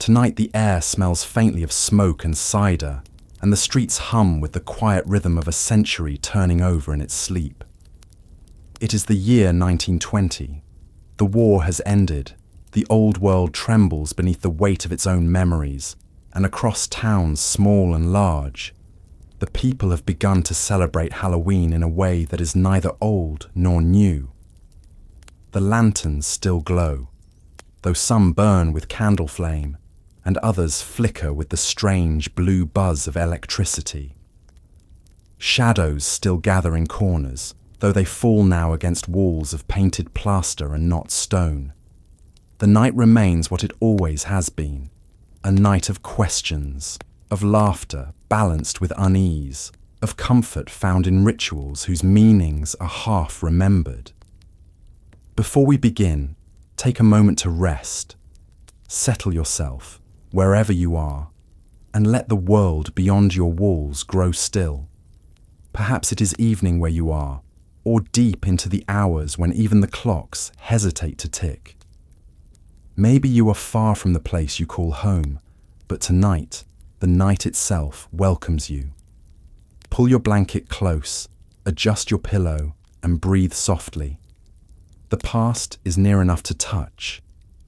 Tonight the air smells faintly of smoke and cider, and the streets hum with the quiet rhythm of a century turning over in its sleep. It is the year 1920. The war has ended. The old world trembles beneath the weight of its own memories, and across towns small and large, the people have begun to celebrate Halloween in a way that is neither old nor new. The lanterns still glow, though some burn with candle flame, and others flicker with the strange blue buzz of electricity. Shadows still gather in corners, though they fall now against walls of painted plaster and not stone. The night remains what it always has been, a night of questions, of laughter balanced with unease, of comfort found in rituals whose meanings are half remembered. Before we begin, take a moment to rest. Settle yourself, wherever you are, and let the world beyond your walls grow still. Perhaps it is evening where you are, or deep into the hours when even the clocks hesitate to tick. Maybe you are far from the place you call home, but tonight, the night itself welcomes you. Pull your blanket close, adjust your pillow, and breathe softly. The past is near enough to touch,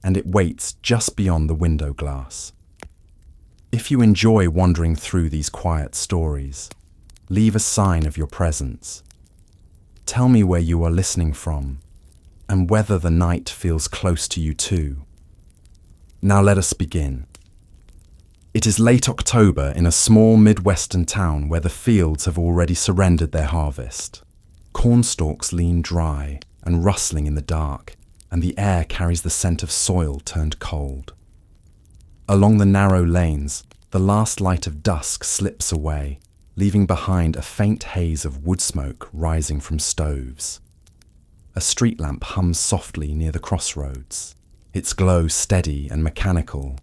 and it waits just beyond the window glass. If you enjoy wandering through these quiet stories, leave a sign of your presence. Tell me where you are listening from, and whether the night feels close to you too. Now let us begin. It is late October in a small Midwestern town where the fields have already surrendered their harvest. Cornstalks lean dry and rustling in the dark, and the air carries the scent of soil turned cold. Along the narrow lanes, the last light of dusk slips away, leaving behind a faint haze of wood smoke rising from stoves. A street lamp hums softly near the crossroads, its glow steady and mechanical,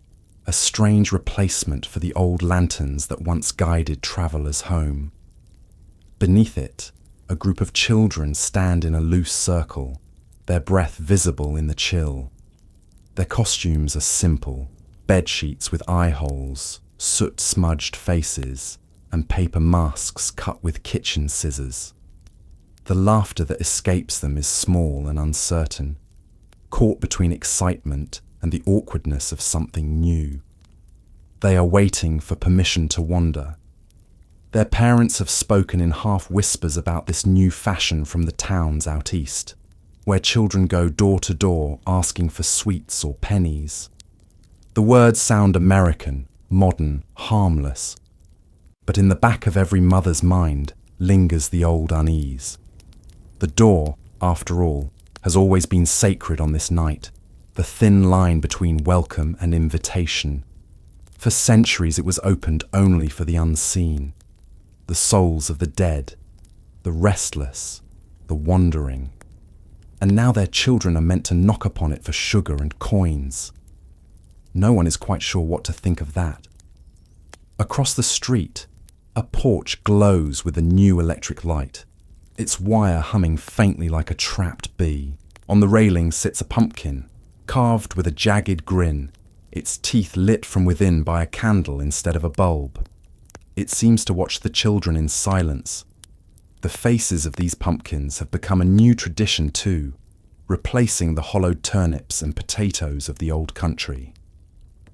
a strange replacement for the old lanterns that once guided travellers home. Beneath it, a group of children stand in a loose circle, their breath visible in the chill. Their costumes are simple, bedsheets with eye holes, soot-smudged faces, and paper masks cut with kitchen scissors. The laughter that escapes them is small and uncertain, caught between excitement and the awkwardness of something new. They are waiting for permission to wander. Their parents have spoken in half whispers about this new fashion from the towns out east, where children go door to door asking for sweets or pennies. The words sound American, modern, harmless, but in the back of every mother's mind lingers the old unease. The door, after all, has always been sacred on this night, the thin line between welcome and invitation. For centuries it was opened only for the unseen, the souls of the dead, the restless, the wandering. And now their children are meant to knock upon it for sugar and coins. No one is quite sure what to think of that. Across the street, a porch glows with a new electric light, its wire humming faintly like a trapped bee. On the railing sits a pumpkin, carved with a jagged grin, its teeth lit from within by a candle instead of a bulb. It seems to watch the children in silence. The faces of these pumpkins have become a new tradition too, replacing the hollowed turnips and potatoes of the old country.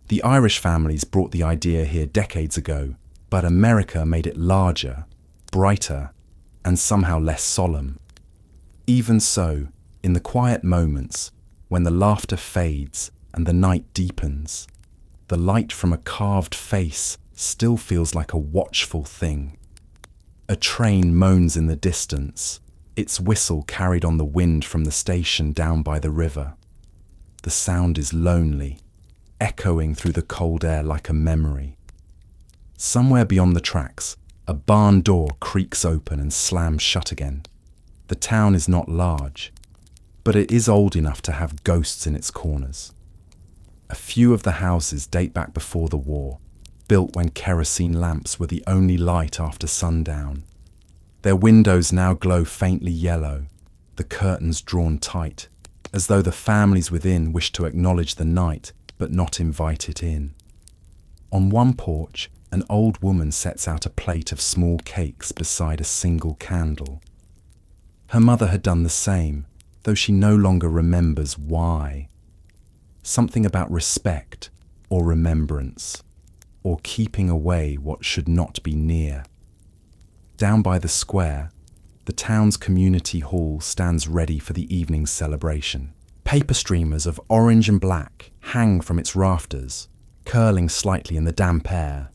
The Irish families brought the idea here decades ago, but America made it larger, brighter, and somehow less solemn. Even so, in the quiet moments, when the laughter fades and the night deepens, the light from a carved face still feels like a watchful thing. A train moans in the distance, its whistle carried on the wind from the station down by the river. The sound is lonely, echoing through the cold air like a memory. Somewhere beyond the tracks, a barn door creaks open and slams shut again. The town is not large, but it is old enough to have ghosts in its corners. A few of the houses date back before the war, built when kerosene lamps were the only light after sundown. Their windows now glow faintly yellow, the curtains drawn tight, as though the families within wish to acknowledge the night but not invite it in. On one porch, an old woman sets out a plate of small cakes beside a single candle. Her mother had done the same, though she no longer remembers why. Something about respect, or remembrance, or keeping away what should not be near. Down by the square, the town's community hall stands ready for the evening's celebration. Paper streamers of orange and black hang from its rafters, curling slightly in the damp air.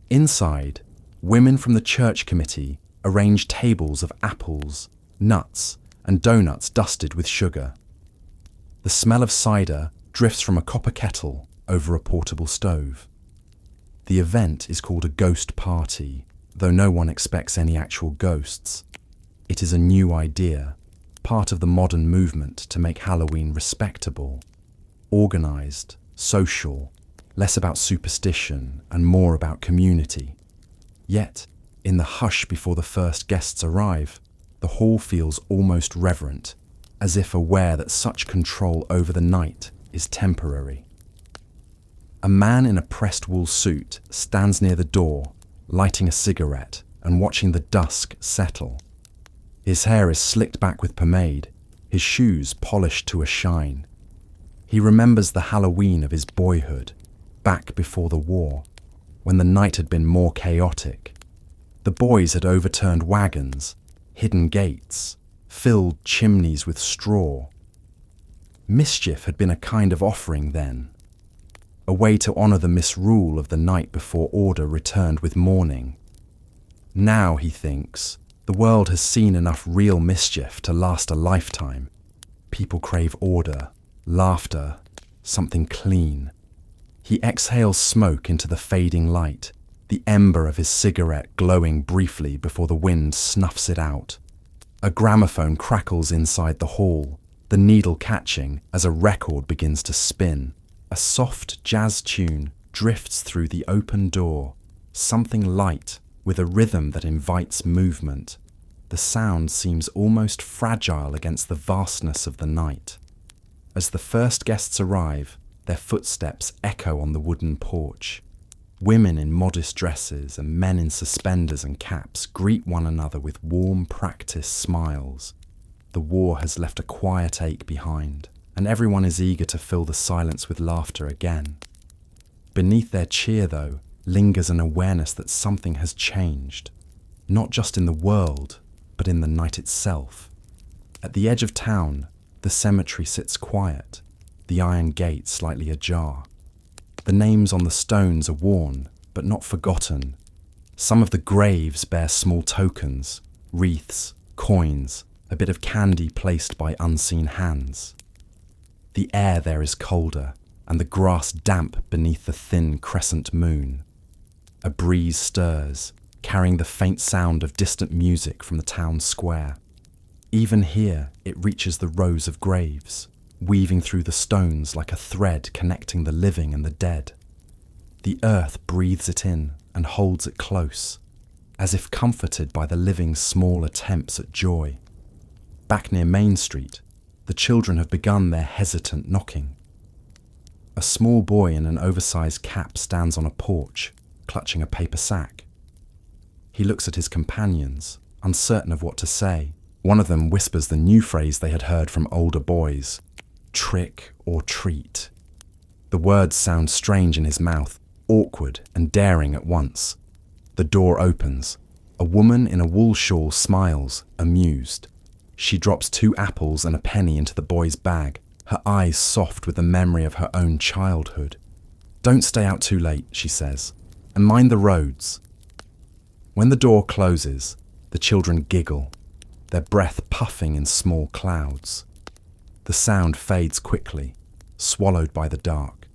Inside, women from the church committee arrange tables of apples, nuts, and donuts dusted with sugar. The smell of cider drifts from a copper kettle over a portable stove. The event is called a ghost party, though no one expects any actual ghosts. It is a new idea, part of the modern movement to make Halloween respectable, organised, social, less about superstition and more about community. Yet, in the hush before the first guests arrive, the hall feels almost reverent, as if aware that such control over the night is temporary. A man in a pressed wool suit stands near the door, lighting a cigarette and watching the dusk settle. His hair is slicked back with pomade, his shoes polished to a shine. He remembers the Halloween of his boyhood, back before the war, when the night had been more chaotic. The boys had overturned wagons, hidden gates, filled chimneys with straw. Mischief had been a kind of offering then, a way to honour the misrule of the night before order returned with morning. Now, he thinks, the world has seen enough real mischief to last a lifetime. People crave order, laughter, something clean. He exhales smoke into the fading light, the ember of his cigarette glowing briefly before the wind snuffs it out. A gramophone crackles inside the hall, the needle catching as a record begins to spin. A soft jazz tune drifts through the open door, something light with a rhythm that invites movement. The sound seems almost fragile against the vastness of the night. As the first guests arrive, their footsteps echo on the wooden porch. Women in modest dresses and men in suspenders and caps greet one another with warm, practiced smiles. The war has left a quiet ache behind, and everyone is eager to fill the silence with laughter again. Beneath their cheer, though, lingers an awareness that something has changed, not just in the world, but in the night itself. At the edge of town, the cemetery sits quiet, the iron gate slightly ajar. The names on the stones are worn, but not forgotten. Some of the graves bear small tokens, wreaths, coins, a bit of candy placed by unseen hands. The air there is colder, and the grass damp beneath the thin crescent moon. A breeze stirs, carrying the faint sound of distant music from the town square. Even here, it reaches the rows of graves, weaving through the stones like a thread connecting the living and the dead. The earth breathes it in and holds it close, as if comforted by the living's small attempts at joy. Back near Main Street, the children have begun their hesitant knocking. A small boy in an oversized cap stands on a porch, clutching a paper sack. He looks at his companions, uncertain of what to say. One of them whispers the new phrase they had heard from older boys, trick or treat. The words sound strange in his mouth, awkward and daring at once. The door opens. A woman in a wool shawl smiles, amused. She drops 2 apples and a penny into the boy's bag, her eyes soft with the memory of her own childhood. "Don't stay out too late," she says, "and mind the roads." When the door closes, the children giggle, their breath puffing in small clouds. The sound fades quickly, swallowed by the dark.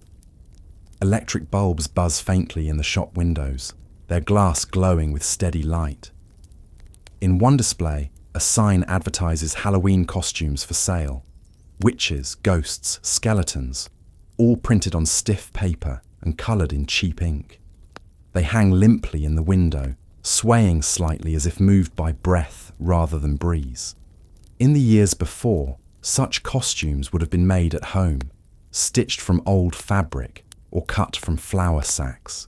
Electric bulbs buzz faintly in the shop windows, their glass glowing with steady light. In one display, a sign advertises Halloween costumes for sale. Witches, ghosts, skeletons, all printed on stiff paper and coloured in cheap ink. They hang limply in the window, swaying slightly as if moved by breath rather than breeze. In the years before, such costumes would have been made at home, stitched from old fabric, or cut from flour sacks.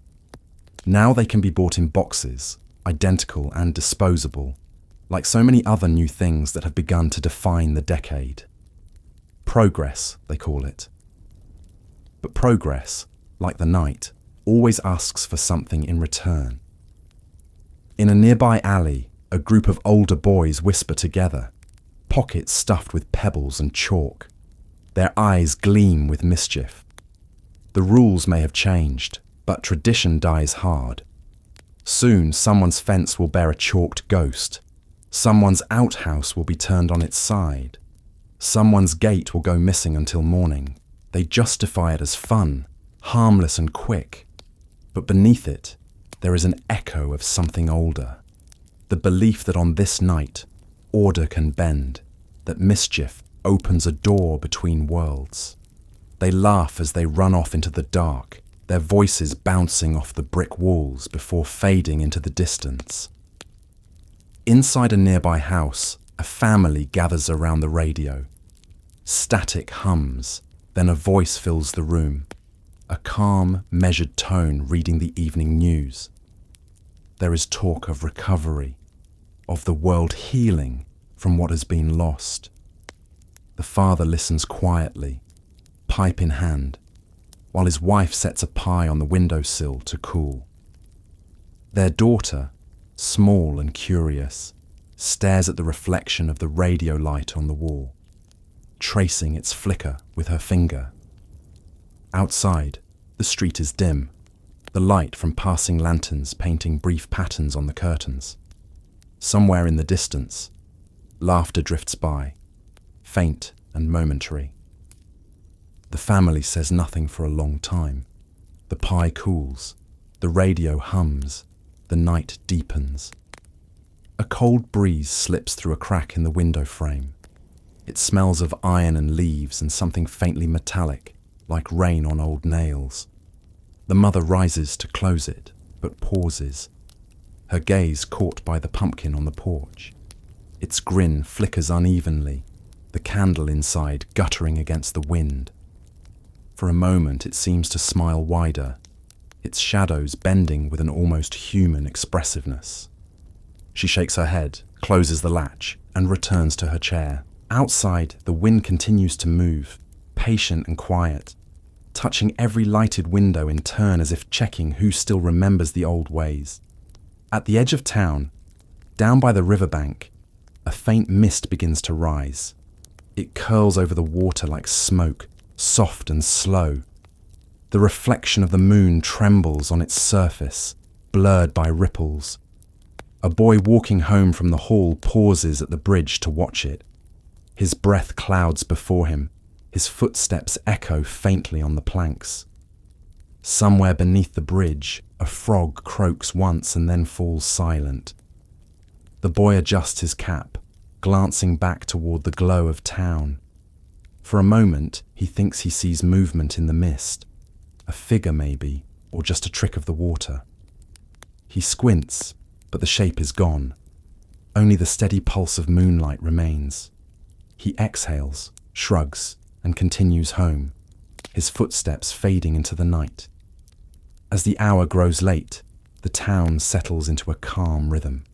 Now they can be bought in boxes, identical and disposable, like so many other new things that have begun to define the decade. Progress, they call it. But progress, like the night, always asks for something in return. In a nearby alley, a group of older boys whisper together, pockets stuffed with pebbles and chalk. Their eyes gleam with mischief. The rules may have changed, but tradition dies hard. Soon someone's fence will bear a chalked ghost. Someone's outhouse will be turned on its side. Someone's gate will go missing until morning. They justify it as fun, harmless and quick. But beneath it, there is an echo of something older. The belief that on this night, order can bend, that mischief opens a door between worlds. They laugh as they run off into the dark, their voices bouncing off the brick walls before fading into the distance. Inside a nearby house, a family gathers around the radio. Static hums, then a voice fills the room, a calm, measured tone reading the evening news. There is talk of recovery, of the world healing from what has been lost. The father listens quietly, pipe in hand, while his wife sets a pie on the windowsill to cool. Their daughter, small and curious, stares at the reflection of the radio light on the wall, tracing its flicker with her finger. Outside, the street is dim, the light from passing lanterns painting brief patterns on the curtains. Somewhere in the distance, laughter drifts by, faint and momentary. The family says nothing for a long time. The pie cools, the radio hums, the night deepens. A cold breeze slips through a crack in the window frame. It smells of iron and leaves and something faintly metallic, like rain on old nails. The mother rises to close it, but pauses, her gaze caught by the pumpkin on the porch. Its grin flickers unevenly, the candle inside guttering against the wind. For a moment it seems to smile wider, its shadows bending with an almost human expressiveness. She shakes her head, closes the latch, and returns to her chair. Outside, the wind continues to move, patient and quiet, touching every lighted window in turn as if checking who still remembers the old ways. At the edge of town, down by the riverbank, a faint mist begins to rise. It curls over the water like smoke, soft and slow. The reflection of the moon trembles on its surface, blurred by ripples. A boy walking home from the hall pauses at the bridge to watch it. His breath clouds before him, his footsteps echo faintly on the planks. Somewhere beneath the bridge, a frog croaks once and then falls silent. The boy adjusts his cap, glancing back toward the glow of town. For a moment, he thinks he sees movement in the mist, a figure maybe, or just a trick of the water. He squints, but the shape is gone. Only the steady pulse of moonlight remains. He exhales, shrugs, and continues home, his footsteps fading into the night. As the hour grows late, the town settles into a calm rhythm.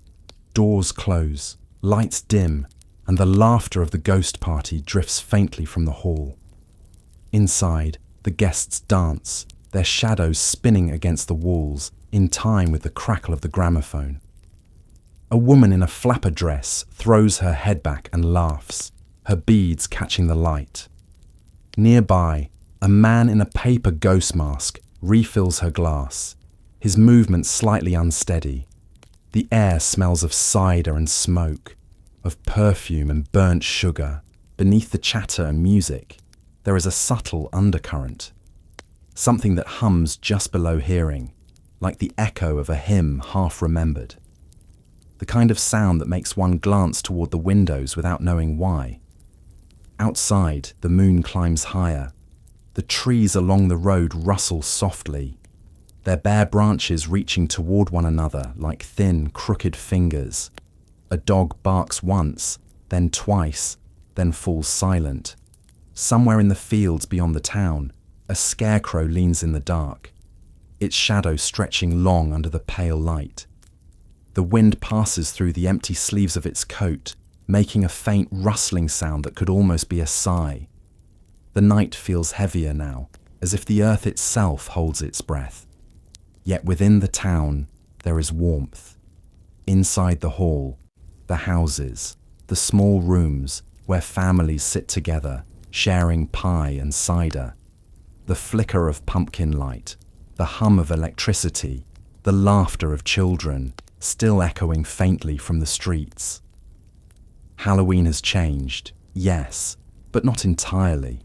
Doors close, lights dim, and the laughter of the ghost party drifts faintly from the hall. Inside, the guests dance, their shadows spinning against the walls, in time with the crackle of the gramophone. A woman in a flapper dress throws her head back and laughs, her beads catching the light. Nearby, a man in a paper ghost mask refills her glass, his movements slightly unsteady. The air smells of cider and smoke, of perfume and burnt sugar. Beneath the chatter and music, there is a subtle undercurrent, something that hums just below hearing, like the echo of a hymn half remembered. The kind of sound that makes one glance toward the windows without knowing why. Outside, the moon climbs higher. The trees along the road rustle softly, their bare branches reaching toward one another like thin, crooked fingers. A dog barks once, then twice, then falls silent. Somewhere in the fields beyond the town, A scarecrow leans in the dark, its shadow stretching long under the pale light. The wind passes through the empty sleeves of its coat, making a faint rustling sound that could almost be a sigh. The night feels heavier now, as if the earth itself holds its breath. Yet within the town, there is warmth. Inside the hall, the houses, the small rooms where families sit together, sharing pie and cider. The flicker of pumpkin light, the hum of electricity, the laughter of children, still echoing faintly from the streets. Halloween has changed, yes, but not entirely.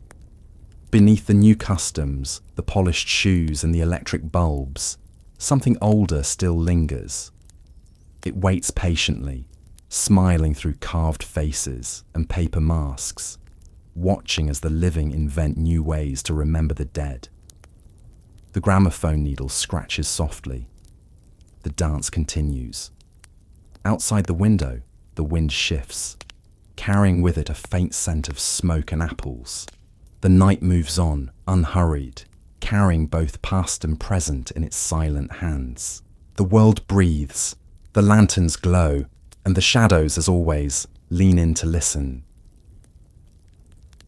Beneath the new customs, the polished shoes and the electric bulbs, something older still lingers. It waits patiently, smiling through carved faces and paper masks, watching as the living invent new ways to remember the dead. The gramophone needle scratches softly. The dance continues. Outside the window, the wind shifts, carrying with it a faint scent of smoke and apples. The night moves on, unhurried, carrying both past and present in its silent hands. The world breathes, the lanterns glow, and the shadows, as always, lean in to listen.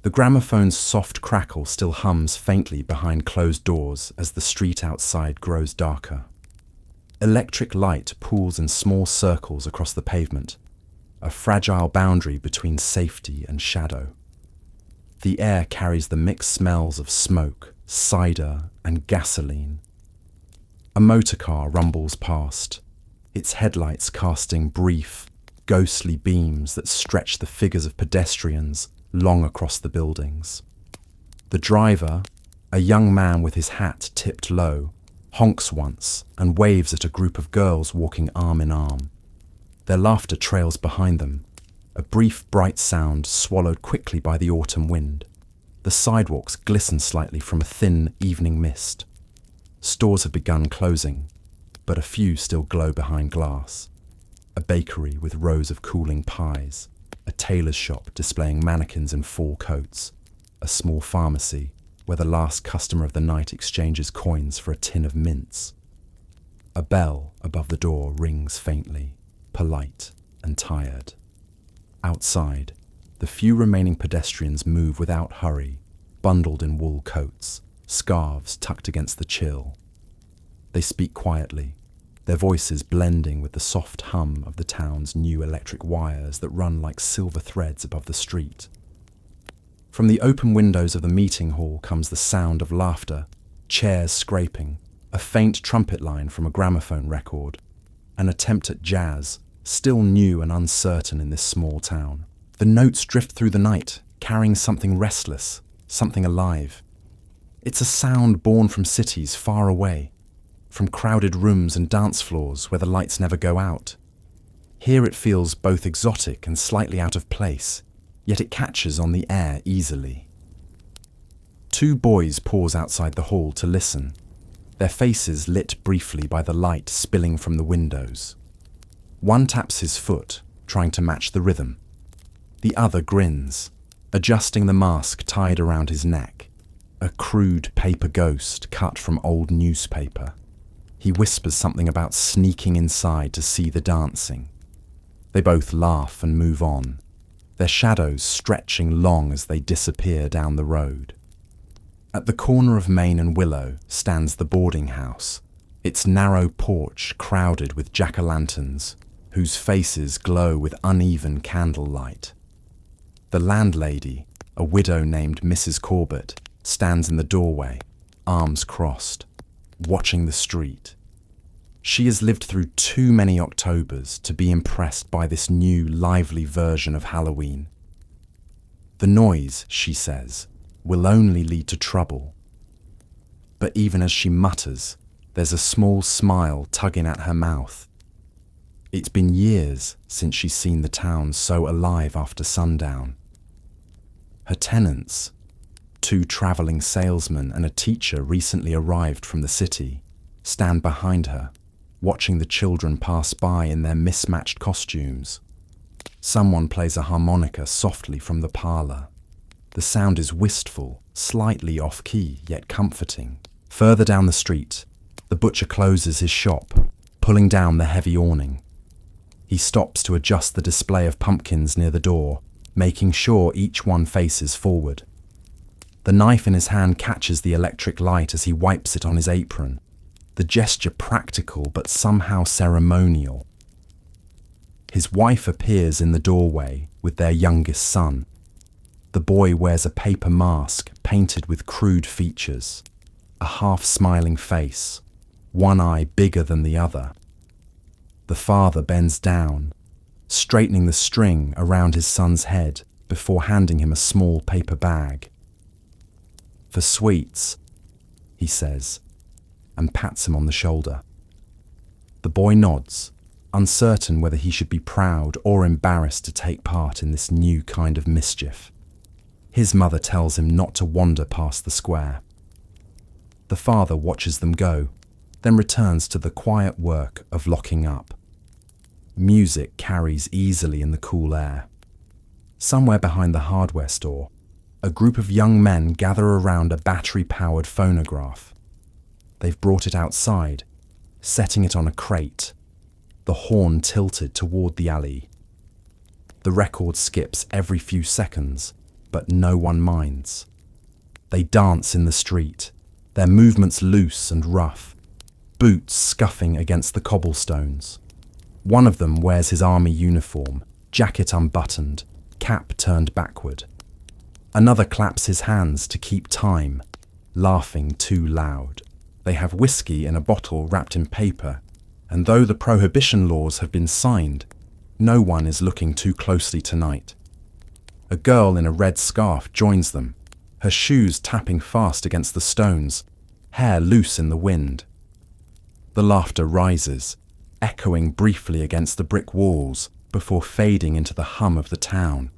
The gramophone's soft crackle still hums faintly behind closed doors as the street outside grows darker. Electric light pools in small circles across the pavement, a fragile boundary between safety and shadow. The air carries the mixed smells of smoke, cider, and gasoline. A motorcar rumbles past, its headlights casting brief, ghostly beams that stretch the figures of pedestrians long across the buildings. The driver, a young man with his hat tipped low, honks once and waves at a group of girls walking arm in arm. Their laughter trails behind them, a brief bright sound swallowed quickly by the autumn wind. The sidewalks glisten slightly from a thin evening mist. Stores have begun closing, but a few still glow behind glass. A bakery with rows of cooling pies, a tailor's shop displaying mannequins in fall coats, a small pharmacy where the last customer of the night exchanges coins for a tin of mints. A bell above the door rings faintly, polite and tired. Outside, the few remaining pedestrians move without hurry, bundled in wool coats, scarves tucked against the chill. They speak quietly, their voices blending with the soft hum of the town's new electric wires that run like silver threads above the street. From the open windows of the meeting hall comes the sound of laughter, chairs scraping, a faint trumpet line from a gramophone record, an attempt at jazz, still new and uncertain in this small town. The notes drift through the night, carrying something restless, something alive. It's a sound born from cities far away, from crowded rooms and dance floors where the lights never go out. Here it feels both exotic and slightly out of place, yet it catches on the air easily. Two boys pause outside the hall to listen, their faces lit briefly by the light spilling from the windows. One taps his foot, trying to match the rhythm. The other grins, adjusting the mask tied around his neck, a crude paper ghost cut from old newspaper. He whispers something about sneaking inside to see the dancing. They both laugh and move on, their shadows stretching long as they disappear down the road. At the corner of Main and Willow stands the boarding house, its narrow porch crowded with jack-o'-lanterns, whose faces glow with uneven candlelight. The landlady, a widow named Mrs. Corbett, stands in the doorway, arms crossed, watching the street. She has lived through too many Octobers to be impressed by this new, lively version of Halloween. The noise, she says, will only lead to trouble. But even as she mutters, there's a small smile tugging at her mouth. It's been years since she's seen the town so alive after sundown. Her tenants, two travelling salesmen and a teacher recently arrived from the city, stand behind her, watching the children pass by in their mismatched costumes. Someone plays a harmonica softly from the parlour. The sound is wistful, slightly off-key, yet comforting. Further down the street, the butcher closes his shop, pulling down the heavy awning. He stops to adjust the display of pumpkins near the door, making sure each one faces forward. The knife in his hand catches the electric light as he wipes it on his apron, the gesture practical but somehow ceremonial. His wife appears in the doorway with their youngest son. The boy wears a paper mask painted with crude features, a half-smiling face, one eye bigger than the other. The father bends down, straightening the string around his son's head before handing him a small paper bag. "For sweets," he says, and pats him on the shoulder. The boy nods, uncertain whether he should be proud or embarrassed to take part in this new kind of mischief. His mother tells him not to wander past the square. The father watches them go, then returns to the quiet work of locking up. Music carries easily in the cool air. Somewhere behind the hardware store, a group of young men gather around a battery-powered phonograph. They've brought it outside, setting it on a crate, the horn tilted toward the alley. The record skips every few seconds, but no one minds. They dance in the street, their movements loose and rough, boots scuffing against the cobblestones. One of them wears his army uniform, jacket unbuttoned, cap turned backward. Another claps his hands to keep time, laughing too loud. They have whiskey in a bottle wrapped in paper, and though the prohibition laws have been signed, no one is looking too closely tonight. A girl in a red scarf joins them, her shoes tapping fast against the stones, hair loose in the wind. The laughter rises, echoing briefly against the brick walls before fading into the hum of the town.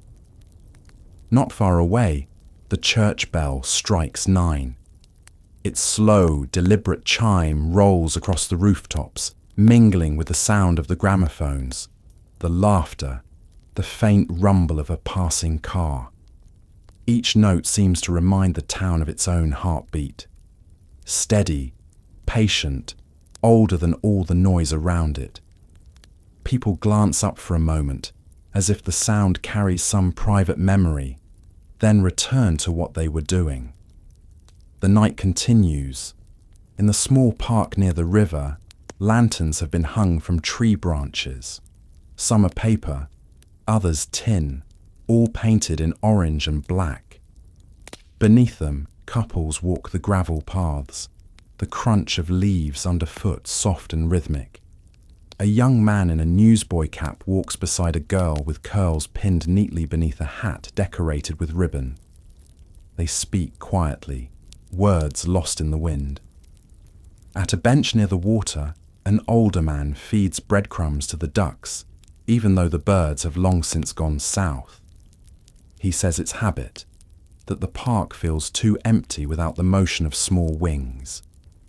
Not far away, the church bell strikes 9. Its slow, deliberate chime rolls across the rooftops, mingling with the sound of the gramophones, the laughter, the faint rumble of a passing car. Each note seems to remind the town of its own heartbeat. Steady, patient, older than all the noise around it. People glance up for a moment, as if the sound carries some private memory, then return to what they were doing. The night continues. In the small park near the river, lanterns have been hung from tree branches. Some are paper, others tin, all painted in orange and black. Beneath them, couples walk the gravel paths, the crunch of leaves underfoot soft and rhythmic. A young man in a newsboy cap walks beside a girl with curls pinned neatly beneath a hat decorated with ribbon. They speak quietly, words lost in the wind. At a bench near the water, an older man feeds breadcrumbs to the ducks, even though the birds have long since gone south. He says it's habit, that the park feels too empty without the motion of small wings.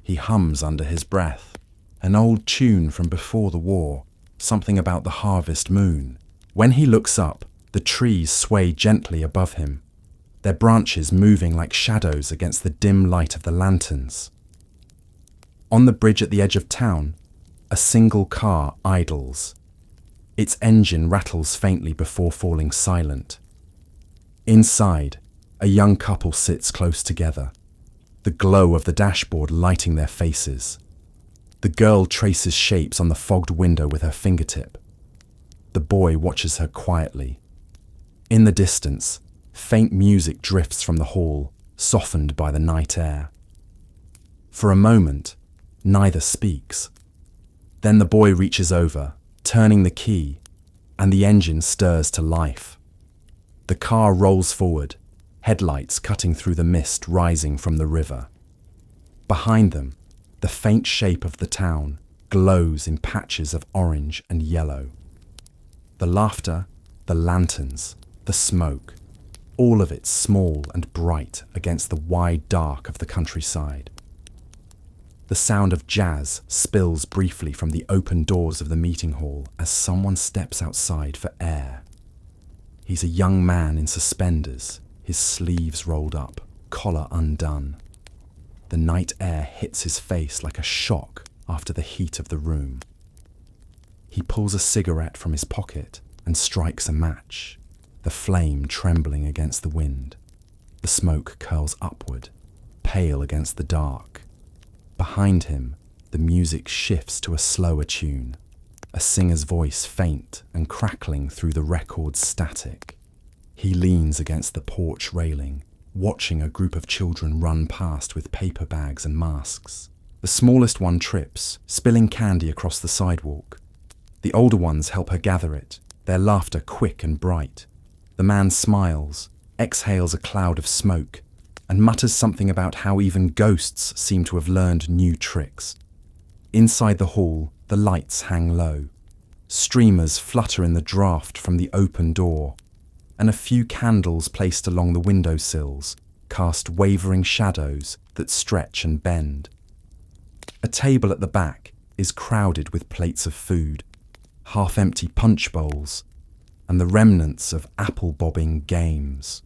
He hums under his breath, an old tune from before the war, something about the harvest moon. When he looks up, the trees sway gently above him, their branches moving like shadows against the dim light of the lanterns. On the bridge at the edge of town, a single car idles. Its engine rattles faintly before falling silent. Inside, a young couple sits close together, the glow of the dashboard lighting their faces. The girl traces shapes on the fogged window with her fingertip. The boy watches her quietly. In the distance, faint music drifts from the hall, softened by the night air. For a moment, neither speaks. Then the boy reaches over, turning the key, and the engine stirs to life. The car rolls forward, headlights cutting through the mist rising from the river. Behind them, the faint shape of the town glows in patches of orange and yellow. The laughter, the lanterns, the smoke, all of it small and bright against the wide dark of the countryside. The sound of jazz spills briefly from the open doors of the meeting hall as someone steps outside for air. He's a young man in suspenders, his sleeves rolled up, collar undone. The night air hits his face like a shock after the heat of the room. He pulls a cigarette from his pocket and strikes a match, the flame trembling against the wind. The smoke curls upward, pale against the dark. Behind him, the music shifts to a slower tune, a singer's voice faint and crackling through the record's static. He leans against the porch railing, watching a group of children run past with paper bags and masks. The smallest one trips, spilling candy across the sidewalk. The older ones help her gather it, their laughter quick and bright. The man smiles, exhales a cloud of smoke, and mutters something about how even ghosts seem to have learned new tricks. Inside the hall, the lights hang low. Streamers flutter in the draught from the open door, and a few candles placed along the windowsills cast wavering shadows that stretch and bend. A table at the back is crowded with plates of food, half-empty punch bowls, and the remnants of apple-bobbing games.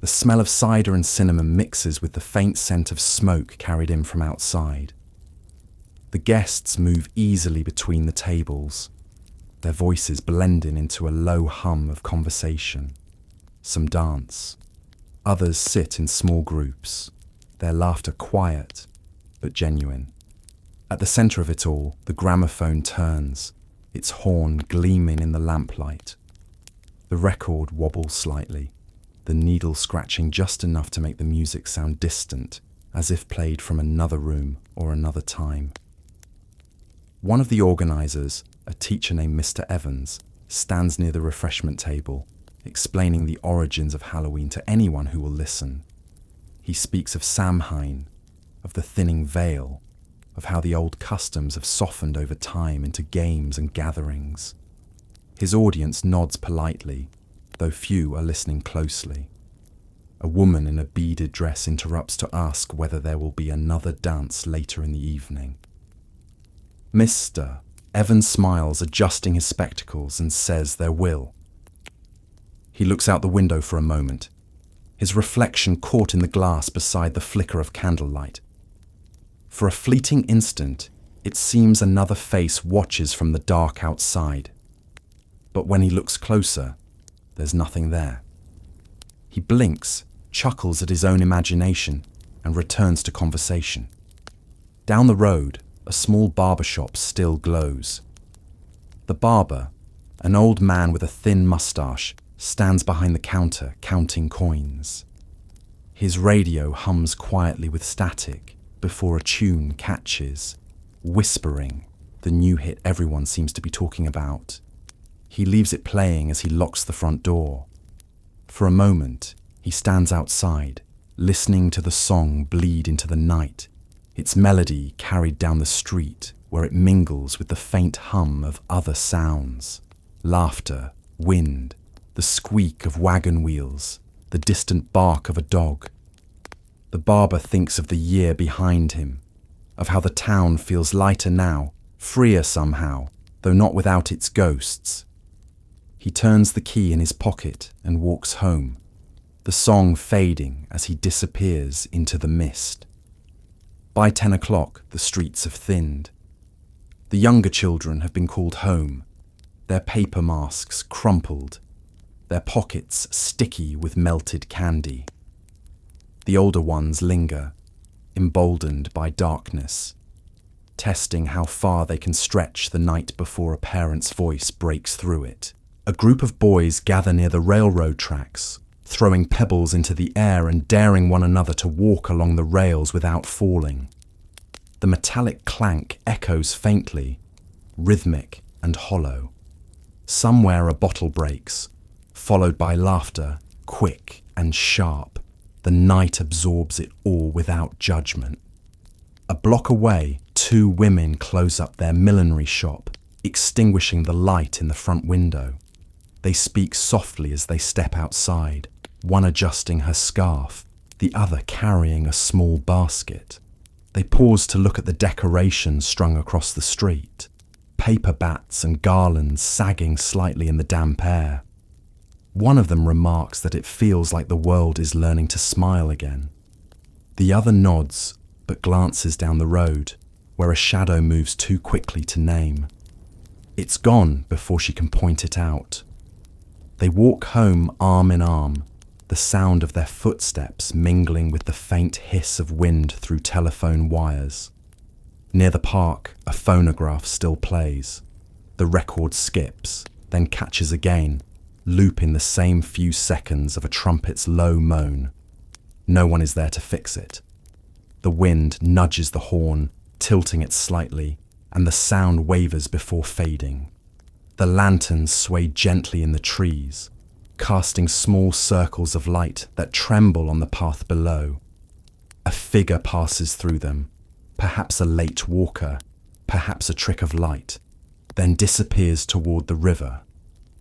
The smell of cider and cinnamon mixes with the faint scent of smoke carried in from outside. The guests move easily between the tables, their voices blending into a low hum of conversation. Some dance. Others sit in small groups, their laughter quiet but genuine. At the centre of it all, the gramophone turns, its horn gleaming in the lamplight. The record wobbles slightly, the needle scratching just enough to make the music sound distant, as if played from another room or another time. One of the organisers, a teacher named Mr. Evans, stands near the refreshment table, explaining the origins of Halloween to anyone who will listen. He speaks of Samhain, of the thinning veil, of how the old customs have softened over time into games and gatherings. His audience nods politely, though few are listening closely. A woman in a beaded dress interrupts to ask whether there will be another dance later in the evening. Mr. Evans smiles, adjusting his spectacles, and says there will. He looks out the window for a moment, his reflection caught in the glass beside the flicker of candlelight. For a fleeting instant, it seems another face watches from the dark outside. But when he looks closer, there's nothing there. He blinks, chuckles at his own imagination, and returns to conversation. Down the road, a small barber shop still glows. The barber, an old man with a thin moustache, stands behind the counter counting coins. His radio hums quietly with static before a tune catches, whispering, the new hit everyone seems to be talking about. He leaves it playing as he locks the front door. For a moment, he stands outside, listening to the song bleed into the night, its melody carried down the street where it mingles with the faint hum of other sounds. Laughter, wind, the squeak of wagon wheels, the distant bark of a dog. The barber thinks of the year behind him, of how the town feels lighter now, freer somehow, though not without its ghosts. He turns the key in his pocket and walks home, the song fading as he disappears into the mist. By 10 o'clock, the streets have thinned. The younger children have been called home, their paper masks crumpled, their pockets sticky with melted candy. The older ones linger, emboldened by darkness, testing how far they can stretch the night before a parent's voice breaks through it. A group of boys gather near the railroad tracks, throwing pebbles into the air and daring one another to walk along the rails without falling. The metallic clank echoes faintly, rhythmic and hollow. Somewhere a bottle breaks, followed by laughter, quick and sharp. The night absorbs it all without judgment. A block away, two women close up their millinery shop, extinguishing the light in the front window. They speak softly as they step outside, one adjusting her scarf, the other carrying a small basket. They pause to look at the decorations strung across the street, paper bats and garlands sagging slightly in the damp air. One of them remarks that it feels like the world is learning to smile again. The other nods, but glances down the road, where a shadow moves too quickly to name. It's gone before she can point it out. They walk home arm in arm, the sound of their footsteps mingling with the faint hiss of wind through telephone wires. Near the park, a phonograph still plays. The record skips, then catches again, looping the same few seconds of a trumpet's low moan. No one is there to fix it. The wind nudges the horn, tilting it slightly, and the sound wavers before fading. The lanterns sway gently in the trees, casting small circles of light that tremble on the path below. A figure passes through them, perhaps a late walker, perhaps a trick of light, then disappears toward the river.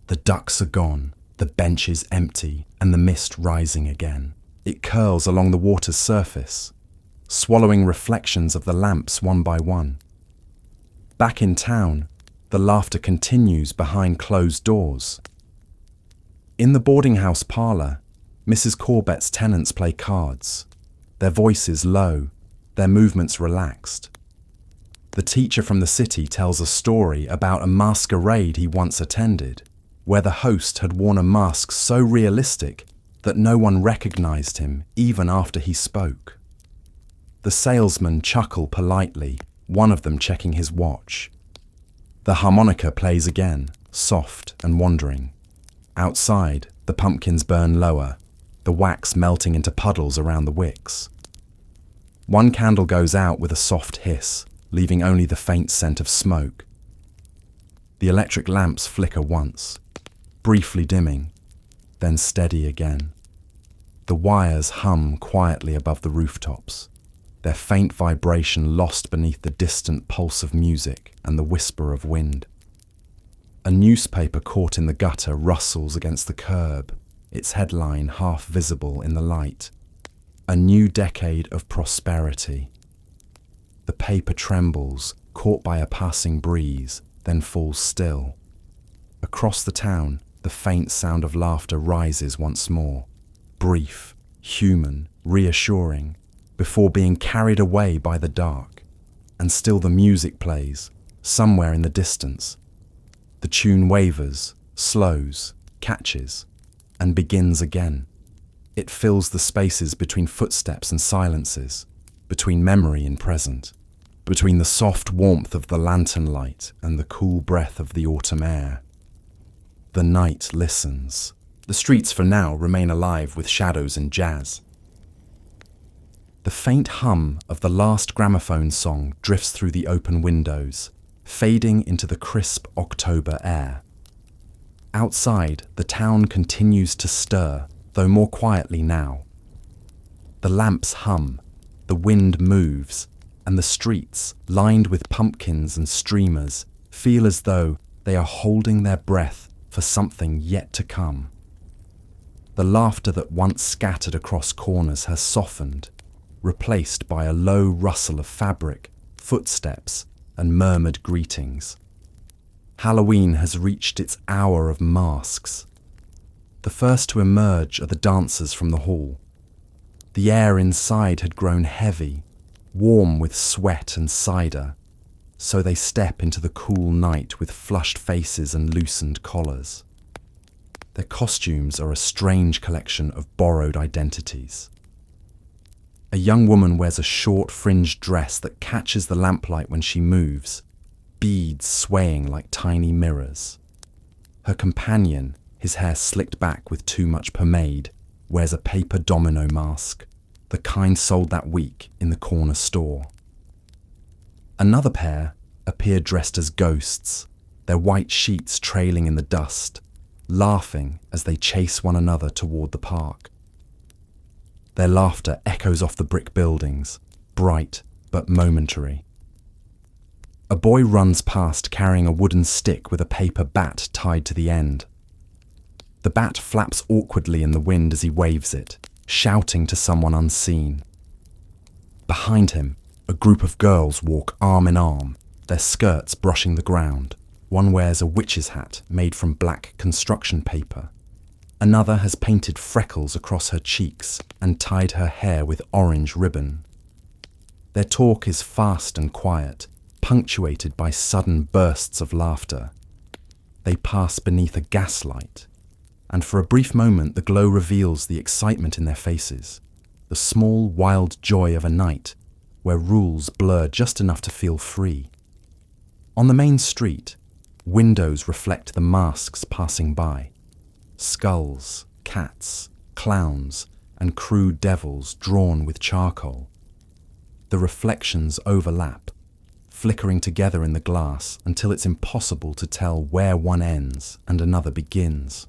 The ducks are gone, the bench is empty, and the mist rising again. It curls along the water's surface, swallowing reflections of the lamps one by one. Back in town, the laughter continues behind closed doors. In the boarding house parlour, Mrs. Corbett's tenants play cards, their voices low, their movements relaxed. The teacher from the city tells a story about a masquerade he once attended, where the host had worn a mask so realistic that no one recognised him even after he spoke. The salesmen chuckle politely, one of them checking his watch. The harmonica plays again, soft and wandering. Outside, the pumpkins burn lower, the wax melting into puddles around the wicks. One candle goes out with a soft hiss, leaving only the faint scent of smoke. The electric lamps flicker once, briefly dimming, then steady again. The wires hum quietly above the rooftops, their faint vibration lost beneath the distant pulse of music and the whisper of wind. A newspaper caught in the gutter rustles against the curb, its headline half visible in the light. A new decade of prosperity. The paper trembles, caught by a passing breeze, then falls still. Across the town, the faint sound of laughter rises once more, brief, human, reassuring, before being carried away by the dark. And still the music plays, somewhere in the distance. The tune wavers, slows, catches, and begins again. It fills the spaces between footsteps and silences, between memory and present, between the soft warmth of the lantern light and the cool breath of the autumn air. The night listens. The streets for now remain alive with shadows and jazz. The faint hum of the last gramophone song drifts through the open windows, fading into the crisp October air. Outside, the town continues to stir, though more quietly now. The lamps hum, the wind moves, and the streets, lined with pumpkins and streamers, feel as though they are holding their breath for something yet to come. The laughter that once scattered across corners has softened, replaced by a low rustle of fabric, footsteps, and murmured greetings. Halloween has reached its hour of masks. The first to emerge are the dancers from the hall. The air inside had grown heavy, warm with sweat and cider, so they step into the cool night with flushed faces and loosened collars. Their costumes are a strange collection of borrowed identities. A young woman wears a short fringed dress that catches the lamplight when she moves, beads swaying like tiny mirrors. Her companion, his hair slicked back with too much pomade, wears a paper domino mask, the kind sold that week in the corner store. Another pair appear dressed as ghosts, their white sheets trailing in the dust, laughing as they chase one another toward the park. Their laughter echoes off the brick buildings, bright but momentary. A boy runs past carrying a wooden stick with a paper bat tied to the end. The bat flaps awkwardly in the wind as he waves it, shouting to someone unseen. Behind him, a group of girls walk arm in arm, their skirts brushing the ground. One wears a witch's hat made from black construction paper. Another has painted freckles across her cheeks and tied her hair with orange ribbon. Their talk is fast and quiet, punctuated by sudden bursts of laughter. They pass beneath a gaslight, and for a brief moment the glow reveals the excitement in their faces, the small, wild joy of a night where rules blur just enough to feel free. On the main street, windows reflect the masks passing by. Skulls, cats, clowns, and crude devils drawn with charcoal. The reflections overlap, flickering together in the glass until it's impossible to tell where one ends and another begins.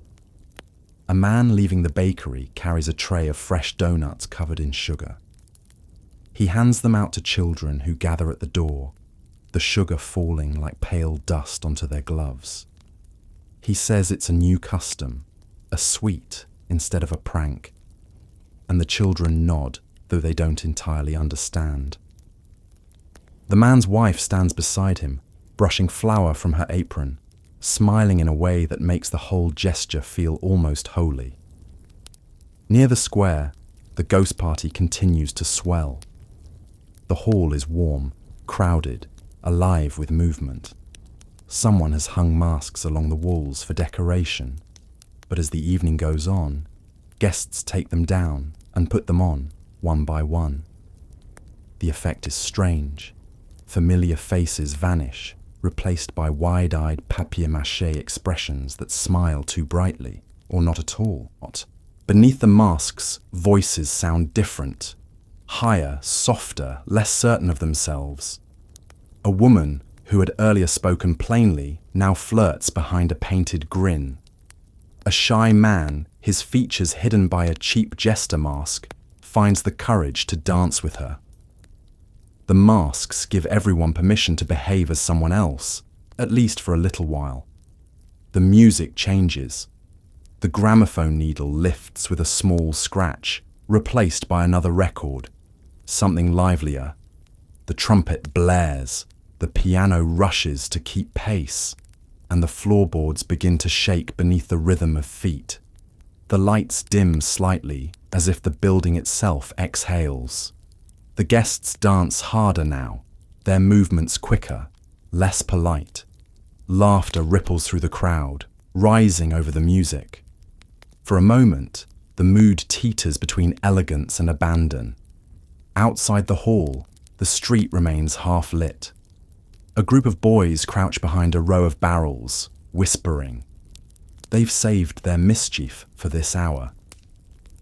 A man leaving the bakery carries a tray of fresh donuts covered in sugar. He hands them out to children who gather at the door, the sugar falling like pale dust onto their gloves. He says it's a new custom, a sweet instead of a prank, and the children nod, though they don't entirely understand. The man's wife stands beside him, brushing flour from her apron, smiling in a way that makes the whole gesture feel almost holy. Near the square, the ghost party continues to swell. The hall is warm, crowded, alive with movement. Someone has hung masks along the walls for decoration, but as the evening goes on, guests take them down and put them on, one by one. The effect is strange. Familiar faces vanish, replaced by wide-eyed papier-mâché expressions that smile too brightly, or not at all. Beneath the masks, voices sound different, higher, softer, less certain of themselves. A woman who had earlier spoken plainly now flirts behind a painted grin. A shy man, his features hidden by a cheap jester mask, finds the courage to dance with her. The masks give everyone permission to behave as someone else, at least for a little while. The music changes. The gramophone needle lifts with a small scratch, replaced by another record, something livelier. The trumpet blares, the piano rushes to keep pace, and the floorboards begin to shake beneath the rhythm of feet. The lights dim slightly, as if the building itself exhales. The guests dance harder now, their movements quicker, less polite. Laughter ripples through the crowd, rising over the music. For a moment, the mood teeters between elegance and abandon. Outside the hall, the street remains half lit. A group of boys crouch behind a row of barrels, whispering. They've saved their mischief for this hour.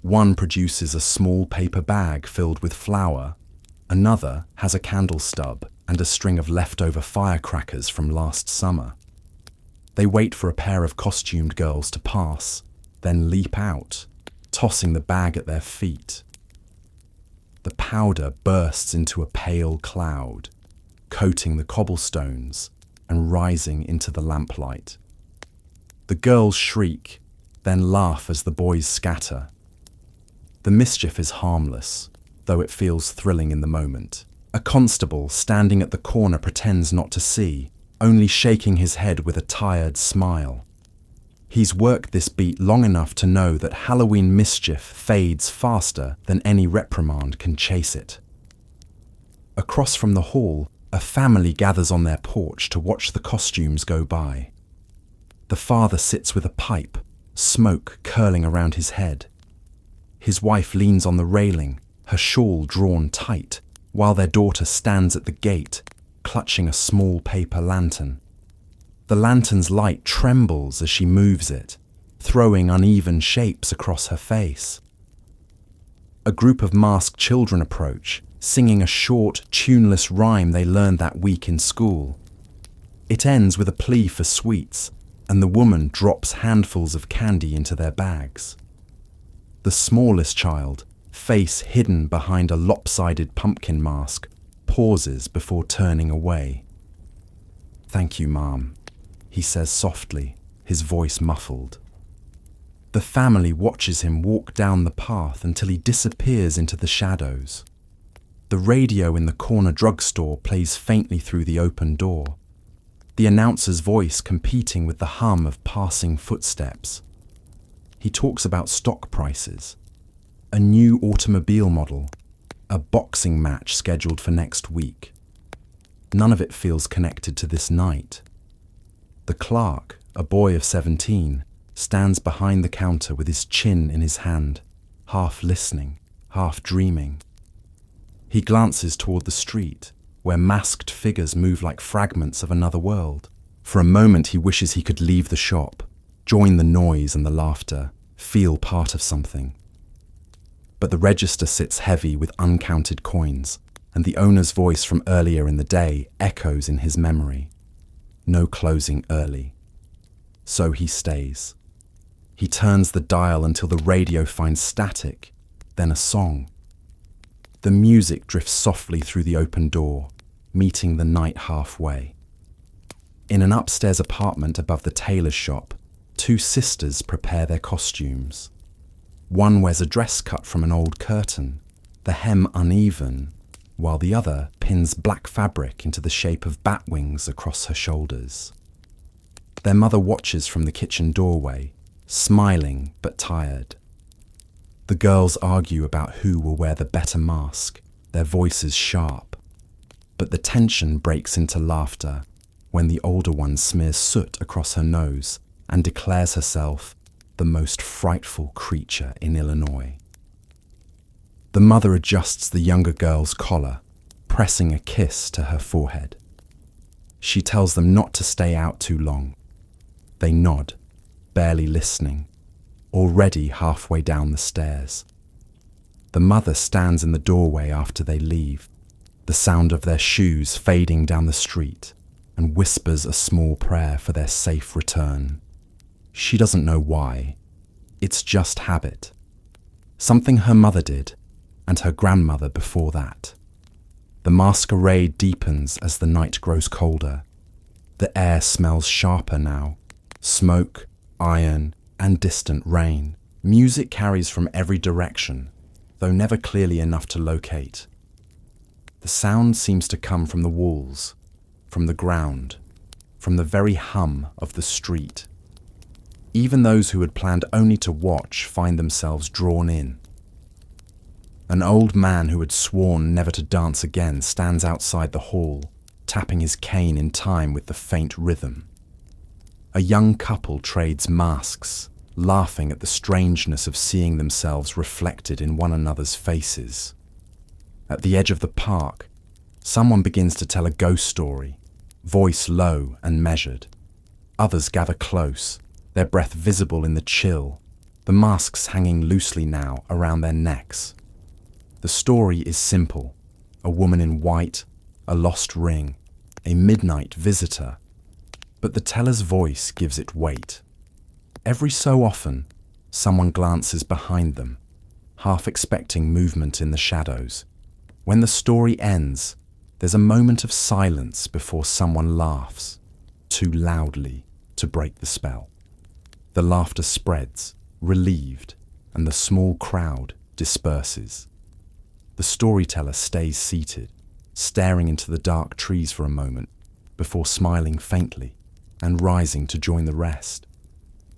One produces a small paper bag filled with flour. Another has a candle stub and a string of leftover firecrackers from last summer. They wait for a pair of costumed girls to pass, then leap out, tossing the bag at their feet. The powder bursts into a pale cloud, coating the cobblestones and rising into the lamplight. The girls shriek, then laugh as the boys scatter. The mischief is harmless, though it feels thrilling in the moment. A constable standing at the corner pretends not to see, only shaking his head with a tired smile. He's worked this beat long enough to know that Halloween mischief fades faster than any reprimand can chase it. Across from the hall, a family gathers on their porch to watch the costumes go by. The father sits with a pipe, smoke curling around his head. His wife leans on the railing, her shawl drawn tight, while their daughter stands at the gate, clutching a small paper lantern. The lantern's light trembles as she moves it, throwing uneven shapes across her face. A group of masked children approach, singing a short, tuneless rhyme they learned that week in school. It ends with a plea for sweets, and the woman drops handfuls of candy into their bags. The smallest child, face hidden behind a lopsided pumpkin mask, pauses before turning away. "Thank you, Mom," he says softly, his voice muffled. The family watches him walk down the path until he disappears into the shadows. The radio in the corner drugstore plays faintly through the open door, the announcer's voice competing with the hum of passing footsteps. He talks about stock prices, a new automobile model, a boxing match scheduled for next week. None of it feels connected to this night. The clerk, a boy of 17, stands behind the counter with his chin in his hand, half listening, half dreaming. He glances toward the street, where masked figures move like fragments of another world. For a moment he wishes he could leave the shop, join the noise and the laughter, feel part of something. But the register sits heavy with uncounted coins, and the owner's voice from earlier in the day echoes in his memory. No closing early. So he stays. He turns the dial until the radio finds static, then a song. The music drifts softly through the open door, meeting the night halfway. In an upstairs apartment above the tailor's shop, two sisters prepare their costumes. One wears a dress cut from an old curtain, the hem uneven, while the other pins black fabric into the shape of bat wings across her shoulders. Their mother watches from the kitchen doorway, smiling but tired. The girls argue about who will wear the better mask, their voices sharp. But the tension breaks into laughter when the older one smears soot across her nose and declares herself the most frightful creature in Illinois. The mother adjusts the younger girl's collar, pressing a kiss to her forehead. She tells them not to stay out too long. They nod, barely listening, already halfway down the stairs. The mother stands in the doorway after they leave, the sound of their shoes fading down the street, and whispers a small prayer for their safe return. She doesn't know why. It's just habit. Something her mother did, and her grandmother before that. The masquerade deepens as the night grows colder. The air smells sharper now. Smoke, iron, and distant rain. Music carries from every direction, though never clearly enough to locate. The sound seems to come from the walls, from the ground, from the very hum of the street. Even those who had planned only to watch find themselves drawn in. An old man who had sworn never to dance again stands outside the hall, tapping his cane in time with the faint rhythm. A young couple trades masks, laughing at the strangeness of seeing themselves reflected in one another's faces. At the edge of the park, someone begins to tell a ghost story, voice low and measured. Others gather close, their breath visible in the chill, the masks hanging loosely now around their necks. The story is simple: a woman in white, a lost ring, a midnight visitor. But the teller's voice gives it weight. Every so often, someone glances behind them, half expecting movement in the shadows. When the story ends, there's a moment of silence before someone laughs, too loudly to break the spell. The laughter spreads, relieved, and the small crowd disperses. The storyteller stays seated, staring into the dark trees for a moment, before smiling faintly and rising to join the rest.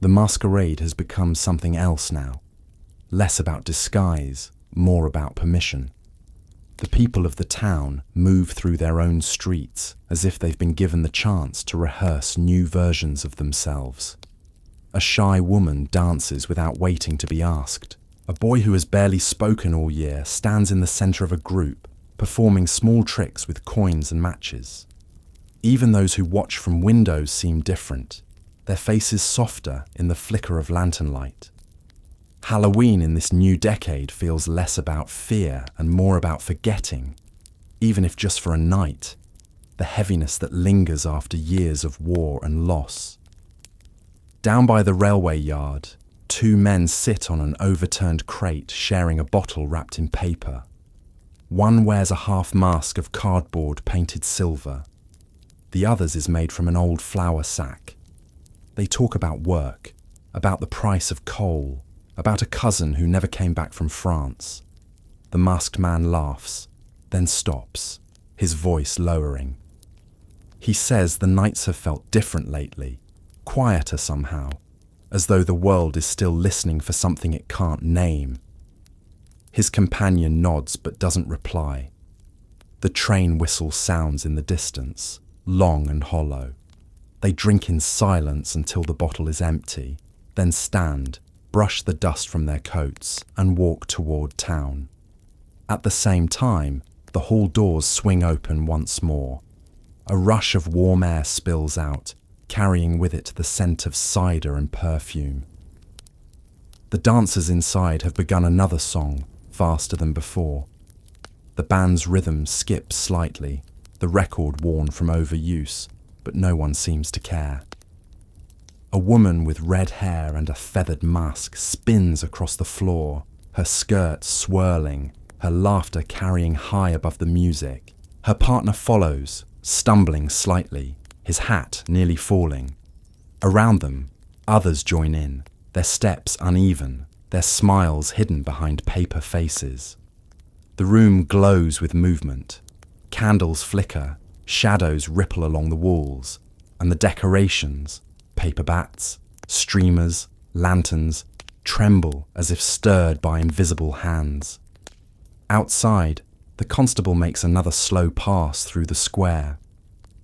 The masquerade has become something else now, less about disguise, more about permission. The people of the town move through their own streets as if they've been given the chance to rehearse new versions of themselves. A shy woman dances without waiting to be asked. A boy who has barely spoken all year stands in the center of a group, performing small tricks with coins and matches. Even those who watch from windows seem different, their faces softer in the flicker of lantern light. Halloween in this new decade feels less about fear and more about forgetting, even if just for a night, the heaviness that lingers after years of war and loss. Down by the railway yard, two men sit on an overturned crate sharing a bottle wrapped in paper. One wears a half mask of cardboard painted silver. The other's is made from an old flour sack. They talk about work, about the price of coal, about a cousin who never came back from France. The masked man laughs, then stops, his voice lowering. He says the nights have felt different lately, quieter somehow, as though the world is still listening for something it can't name. His companion nods but doesn't reply. The train whistle sounds in the distance, long and hollow. They drink in silence until the bottle is empty, then stand, brush the dust from their coats, and walk toward town. At the same time, the hall doors swing open once more. A rush of warm air spills out, carrying with it the scent of cider and perfume. The dancers inside have begun another song, faster than before. The band's rhythm skips slightly, the record worn from overuse, but no one seems to care. A woman with red hair and a feathered mask spins across the floor, her skirt swirling, her laughter carrying high above the music. Her partner follows, stumbling slightly, his hat nearly falling. Around them, others join in, their steps uneven, their smiles hidden behind paper faces. The room glows with movement. Candles flicker, shadows ripple along the walls, and the decorations, paper bats, streamers, lanterns, tremble as if stirred by invisible hands. Outside, the constable makes another slow pass through the square.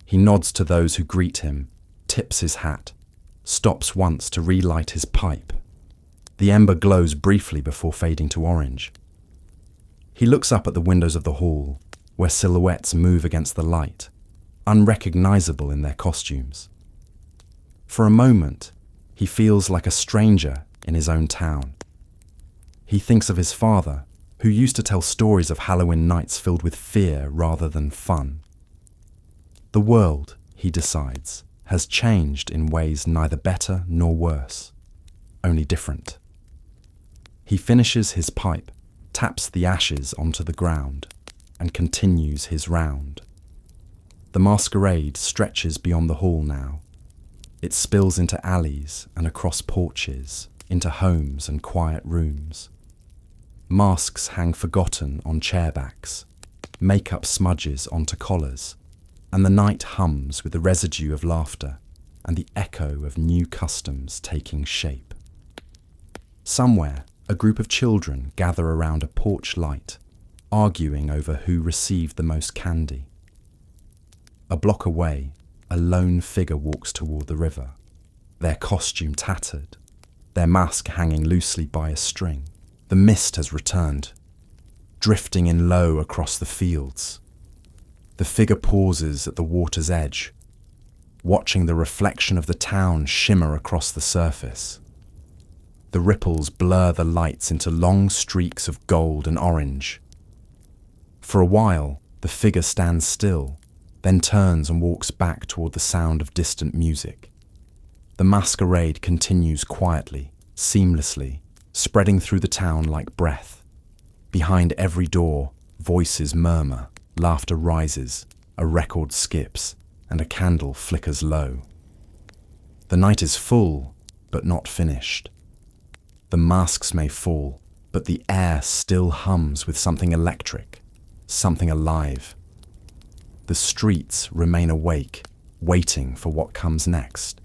He nods to those who greet him, tips his hat, stops once to relight his pipe. The ember glows briefly before fading to orange. He looks up at the windows of the hall, where silhouettes move against the light, unrecognizable in their costumes. For a moment, he feels like a stranger in his own town. He thinks of his father, who used to tell stories of Halloween nights filled with fear rather than fun. The world, he decides, has changed in ways neither better nor worse, only different. He finishes his pipe, taps the ashes onto the ground, and continues his round. The masquerade stretches beyond the hall now. It spills into alleys and across porches, into homes and quiet rooms. Masks hang forgotten on chairbacks, makeup smudges onto collars, and the night hums with the residue of laughter and the echo of new customs taking shape. Somewhere, a group of children gather around a porch light, arguing over who received the most candy. A block away, a lone figure walks toward the river, their costume tattered, their mask hanging loosely by a string. The mist has returned, drifting in low across the fields. The figure pauses at the water's edge, watching the reflection of the town shimmer across the surface. The ripples blur the lights into long streaks of gold and orange. For a while, the figure stands still, then turns and walks back toward the sound of distant music. The masquerade continues quietly, seamlessly, spreading through the town like breath. Behind every door, voices murmur, laughter rises, a record skips, and a candle flickers low. The night is full, but not finished. The masks may fall, but the air still hums with something electric, something alive. The streets remain awake, waiting for what comes next.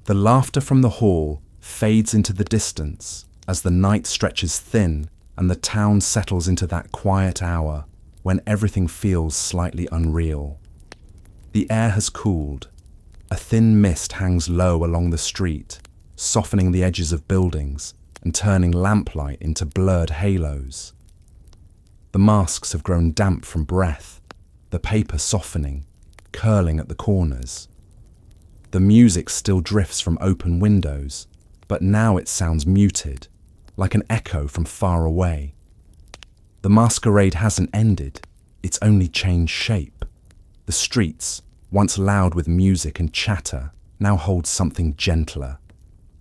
The laughter from the hall fades into the distance as the night stretches thin and the town settles into that quiet hour when everything feels slightly unreal. The air has cooled. A thin mist hangs low along the street, softening the edges of buildings and turning lamplight into blurred halos. The masks have grown damp from breath, the paper softening, curling at the corners. The music still drifts from open windows, but now it sounds muted, like an echo from far away. The masquerade hasn't ended, it's only changed shape. The streets, once loud with music and chatter, now hold something gentler.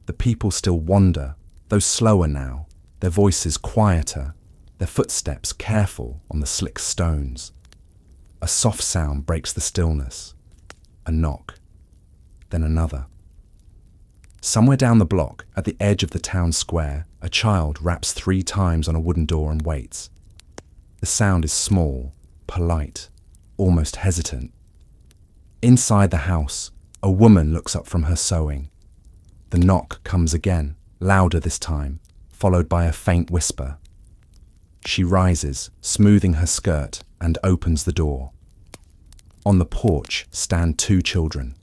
The people still wander, though slower now, their voices quieter, their footsteps careful on the slick stones. A soft sound breaks the stillness. A knock, then another. Somewhere down the block, at the edge of the town square, a child raps 3 times on a wooden door and waits. The sound is small, polite, almost hesitant. Inside the house, a woman looks up from her sewing. The knock comes again, louder this time, followed by a faint whisper. She rises, smoothing her skirt, and opens the door. On the porch stand two children,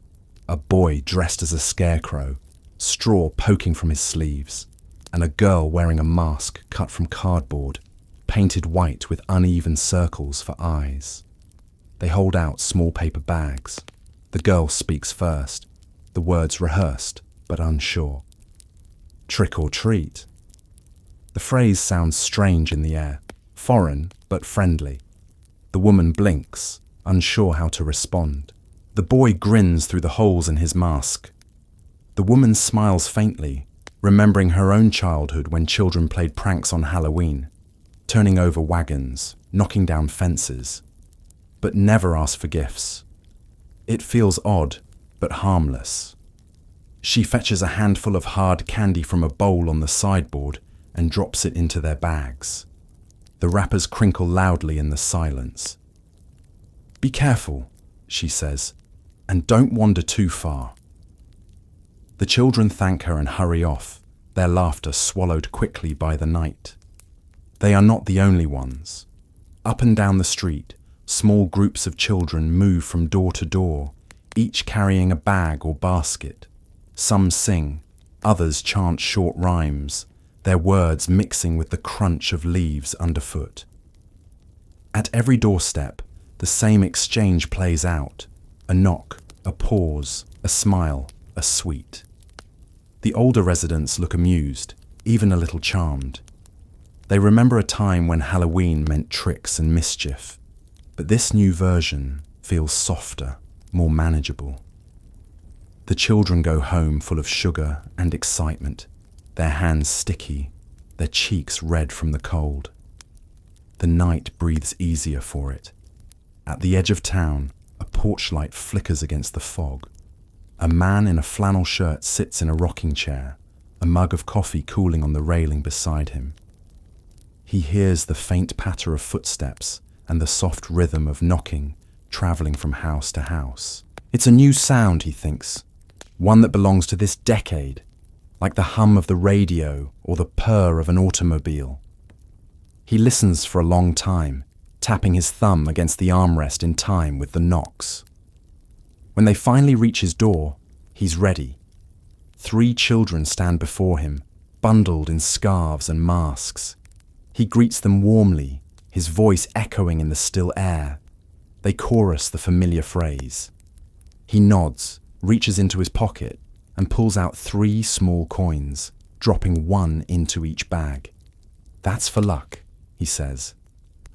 a boy dressed as a scarecrow, straw poking from his sleeves, and a girl wearing a mask cut from cardboard, painted white with uneven circles for eyes. They hold out small paper bags. The girl speaks first, the words rehearsed but unsure. Trick or treat. The phrase sounds strange in the air, foreign but friendly. The woman blinks, unsure how to respond. The boy grins through the holes in his mask. The woman smiles faintly, remembering her own childhood when children played pranks on Halloween, turning over wagons, knocking down fences, but never asked for gifts. It feels odd, but harmless. She fetches a handful of hard candy from a bowl on the sideboard and drops it into their bags. The wrappers crinkle loudly in the silence. "Be careful," she says, "and don't wander too far." The children thank her and hurry off, their laughter swallowed quickly by the night. They are not the only ones. Up and down the street, small groups of children move from door to door, each carrying a bag or basket. Some sing, others chant short rhymes, their words mixing with the crunch of leaves underfoot. At every doorstep, the same exchange plays out: a knock, a pause, a smile, a sweet. The older residents look amused, even a little charmed. They remember a time when Halloween meant tricks and mischief, but this new version feels softer, more manageable. The children go home full of sugar and excitement, their hands sticky, their cheeks red from the cold. The night breathes easier for it. At the edge of town, a porch light flickers against the fog. A man in a flannel shirt sits in a rocking chair, a mug of coffee cooling on the railing beside him. He hears the faint patter of footsteps and the soft rhythm of knocking, travelling from house to house. It's a new sound, he thinks, one that belongs to this decade, like the hum of the radio or the purr of an automobile. He listens for a long time, tapping his thumb against the armrest in time with the knocks. When they finally reach his door, he's ready. 3 children stand before him, bundled in scarves and masks. He greets them warmly, his voice echoing in the still air. They chorus the familiar phrase. He nods, reaches into his pocket, and pulls out 3 small coins, dropping 1 into each bag. "That's for luck," he says,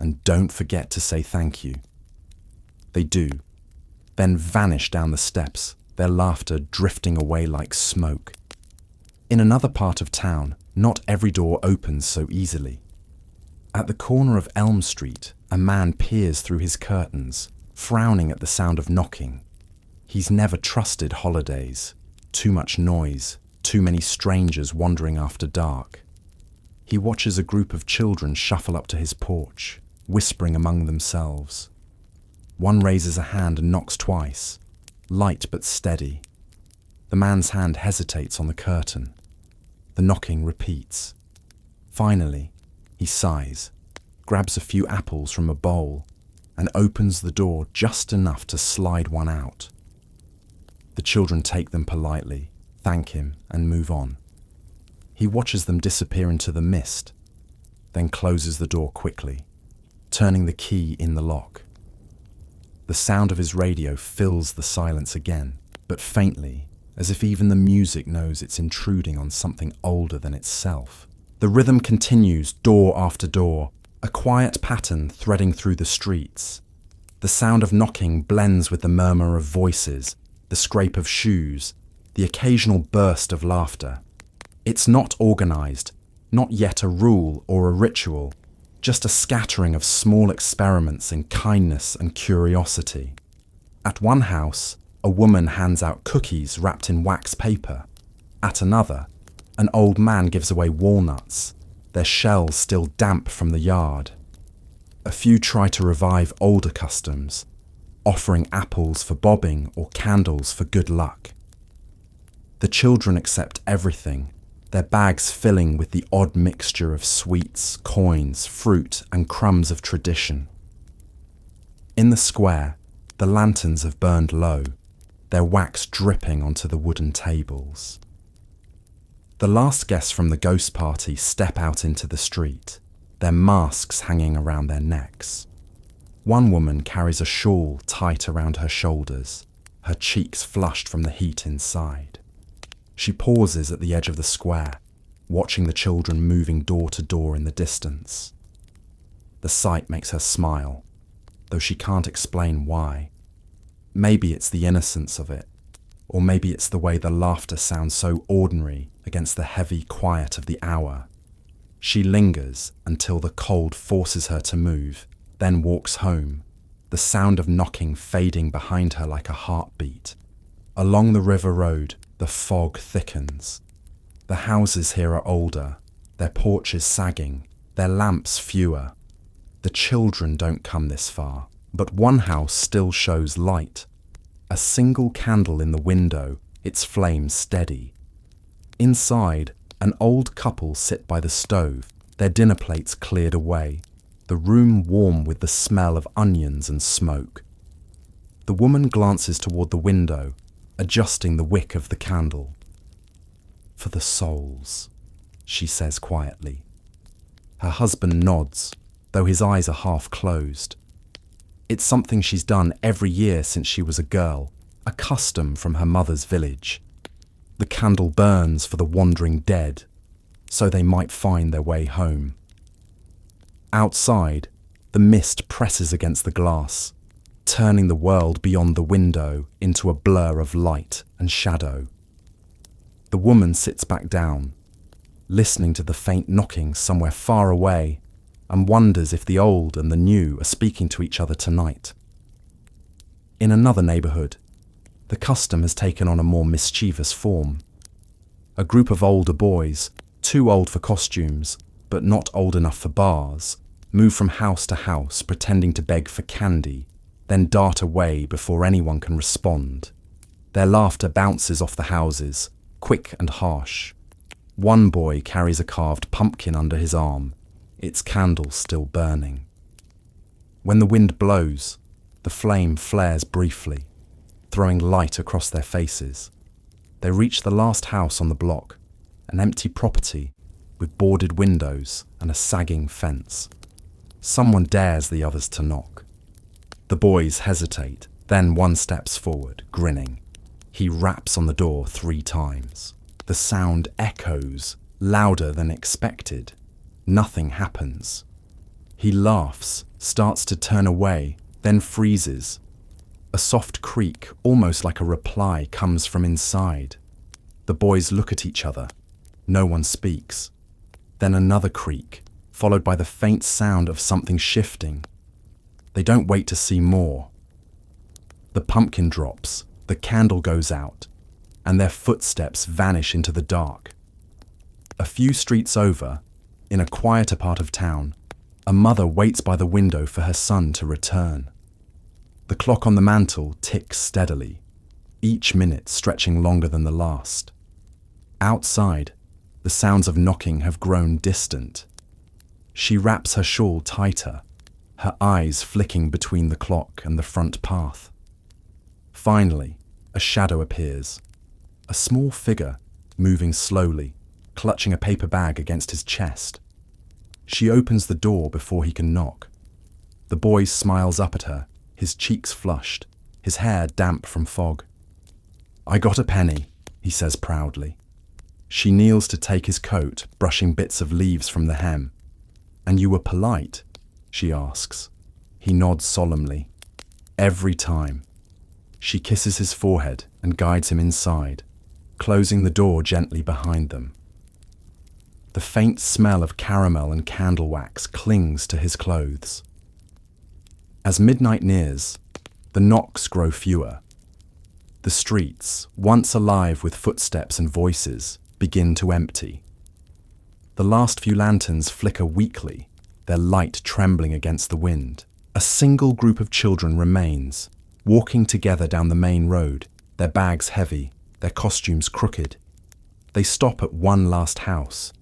"and don't forget to say thank you." They do, then vanish down the steps, their laughter drifting away like smoke. In another part of town, not every door opens so easily. At the corner of Elm Street, a man peers through his curtains, frowning at the sound of knocking. He's never trusted holidays. Too much noise, too many strangers wandering after dark. He watches a group of children shuffle up to his porch, whispering among themselves. One raises a hand and knocks twice, light but steady. The man's hand hesitates on the curtain. The knocking repeats. Finally, he sighs, grabs a few apples from a bowl, and opens the door just enough to slide one out. The children take them politely, thank him, and move on. He watches them disappear into the mist, then closes the door quickly, turning the key in the lock. The sound of his radio fills the silence again, but faintly, as if even the music knows it's intruding on something older than itself. The rhythm continues door after door, a quiet pattern threading through the streets. The sound of knocking blends with the murmur of voices, the scrape of shoes, the occasional burst of laughter. It's not organized, not yet a rule or a ritual, just a scattering of small experiments in kindness and curiosity. At one house, a woman hands out cookies wrapped in wax paper. At another, an old man gives away walnuts, their shells still damp from the yard. A few try to revive older customs, offering apples for bobbing or candles for good luck. The children accept everything, their bags filling with the odd mixture of sweets, coins, fruit, and crumbs of tradition. In the square, the lanterns have burned low, their wax dripping onto the wooden tables. The last guests from the ghost party step out into the street, their masks hanging around their necks. One woman carries a shawl tight around her shoulders, her cheeks flushed from the heat inside. She pauses at the edge of the square, watching the children moving door to door in the distance. The sight makes her smile, though she can't explain why. Maybe it's the innocence of it, or maybe it's the way the laughter sounds so ordinary against the heavy quiet of the hour. She lingers until the cold forces her to move, then walks home, the sound of knocking fading behind her like a heartbeat. Along the river road, the fog thickens. The houses here are older, their porches sagging, their lamps fewer. The children don't come this far, but one house still shows light. A single candle in the window, its flame steady. Inside, an old couple sit by the stove, their dinner plates cleared away, the room warm with the smell of onions and smoke. The woman glances toward the window, adjusting the wick of the candle. "For the souls," she says quietly. Her husband nods, though his eyes are half closed. It's something she's done every year since she was a girl, a custom from her mother's village. The candle burns for the wandering dead, so they might find their way home. Outside, the mist presses against the glass, turning the world beyond the window into a blur of light and shadow. The woman sits back down, listening to the faint knocking somewhere far away, and wonders if the old and the new are speaking to each other tonight. In another neighbourhood, the custom has taken on a more mischievous form. A group of older boys, too old for costumes, but not old enough for bars, move from house to house pretending to beg for candy, then dart away before anyone can respond. Their laughter bounces off the houses, quick and harsh. One boy carries a carved pumpkin under his arm, its candle still burning. When the wind blows, the flame flares briefly, throwing light across their faces. They reach the last house on the block, an empty property with boarded windows and a sagging fence. Someone dares the others to knock. The boys hesitate, then one steps forward, grinning. He raps on the door 3 times. The sound echoes, louder than expected. Nothing happens. He laughs, starts to turn away, then freezes. A soft creak, almost like a reply, comes from inside. The boys look at each other. No one speaks. Then another creak, followed by the faint sound of something shifting. They don't wait to see more. The pumpkin drops, the candle goes out, and their footsteps vanish into the dark. A few streets over, in a quieter part of town, a mother waits by the window for her son to return. The clock on the mantel ticks steadily, each minute stretching longer than the last. Outside, the sounds of knocking have grown distant. She wraps her shawl tighter, her eyes flicking between the clock and the front path. Finally, a shadow appears, a small figure moving slowly, clutching a paper bag against his chest. She opens the door before he can knock. The boy smiles up at her, his cheeks flushed, his hair damp from fog. "I got a penny," he says proudly. She kneels to take his coat, brushing bits of leaves from the hem. "And you were polite?" she asks. He nods solemnly. Every time. She kisses his forehead and guides him inside, closing the door gently behind them. The faint smell of caramel and candle wax clings to his clothes. As midnight nears, the knocks grow fewer. The streets, once alive with footsteps and voices, begin to empty. The last few lanterns flicker weakly, their light trembling against the wind. A single group of children remains, walking together down the main road, their bags heavy, their costumes crooked. They stop at one last house,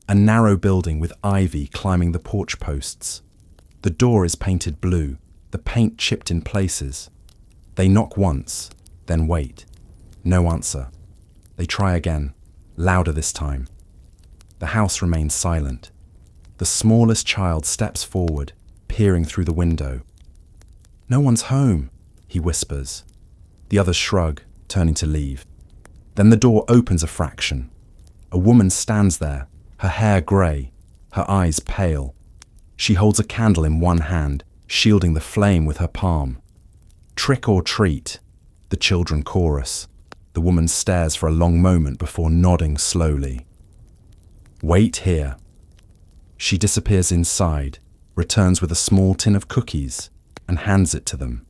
a narrow building with ivy climbing the porch posts. The door is painted blue, the paint chipped in places. They knock once, then wait. No answer. They try again, louder this time. The house remains silent. The smallest child steps forward, peering through the window. "No one's home," he whispers. The others shrug, turning to leave. Then the door opens a fraction. A woman stands there, her hair grey, her eyes pale. She holds a candle in one hand, shielding the flame with her palm. "Trick or treat," the children chorus. The woman stares for a long moment before nodding slowly. "Wait here." She disappears inside, returns with a small tin of cookies, and hands it to them.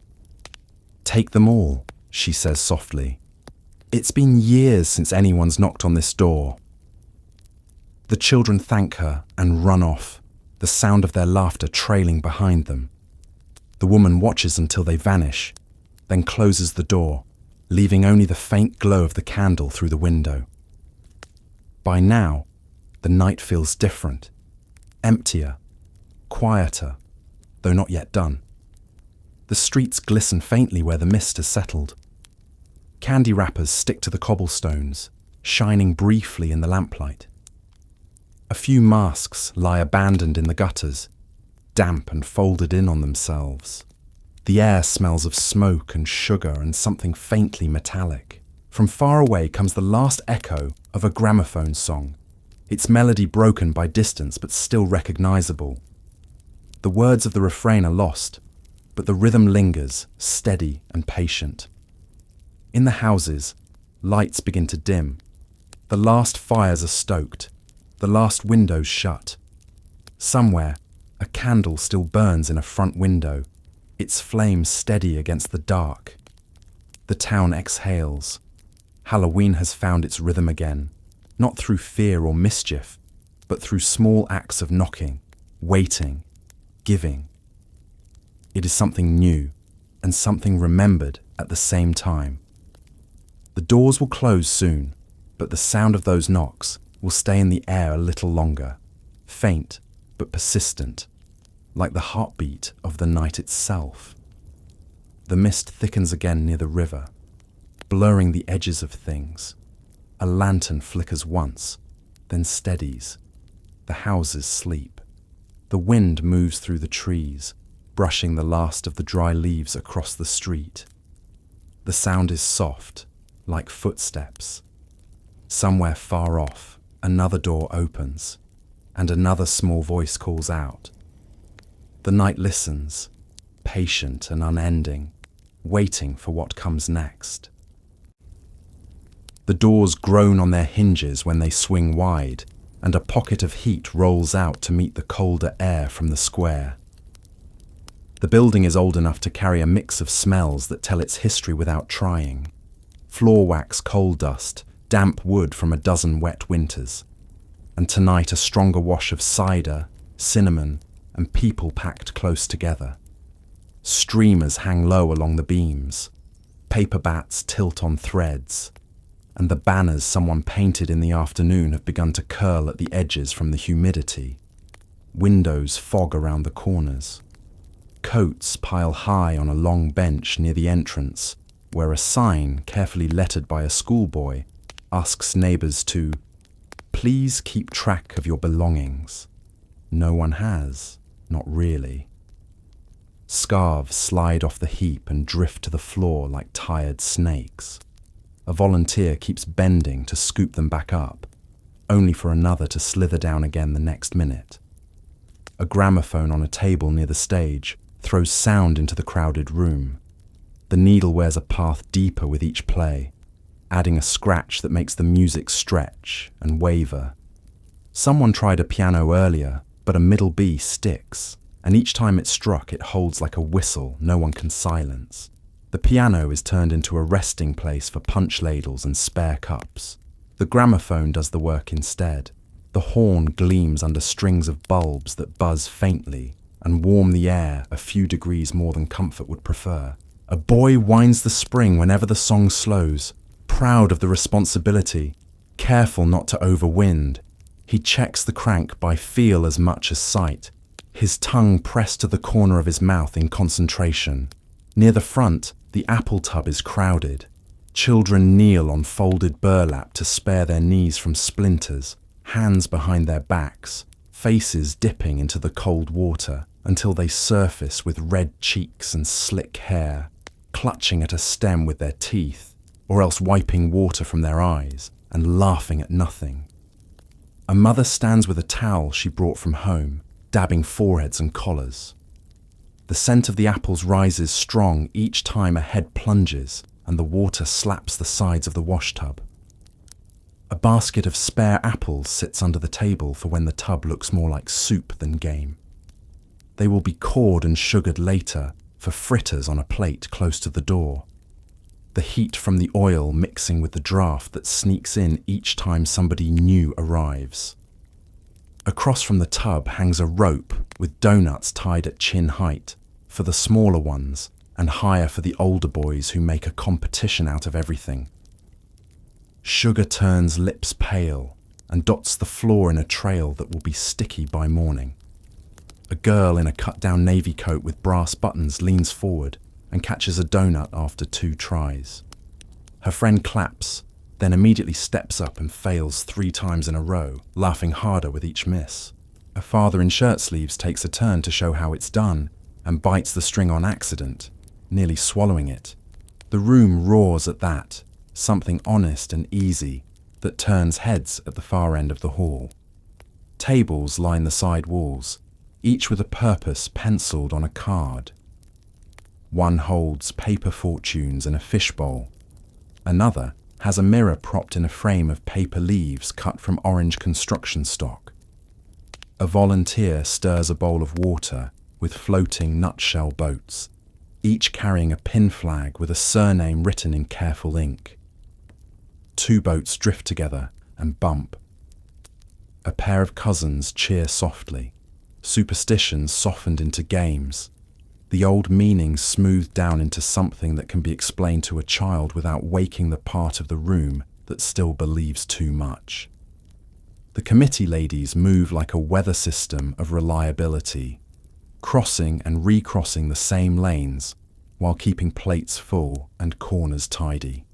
"Take them all," she says softly. "It's been years since anyone's knocked on this door." The children thank her and run off, the sound of their laughter trailing behind them. The woman watches until they vanish, then closes the door, leaving only the faint glow of the candle through the window. By now, the night feels different, emptier, quieter, though not yet done. The streets glisten faintly where the mist has settled. Candy wrappers stick to the cobblestones, shining briefly in the lamplight. A few masks lie abandoned in the gutters, damp and folded in on themselves. The air smells of smoke and sugar and something faintly metallic. From far away comes the last echo of a gramophone song, its melody broken by distance but still recognizable. The words of the refrain are lost, but the rhythm lingers, steady and patient. In the houses, lights begin to dim. The last fires are stoked, the last windows shut. Somewhere, a candle still burns in a front window, its flame steady against the dark. The town exhales. Halloween has found its rhythm again, not through fear or mischief, but through small acts of knocking, waiting, giving. It is something new and something remembered at the same time. The doors will close soon, but the sound of those knocks will stay in the air a little longer, faint but persistent, like the heartbeat of the night itself. The mist thickens again near the river, blurring the edges of things. A lantern flickers once, then steadies. The houses sleep. The wind moves through the trees, brushing the last of the dry leaves across the street. The sound is soft, like footsteps. Somewhere far off, another door opens, and another small voice calls out. The night listens, patient and unending, waiting for what comes next. The doors groan on their hinges when they swing wide, and a pocket of heat rolls out to meet the colder air from the square. The building is old enough to carry a mix of smells that tell its history without trying. Floor wax coal dust, damp wood from a dozen wet winters, and tonight a stronger wash of cider, cinnamon, and people packed close together. Streamers hang low along the beams, paper bats tilt on threads, and the banners someone painted in the afternoon have begun to curl at the edges from the humidity. Windows fog around the corners. Coats pile high on a long bench near the entrance, where a sign, carefully lettered by a schoolboy, asks neighbours to please keep track of your belongings. No one has, not really. Scarves slide off the heap and drift to the floor like tired snakes. A volunteer keeps bending to scoop them back up, only for another to slither down again the next minute. A gramophone on a table near the stage throws sound into the crowded room. The needle wears a path deeper with each play, adding a scratch that makes the music stretch and waver. Someone tried a piano earlier, but a middle B sticks, and each time it struck it holds like a whistle no one can silence. The piano is turned into a resting place for punch ladles and spare cups. The gramophone does the work instead. The horn gleams under strings of bulbs that buzz faintly and warm the air a few degrees more than comfort would prefer. A boy winds the spring whenever the song slows, Proud of the responsibility, careful not to overwind, he checks the crank by feel as much as sight, his tongue pressed to the corner of his mouth in concentration. Near the front, the apple tub is crowded. Children kneel on folded burlap to spare their knees from splinters, hands behind their backs, faces dipping into the cold water until they surface with red cheeks and slick hair, clutching at a stem with their teeth, or else wiping water from their eyes and laughing at nothing. A mother stands with a towel she brought from home, dabbing foreheads and collars. The scent of the apples rises strong each time a head plunges and the water slaps the sides of the washtub. A basket of spare apples sits under the table for when the tub looks more like soup than game. They will be cored and sugared later for fritters on a plate close to the door. The heat from the oil mixing with the draft that sneaks in each time somebody new arrives. Across from the tub hangs a rope with donuts tied at chin height for the smaller ones and higher for the older boys who make a competition out of everything. Sugar turns lips pale and dots the floor in a trail that will be sticky by morning. A girl in a cut-down navy coat with brass buttons leans forward and catches a donut after 2 tries. Her friend claps, then immediately steps up and fails 3 times in a row, laughing harder with each miss. A father in shirt sleeves takes a turn to show how it's done and bites the string on accident, nearly swallowing it. The room roars at that, something honest and easy that turns heads at the far end of the hall. Tables line the side walls, each with a purpose penciled on a card. One holds paper fortunes and a fishbowl. Another has a mirror propped in a frame of paper leaves cut from orange construction stock. A volunteer stirs a bowl of water with floating nutshell boats, each carrying a pin flag with a surname written in careful ink. 2 boats drift together and bump. A pair of cousins cheer softly, superstitions softened into games, the old meanings smoothed down into something that can be explained to a child without waking the part of the room that still believes too much. The committee ladies move like a weather system of reliability, crossing and recrossing the same lanes while keeping plates full and corners tidy.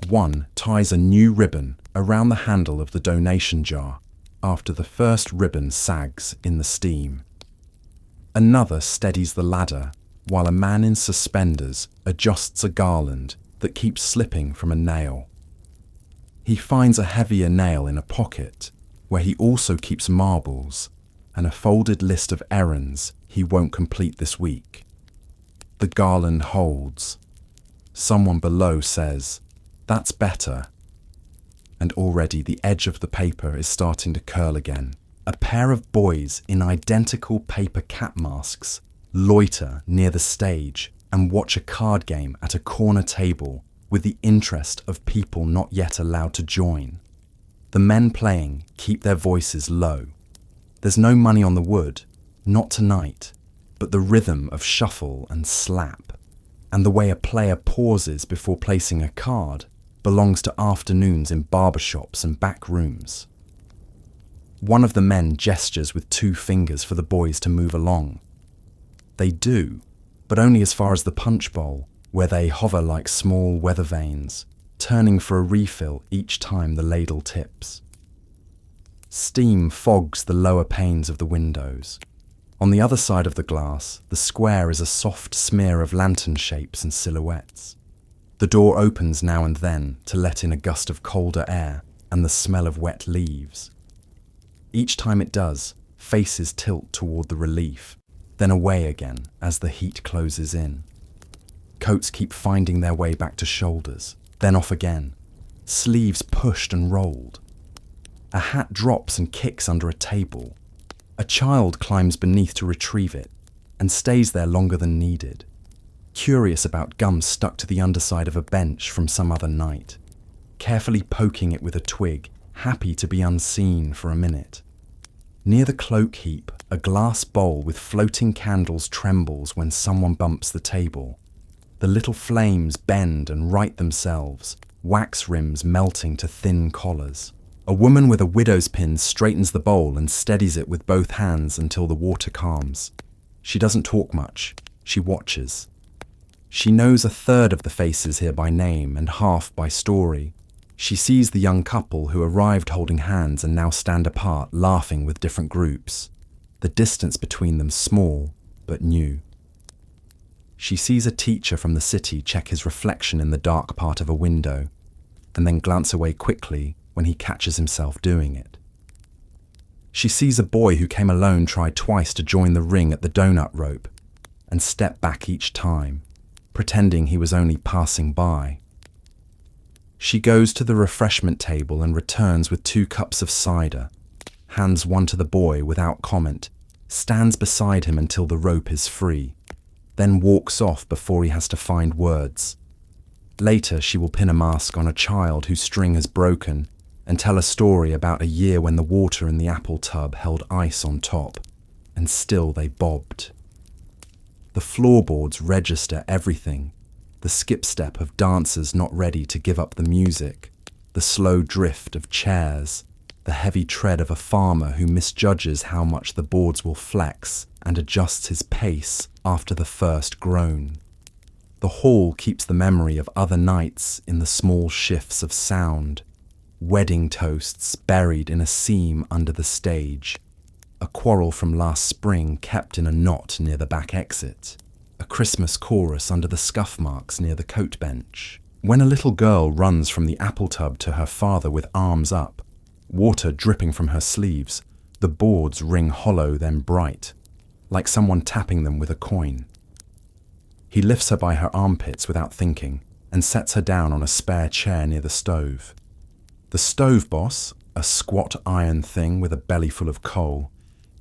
One ties a new ribbon around the handle of the donation jar after the first ribbon sags in the steam. Another steadies the ladder while a man in suspenders adjusts a garland that keeps slipping from a nail. He finds a heavier nail in a pocket where he also keeps marbles and a folded list of errands he won't complete this week. The garland holds. Someone below says, "That's better." And already the edge of the paper is starting to curl again. A pair of boys in identical paper cap masks loiter near the stage and watch a card game at a corner table with the interest of people not yet allowed to join. The men playing keep their voices low. There's no money on the wood, not tonight, but the rhythm of shuffle and slap, and the way a player pauses before placing a card belongs to afternoons in barbershops and back rooms. One of the men gestures with 2 fingers for the boys to move along. They do, but only as far as the punch bowl, where they hover like small weather vanes, turning for a refill each time the ladle tips. Steam fogs the lower panes of the windows. On the other side of the glass, the square is a soft smear of lantern shapes and silhouettes. The door opens now and then to let in a gust of colder air and the smell of wet leaves. Each time it does, faces tilt toward the relief, then away again as the heat closes in. Coats keep finding their way back to shoulders, then off again, sleeves pushed and rolled. A hat drops and kicks under a table. A child climbs beneath to retrieve it and stays there longer than needed, curious about gum stuck to the underside of a bench from some other night, carefully poking it with a twig, happy to be unseen for a minute. Near the cloak heap, a glass bowl with floating candles trembles when someone bumps the table. The little flames bend and right themselves, wax rims melting to thin collars. A woman with a widow's pin straightens the bowl and steadies it with both hands until the water calms. She doesn't talk much. She watches. She knows a third of the faces here by name and half by story. She sees the young couple who arrived holding hands and now stand apart, laughing with different groups. The distance between them small, but new. She sees a teacher from the city check his reflection in the dark part of a window, and then glance away quickly when he catches himself doing it. She sees a boy who came alone try twice to join the ring at the donut rope, and step back each time, pretending he was only passing by. She goes to the refreshment table and returns with 2 cups of cider, hands one to the boy without comment, stands beside him until the rope is free, then walks off before he has to find words. Later, she will pin a mask on a child whose string has broken and tell a story about a year when the water in the apple tub held ice on top, and still they bobbed. The floorboards register everything. The skip step of dancers not ready to give up the music, the slow drift of chairs, the heavy tread of a farmer who misjudges how much the boards will flex and adjusts his pace after the first groan. The hall keeps the memory of other nights in the small shifts of sound, wedding toasts buried in a seam under the stage, a quarrel from last spring kept in a knot near the back exit, a Christmas chorus under the scuff marks near the coat bench. When a little girl runs from the apple tub to her father with arms up, water dripping from her sleeves, the boards ring hollow then bright, like someone tapping them with a coin. He lifts her by her armpits without thinking and sets her down on a spare chair near the stove. The stove boss, a squat iron thing with a belly full of coal,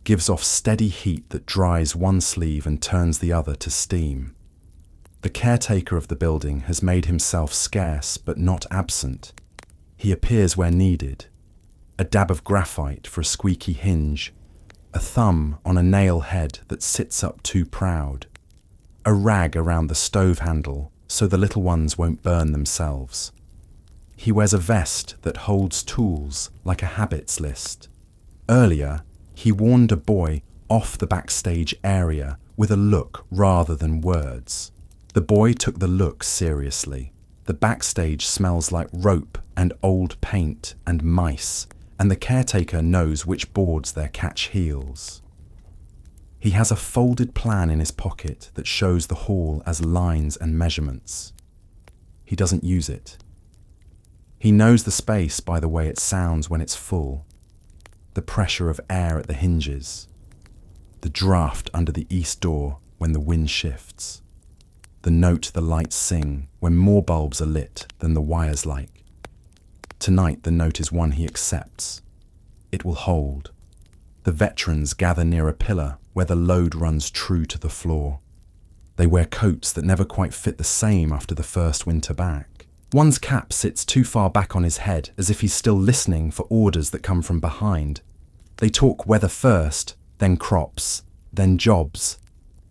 gives off steady heat that dries one sleeve and turns the other to steam. The caretaker of the building has made himself scarce but not absent. He appears where needed. A dab of graphite for a squeaky hinge, a thumb on a nail head that sits up too proud, a rag around the stove handle so the little ones won't burn themselves. He wears a vest that holds tools like a habits list. Earlier, he warned a boy off the backstage area with a look rather than words. The boy took the look seriously. The backstage smells like rope and old paint and mice, and the caretaker knows which boards their catch heels. He has a folded plan in his pocket that shows the hall as lines and measurements. He doesn't use it. He knows the space by the way it sounds when it's full, the pressure of air at the hinges, the draft under the east door when the wind shifts, the note the lights sing when more bulbs are lit than the wires like. Tonight the note is one he accepts. It will hold. The veterans gather near a pillar where the load runs true to the floor. They wear coats that never quite fit the same after the first winter back. One's cap sits too far back on his head as if he's still listening for orders that come from behind. They talk weather first, then crops, then jobs.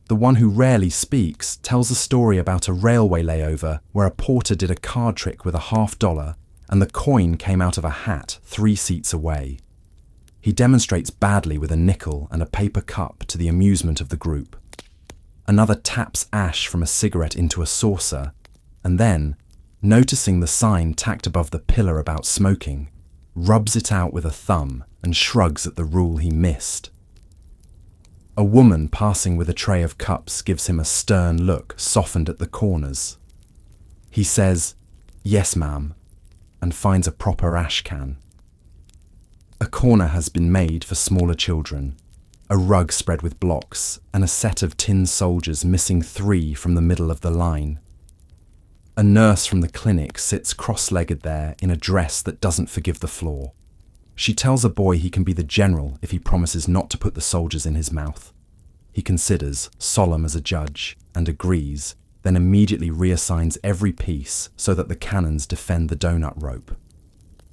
The one who rarely speaks tells a story about a railway layover where a porter did a card trick with $50 and the coin came out of a hat 3 seats away. He demonstrates badly with a nickel and a paper cup to the amusement of the group. Another taps ash from a cigarette into a saucer, and then, noticing the sign tacked above the pillar about smoking, rubs it out with a thumb and shrugs at the rule he missed. A woman passing with a tray of cups gives him a stern look, softened at the corners. He says, "Yes, ma'am," and finds a proper ash can. A corner has been made for smaller children, a rug spread with blocks, and a set of tin soldiers missing 3 from the middle of the line. A nurse from the clinic sits cross-legged there in a dress that doesn't forgive the floor. She tells a boy he can be the general if he promises not to put the soldiers in his mouth. He considers, solemn as a judge, and agrees, then immediately reassigns every piece so that the cannons defend the donut rope.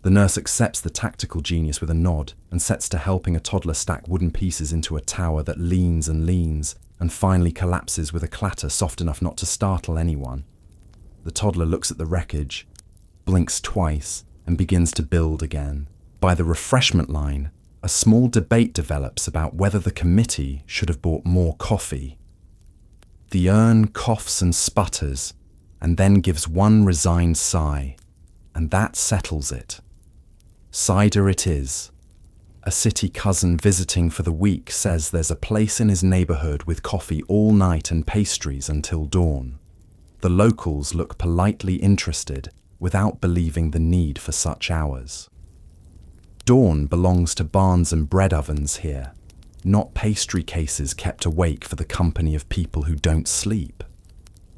The nurse accepts the tactical genius with a nod and sets to helping a toddler stack wooden pieces into a tower that leans and finally collapses with a clatter soft enough not to startle anyone. The toddler looks at the wreckage, blinks twice, and begins to build again. By the refreshment line, a small debate develops about whether the committee should have bought more coffee. The urn coughs and sputters, and then gives one resigned sigh, and that settles it. Cider it is. A city cousin visiting for the week says there's a place in his neighborhood with coffee all night and pastries until dawn. The locals look politely interested without believing the need for such hours. Dawn belongs to barns and bread ovens here, not pastry cases kept awake for the company of people who don't sleep.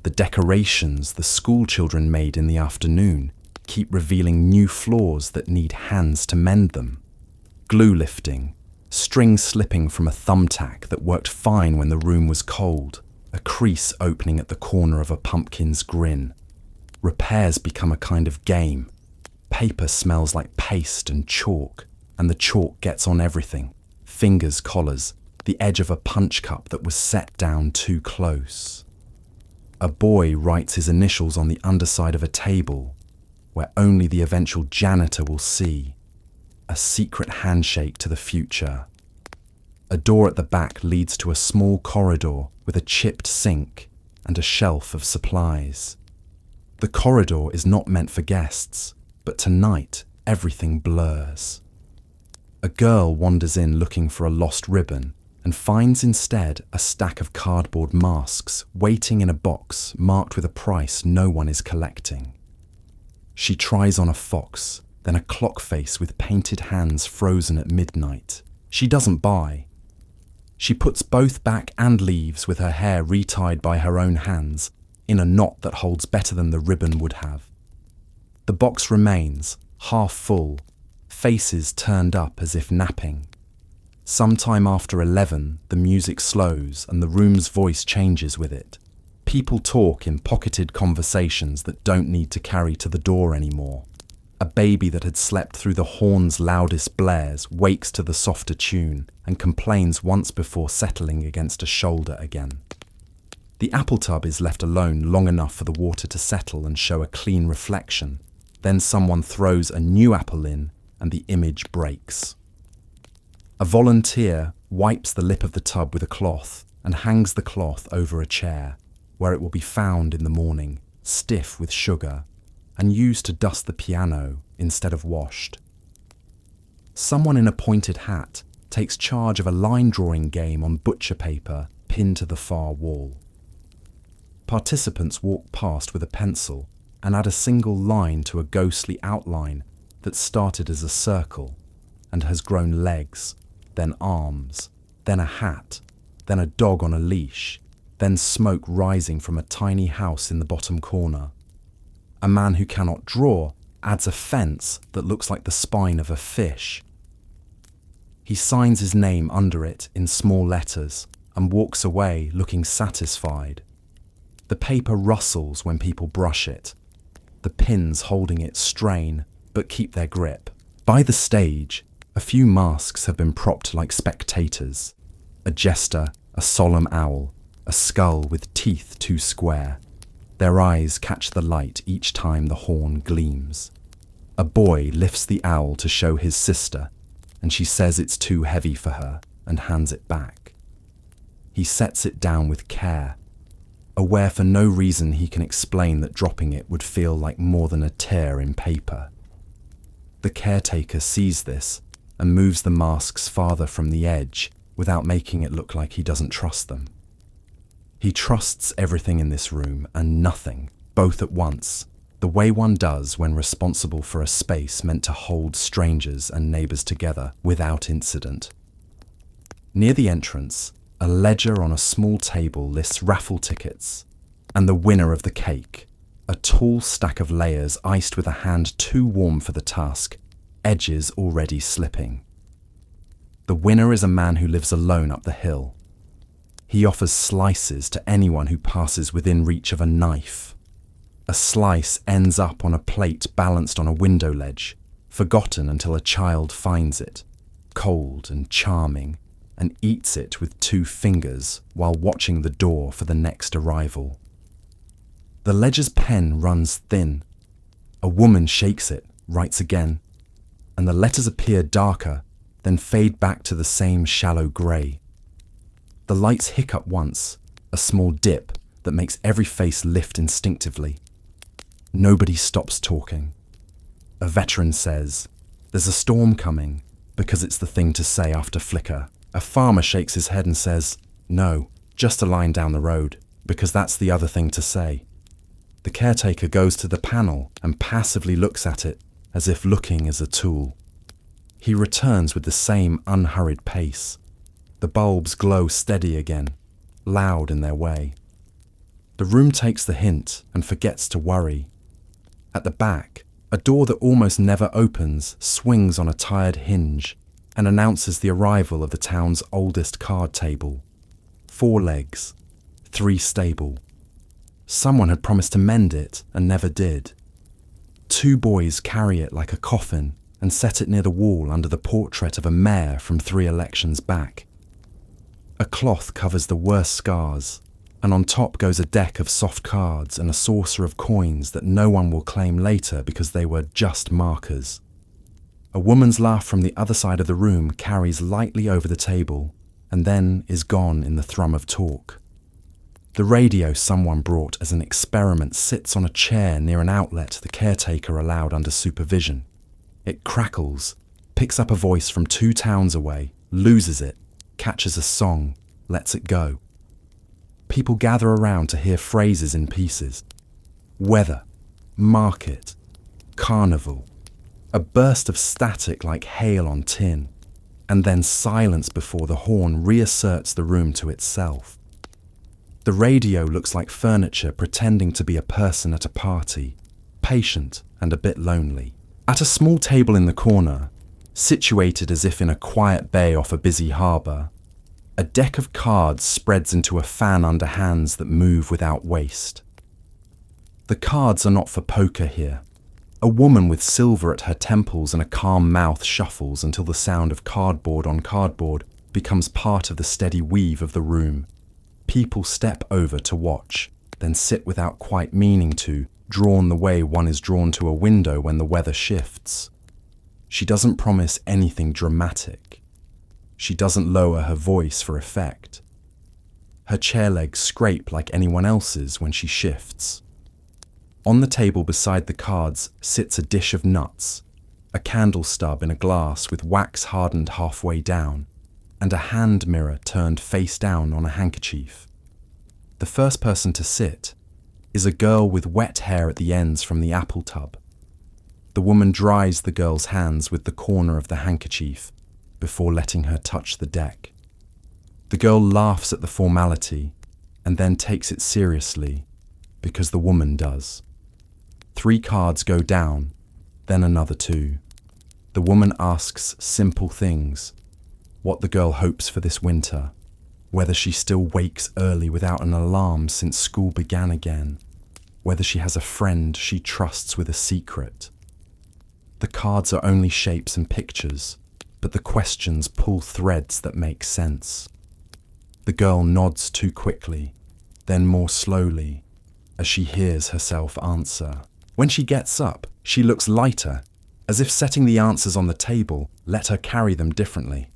The decorations the school children made in the afternoon keep revealing new flaws that need hands to mend them. Glue lifting, string slipping from a thumbtack that worked fine when the room was cold, a crease opening at the corner of a pumpkin's grin. Repairs become a kind of game. Paper smells like paste and chalk, and the chalk gets on everything. Fingers, collars, the edge of a punch cup that was set down too close. A boy writes his initials on the underside of a table, where only the eventual janitor will see. A secret handshake to the future. A door at the back leads to a small corridor with a chipped sink and a shelf of supplies. The corridor is not meant for guests, but tonight everything blurs. A girl wanders in looking for a lost ribbon and finds instead a stack of cardboard masks waiting in a box marked with a price no one is collecting. She tries on a fox, then a clock face with painted hands frozen at midnight. She doesn't buy. She puts both back and leaves with her hair retied by her own hands in a knot that holds better than the ribbon would have. The box remains, half full, faces turned up as if napping. Sometime after 11, the music slows and the room's voice changes with it. People talk in pocketed conversations that don't need to carry to the door anymore. A baby that had slept through the horn's loudest blares wakes to the softer tune and complains once before settling against a shoulder again. The apple tub is left alone long enough for the water to settle and show a clean reflection. Then someone throws a new apple in and the image breaks. A volunteer wipes the lip of the tub with a cloth and hangs the cloth over a chair, where it will be found in the morning, stiff with sugar, and used to dust the piano instead of washed. Someone in a pointed hat takes charge of a line drawing game on butcher paper pinned to the far wall. Participants walk past with a pencil and add a single line to a ghostly outline that started as a circle and has grown legs, then arms, then a hat, then a dog on a leash, then smoke rising from a tiny house in the bottom corner. A man who cannot draw adds a fence that looks like the spine of a fish. He signs his name under it in small letters and walks away looking satisfied. The paper rustles when people brush it. The pins holding it strain but keep their grip. By the stage, a few masks have been propped like spectators. A jester, a solemn owl, a skull with teeth too square. Their eyes catch the light each time the horn gleams. A boy lifts the owl to show his sister, and she says it's too heavy for her and hands it back. He sets it down with care, aware for no reason he can explain that dropping it would feel like more than a tear in paper. The caretaker sees this and moves the masks farther from the edge without making it look like he doesn't trust them. He trusts everything in this room and nothing, both at once, the way one does when responsible for a space meant to hold strangers and neighbours together without incident. Near the entrance, a ledger on a small table lists raffle tickets, and the winner of the cake, a tall stack of layers iced with a hand too warm for the task, edges already slipping. The winner is a man who lives alone up the hill. He offers slices to anyone who passes within reach of a knife. A slice ends up on a plate balanced on a window ledge, forgotten until a child finds it, cold and charming, and eats it with 2 fingers while watching the door for the next arrival. The ledger's pen runs thin. A woman shakes it, writes again, and the letters appear darker, then fade back to the same shallow grey. The lights hiccup once, a small dip that makes every face lift instinctively. Nobody stops talking. A veteran says, "There's a storm coming," because it's the thing to say after flicker. A farmer shakes his head and says, "No, just a line down the road," because that's the other thing to say. The caretaker goes to the panel and passively looks at it as if looking is a tool. He returns with the same unhurried pace. The bulbs glow steady again, loud in their way. The room takes the hint and forgets to worry. At the back, a door that almost never opens swings on a tired hinge and announces the arrival of the town's oldest card table. 4 legs, 3 stable. Someone had promised to mend it and never did. 2 boys carry it like a coffin and set it near the wall under the portrait of a mayor from 3 elections back. A cloth covers the worst scars, and on top goes a deck of soft cards and a saucer of coins that no one will claim later because they were just markers. A woman's laugh from the other side of the room carries lightly over the table and then is gone in the thrum of talk. The radio someone brought as an experiment sits on a chair near an outlet the caretaker allowed under supervision. It crackles, picks up a voice from 2 towns away, loses it, catches a song, lets it go. People gather around to hear phrases in pieces. Weather, market, carnival, a burst of static like hail on tin, and then silence before the horn reasserts the room to itself. The radio looks like furniture pretending to be a person at a party, patient and a bit lonely. At a small table in the corner, situated as if in a quiet bay off a busy harbour, a deck of cards spreads into a fan under hands that move without waste. The cards are not for poker here. A woman with silver at her temples and a calm mouth shuffles until the sound of cardboard on cardboard becomes part of the steady weave of the room. People step over to watch, then sit without quite meaning to, drawn the way one is drawn to a window when the weather shifts. She doesn't promise anything dramatic. She doesn't lower her voice for effect. Her chair legs scrape like anyone else's when she shifts. On the table beside the cards sits a dish of nuts, a candle stub in a glass with wax hardened halfway down, and a hand mirror turned face down on a handkerchief. The first person to sit is a girl with wet hair at the ends from the apple tub. The woman dries the girl's hands with the corner of the handkerchief before letting her touch the deck. The girl laughs at the formality and then takes it seriously because the woman does. 3 cards go down, then another 2. The woman asks simple things: what the girl hopes for this winter, whether she still wakes early without an alarm since school began again, whether she has a friend she trusts with a secret. The cards are only shapes and pictures, but the questions pull threads that make sense. The girl nods too quickly, then more slowly, as she hears herself answer. When she gets up, she looks lighter, as if setting the answers on the table let her carry them differently.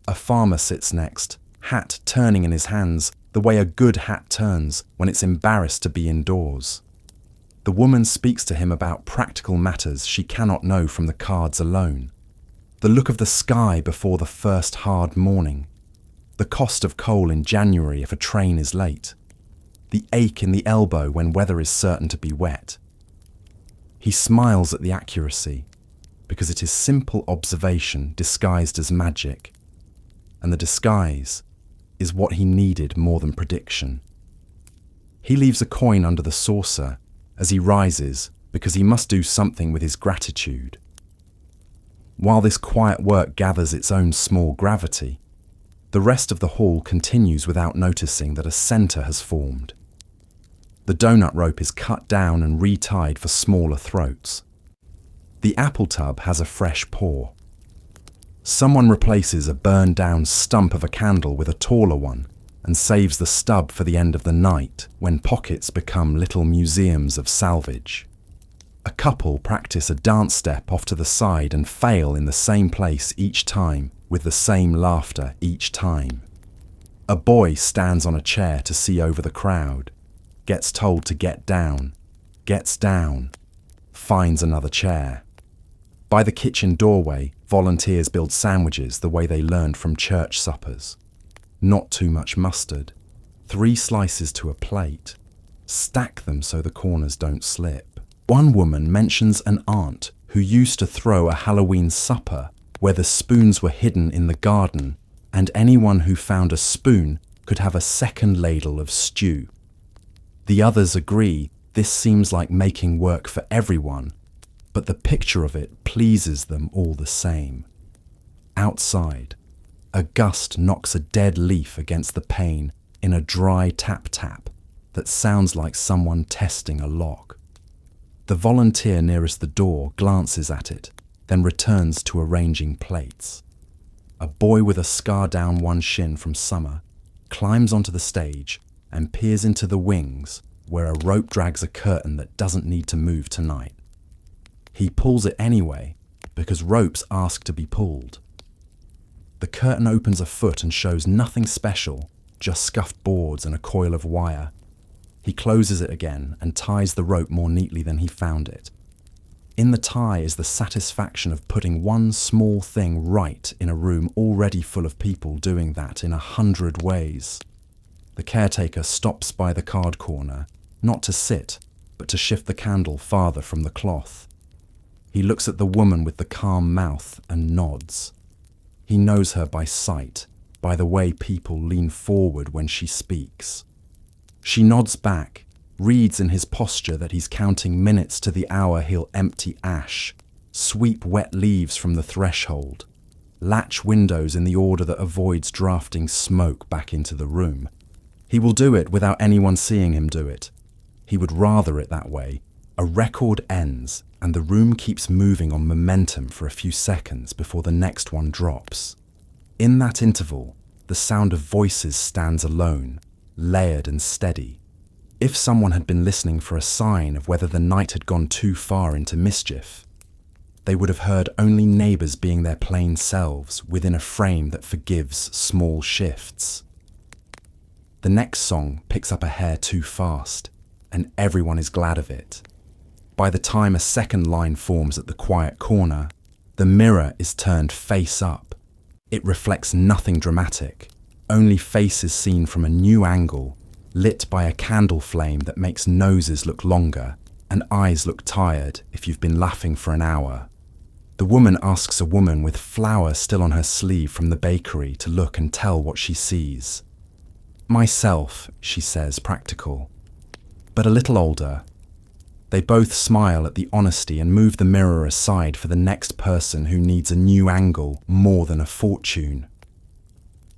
A farmer sits next, hat turning in his hands the way a good hat turns when it's embarrassed to be indoors. The woman speaks to him about practical matters she cannot know from the cards alone. The look of the sky before the first hard morning. The cost of coal in January if a train is late. The ache in the elbow when weather is certain to be wet. He smiles at the accuracy, because it is simple observation disguised as magic, and the disguise is what he needed more than prediction. He leaves a coin under the saucer as he rises because he must do something with his gratitude. While this quiet work gathers its own small gravity, the rest of the hall continues without noticing that a centre has formed. The donut rope is cut down and retied for smaller throats. The apple tub has a fresh pour. Someone replaces a burned down stump of a candle with a taller one and saves the stub for the end of the night when pockets become little museums of salvage. A couple practice a dance step off to the side and fail in the same place each time, with the same laughter each time. A boy stands on a chair to see over the crowd, gets told to get down, gets down, finds another chair. By the kitchen doorway, volunteers build sandwiches the way they learned from church suppers. Not too much mustard, 3 slices to a plate. Stack them so the corners don't slip. One woman mentions an aunt who used to throw a Halloween supper where the spoons were hidden in the garden, and anyone who found a spoon could have a second ladle of stew. The others agree this seems like making work for everyone, but the picture of it pleases them all the same. Outside, a gust knocks a dead leaf against the pane in a dry tap-tap that sounds like someone testing a lock. The volunteer nearest the door glances at it, then returns to arranging plates. A boy with a scar down one shin from summer climbs onto the stage and peers into the wings where a rope drags a curtain that doesn't need to move tonight. He pulls it anyway because ropes ask to be pulled. The curtain opens a foot and shows nothing special, just scuffed boards and a coil of wire. He closes it again and ties the rope more neatly than he found it. In the tie is the satisfaction of putting one small thing right in a room already full of people doing that in 100 ways. The caretaker stops by the card corner, not to sit, but to shift the candle farther from the cloth. He looks at the woman with the calm mouth and nods. He knows her by sight, by the way people lean forward when she speaks. She nods back, reads in his posture that he's counting minutes to the hour he'll empty ash, sweep wet leaves from the threshold, latch windows in the order that avoids drafting smoke back into the room. He will do it without anyone seeing him do it. He would rather it that way. A record ends and the room keeps moving on momentum for a few seconds before the next one drops. In that interval, the sound of voices stands alone, layered and steady. If someone had been listening for a sign of whether the night had gone too far into mischief, they would have heard only neighbours being their plain selves within a frame that forgives small shifts. The next song picks up a hair too fast, and everyone is glad of it. By the time a second line forms at the quiet corner, the mirror is turned face up. It reflects nothing dramatic, only faces seen from a new angle, lit by a candle flame that makes noses look longer and eyes look tired if you've been laughing for an hour. The woman asks a woman with flour still on her sleeve from the bakery to look and tell what she sees. Myself, she says, practical, but a little older. They both smile at the honesty and move the mirror aside for the next person who needs a new angle more than a fortune.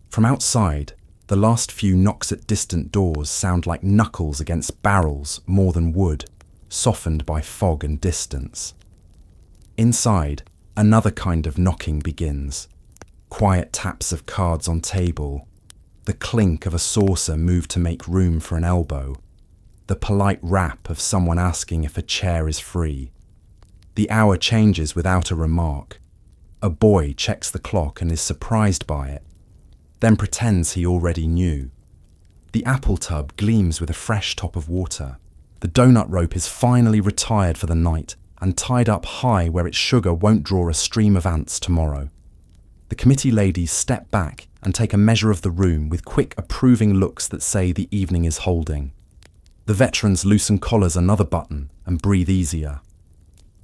From outside, the last few knocks at distant doors sound like knuckles against barrels more than wood, softened by fog and distance. Inside, another kind of knocking begins. Quiet taps of cards on table, the clink of a saucer moved to make room for an elbow, the polite rap of someone asking if a chair is free. The hour changes without a remark. A boy checks the clock and is surprised by it, then pretends he already knew. The apple tub gleams with a fresh top of water. The donut rope is finally retired for the night and tied up high where its sugar won't draw a stream of ants tomorrow. The committee ladies step back and take a measure of the room with quick approving looks that say the evening is holding. The veterans loosen collars another button and breathe easier.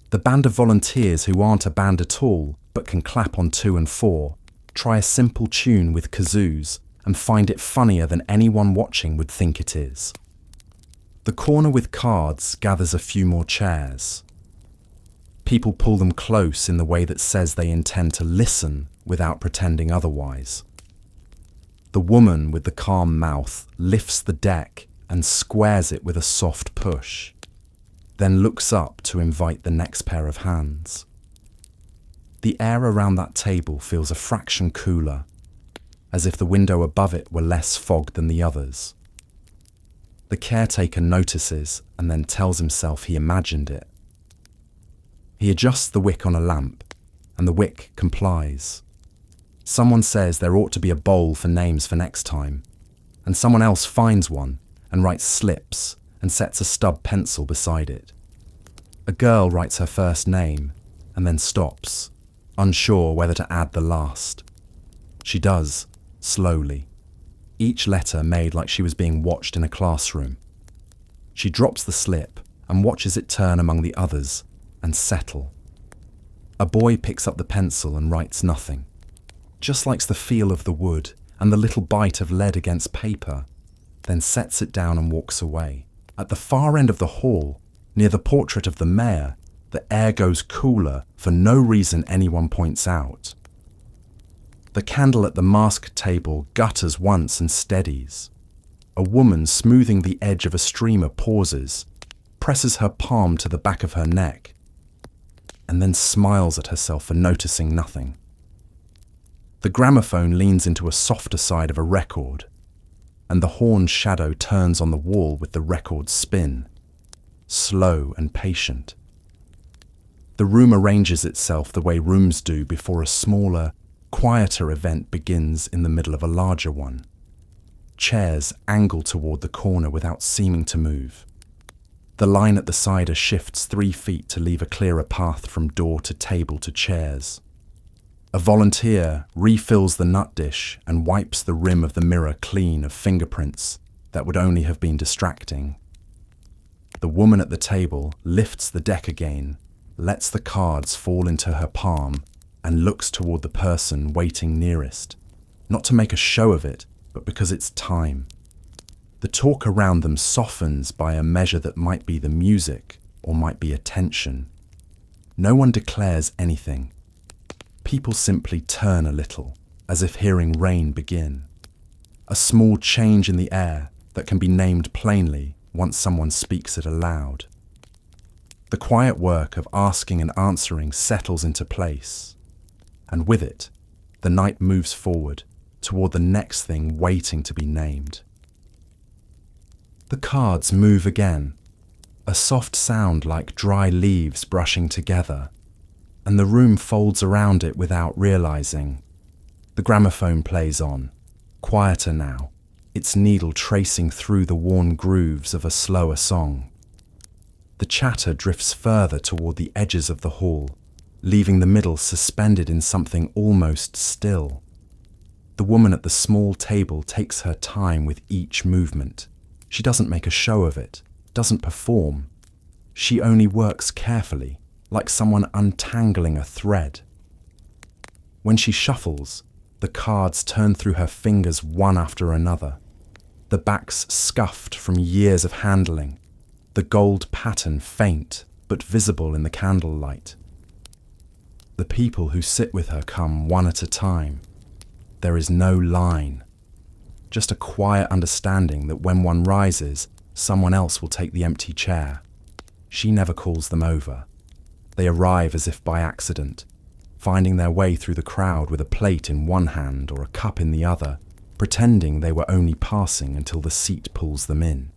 The band of volunteers who aren't a band at all but can clap on 2 and 4 try a simple tune with kazoos and find it funnier than anyone watching would think it is. The corner with cards gathers a few more chairs. People pull them close in the way that says they intend to listen without pretending otherwise. The woman with the calm mouth lifts the deck and squares it with a soft push, then looks up to invite the next pair of hands. The air around that table feels a fraction cooler, as if the window above it were less fogged than the others. The caretaker notices and then tells himself he imagined it. He adjusts the wick on a lamp, and the wick complies. Someone says there ought to be a bowl for names for next time, and someone else finds one and writes slips and sets a stub pencil beside it. A girl writes her first name and then stops, unsure whether to add the last. She does, slowly, each letter made like she was being watched in a classroom. She drops the slip and watches it turn among the others and settle. A boy picks up the pencil and writes nothing. Just likes the feel of the wood and the little bite of lead against paper, then sets it down and walks away. At the far end of the hall, near the portrait of the mayor, the air goes cooler for no reason anyone points out. The candle at the mask table gutters once and steadies. A woman smoothing the edge of a streamer pauses, presses her palm to the back of her neck, and then smiles at herself for noticing nothing. The gramophone leans into a softer side of a record, and the horn's shadow turns on the wall with the record's spin, slow and patient. The room arranges itself the way rooms do before a smaller, quieter event begins in the middle of a larger one. Chairs angle toward the corner without seeming to move. The line at the cider shifts 3 feet to leave a clearer path from door to table to chairs. A volunteer refills the nut dish and wipes the rim of the mirror clean of fingerprints that would only have been distracting. The woman at the table lifts the deck again, lets the cards fall into her palm, and looks toward the person waiting nearest, not to make a show of it, but because it's time. The talk around them softens by a measure that might be the music or might be attention. No one declares anything. People simply turn a little, as if hearing rain begin. A small change in the air that can be named plainly once someone speaks it aloud. The quiet work of asking and answering settles into place, and with it, the night moves forward toward the next thing waiting to be named. The cards move again, a soft sound like dry leaves brushing together, and the room folds around it without realizing. The gramophone plays on, quieter now, its needle tracing through the worn grooves of a slower song. The chatter drifts further toward the edges of the hall, leaving the middle suspended in something almost still. The woman at the small table takes her time with each movement. She doesn't make a show of it, doesn't perform. She only works carefully, like someone untangling a thread. When she shuffles, the cards turn through her fingers one after another, the backs scuffed from years of handling, the gold pattern faint but visible in the candlelight. The people who sit with her come one at a time. There is no line, just a quiet understanding that when one rises, someone else will take the empty chair. She never calls them over. They arrive as if by accident, finding their way through the crowd with a plate in one hand or a cup in the other, pretending they were only passing until the seat pulls them in.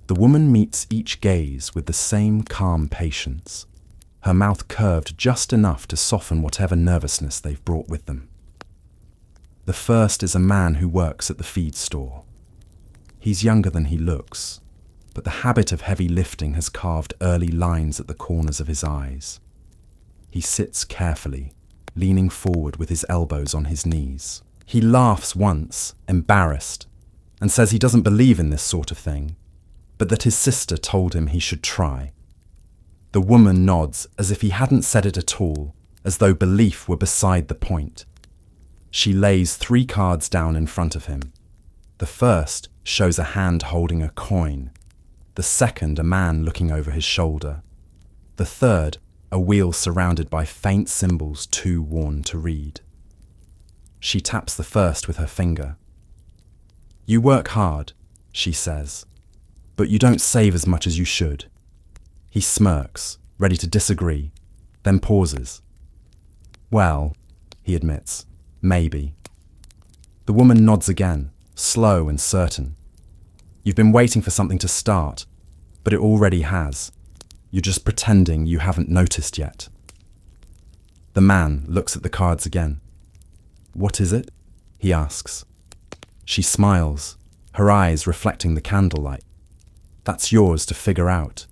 The woman meets each gaze with the same calm patience, her mouth curved just enough to soften whatever nervousness they've brought with them. The first is a man who works at the feed store. He's younger than he looks, but the habit of heavy lifting has carved early lines at the corners of his eyes. He sits carefully, leaning forward with his elbows on his knees. He laughs once, embarrassed, and says he doesn't believe in this sort of thing, but that his sister told him he should try. The woman nods as if he hadn't said it at all, as though belief were beside the point. She lays 3 cards down in front of him. The first shows a hand holding a coin, the second a man looking over his shoulder, the third a wheel surrounded by faint symbols too worn to read. She taps the first with her finger. "You work hard," she says, "but you don't save as much as you should." He smirks, ready to disagree, then pauses. "Well," he admits, "maybe." The woman nods again, slow and certain. "You've been waiting for something to start, but it already has. You're just pretending you haven't noticed yet. The man looks at the cards again. What is it? He asks. She smiles, her eyes reflecting the candlelight. That's yours to figure out.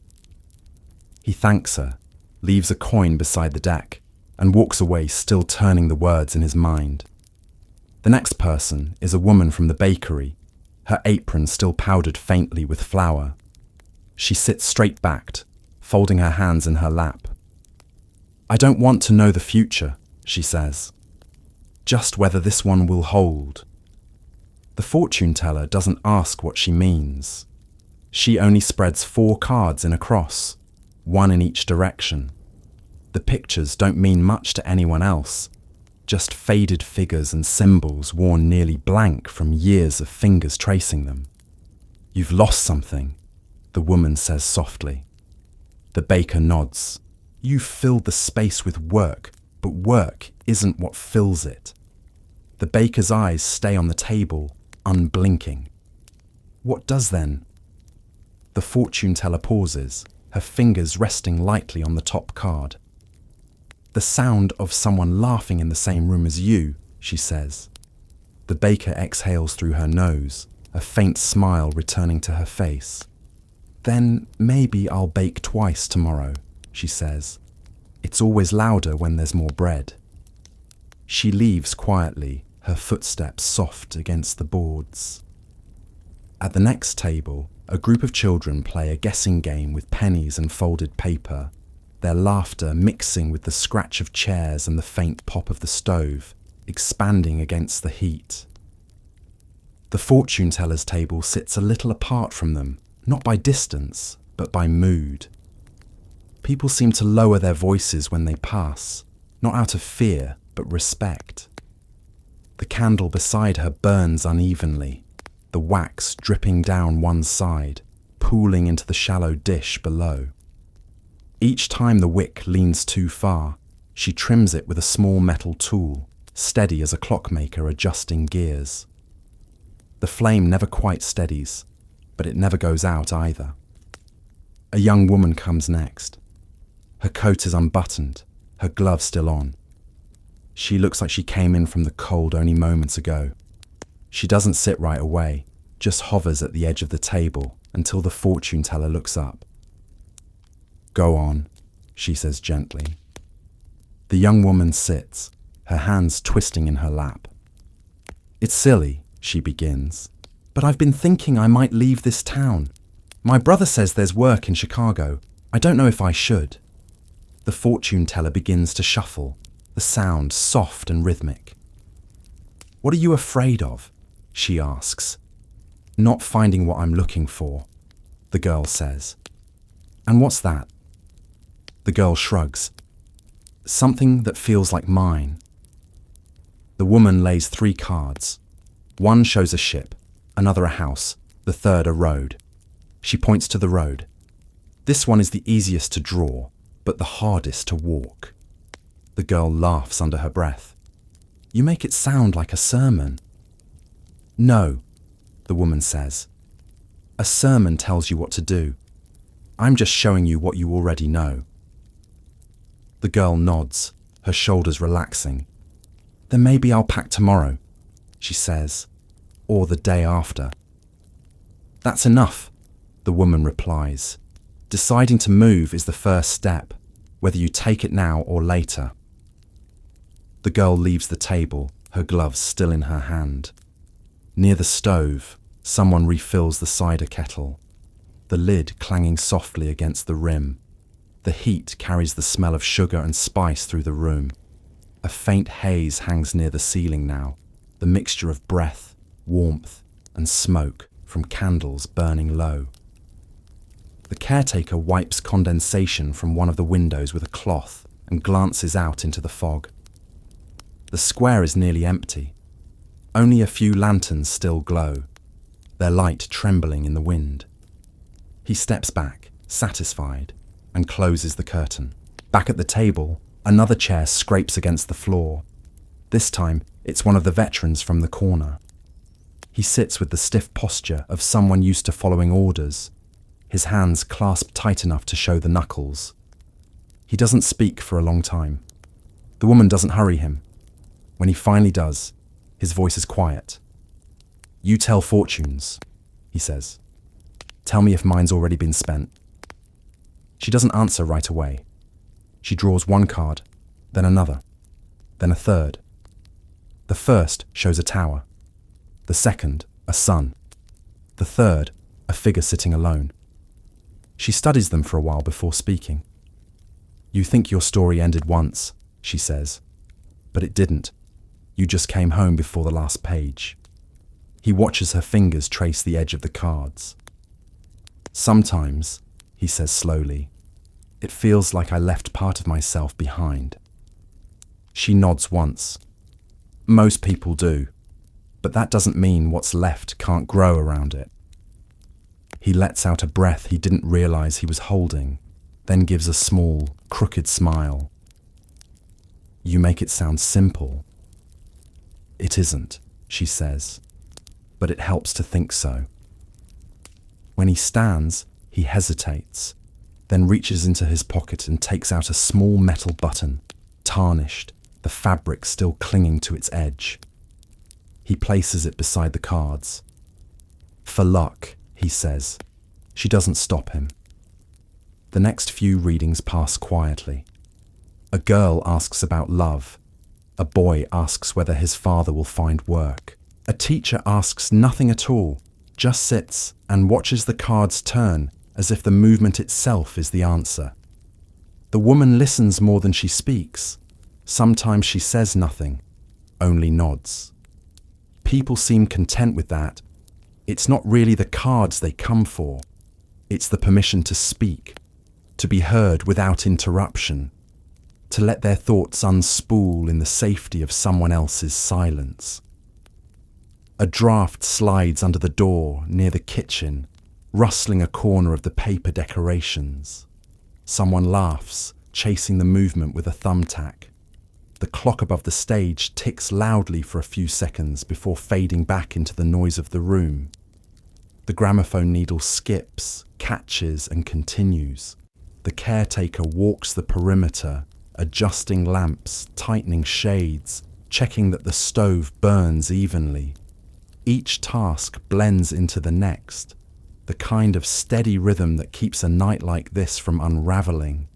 He thanks her, leaves a coin beside the deck, and walks away, still turning the words in his mind. The next person is a woman from the bakery, her apron still powdered faintly with flour. She sits straight-backed, folding her hands in her lap. I don't want to know the future, she says. Just whether this one will hold. The fortune teller doesn't ask what she means. She only spreads 4 cards in a cross, 1 in each direction. The pictures don't mean much to anyone else, just faded figures and symbols worn nearly blank from years of fingers tracing them. You've lost something, the woman says softly. The baker nods. You've filled the space with work, but work isn't what fills it. The baker's eyes stay on the table, unblinking. What does then? The fortune teller pauses, her fingers resting lightly on the top card. The sound of someone laughing in the same room as you, she says. The baker exhales through her nose, a faint smile returning to her face. Then maybe I'll bake twice tomorrow, she says. It's always louder when there's more bread. She leaves quietly, her footsteps soft against the boards. At the next table, a group of children play a guessing game with pennies and folded paper, their laughter mixing with the scratch of chairs and the faint pop of the stove, expanding against the heat. The fortune teller's table sits a little apart from them, not by distance, but by mood. People seem to lower their voices when they pass, not out of fear, but respect. The candle beside her burns unevenly, the wax dripping down one side, pooling into the shallow dish below. Each time the wick leans too far, she trims it with a small metal tool, steady as a clockmaker adjusting gears. The flame never quite steadies, but it never goes out either. A young woman comes next. Her coat is unbuttoned, her gloves still on. She looks like she came in from the cold only moments ago. She doesn't sit right away, just hovers at the edge of the table until the fortune teller looks up. Go on, she says gently. The young woman sits, her hands twisting in her lap. It's silly, she begins, but I've been thinking I might leave this town. My brother says there's work in Chicago. I don't know if I should. The fortune teller begins to shuffle, the sound soft and rhythmic. What are you afraid of? She asks. Not finding what I'm looking for, the girl says. And what's that? The girl shrugs. Something that feels like mine. The woman lays 3 cards. One shows a ship, another a house, the third a road. She points to the road. This one is the easiest to draw, but the hardest to walk. The girl laughs under her breath. You make it sound like a sermon. No, the woman says. A sermon tells you what to do. I'm just showing you what you already know. The girl nods, her shoulders relaxing. Then maybe I'll pack tomorrow, she says, or the day after. That's enough, the woman replies. Deciding to move is the first step, whether you take it now or later. The girl leaves the table, her gloves still in her hand. Near the stove, someone refills the cider kettle, the lid clanging softly against the rim. The heat carries the smell of sugar and spice through the room. A faint haze hangs near the ceiling now, the mixture of breath, warmth, and smoke from candles burning low. The caretaker wipes condensation from one of the windows with a cloth and glances out into the fog. The square is nearly empty. Only a few lanterns still glow, their light trembling in the wind. He steps back, satisfied, and closes the curtain. Back at the table, another chair scrapes against the floor. This time, it's one of the veterans from the corner. He sits with the stiff posture of someone used to following orders, his hands clasped tight enough to show the knuckles. He doesn't speak for a long time. The woman doesn't hurry him. When he finally does, his voice is quiet. "You tell fortunes," he says. "Tell me if mine's already been spent." She doesn't answer right away. She draws one card, then another, then a third. The first shows a tower. The second, a sun. The third, a figure sitting alone. She studies them for a while before speaking. "You think your story ended once," she says, "but it didn't. You just came home before the last page." He watches her fingers trace the edge of the cards. "Sometimes," he says slowly, "it feels like I left part of myself behind." She nods once. "Most people do, but that doesn't mean what's left can't grow around it." He lets out a breath he didn't realize he was holding, then gives a small, crooked smile. "You make it sound simple." "It isn't," she says, "but it helps to think so." When he stands, he hesitates, then reaches into his pocket and takes out a small metal button, tarnished, the fabric still clinging to its edge. He places it beside the cards. "For luck," he says. She doesn't stop him. The next few readings pass quietly. A girl asks about love. A boy asks whether his father will find work. A teacher asks nothing at all, just sits and watches the cards turn as if the movement itself is the answer. The woman listens more than she speaks. Sometimes she says nothing, only nods. People seem content with that. It's not really the cards they come for. It's the permission to speak, to be heard without interruption, to let their thoughts unspool in the safety of someone else's silence. A draft slides under the door near the kitchen, rustling a corner of the paper decorations. Someone laughs, chasing the movement with a thumbtack. The clock above the stage ticks loudly for a few seconds before fading back into the noise of the room. The gramophone needle skips, catches, and continues. The caretaker walks the perimeter, adjusting lamps, tightening shades, checking that the stove burns evenly. Each task blends into the next, the kind of steady rhythm that keeps a night like this from unraveling.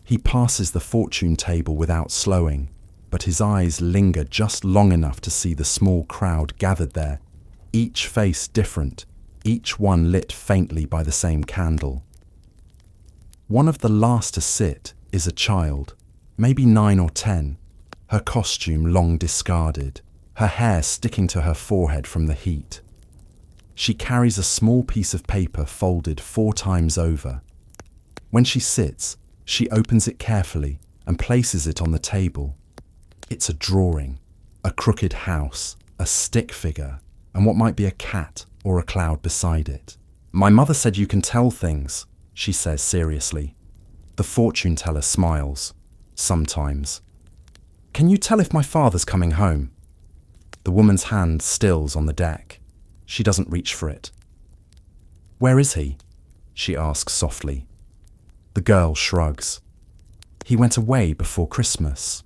He passes the fortune table without slowing, but his eyes linger just long enough to see the small crowd gathered there, each face different, each one lit faintly by the same candle. One of the last to sit is a child, maybe 9 or 10, her costume long discarded, her hair sticking to her forehead from the heat. She carries a small piece of paper folded 4 times over. When she sits, she opens it carefully and places it on the table. It's a drawing, a crooked house, a stick figure, and what might be a cat or a cloud beside it. "My mother said you can tell things," she says seriously. The fortune teller smiles. "Sometimes." "Can you tell if my father's coming home?" The woman's hand stills on the deck. She doesn't reach for it. "Where is he?" she asks softly. The girl shrugs. "He went away before Christmas."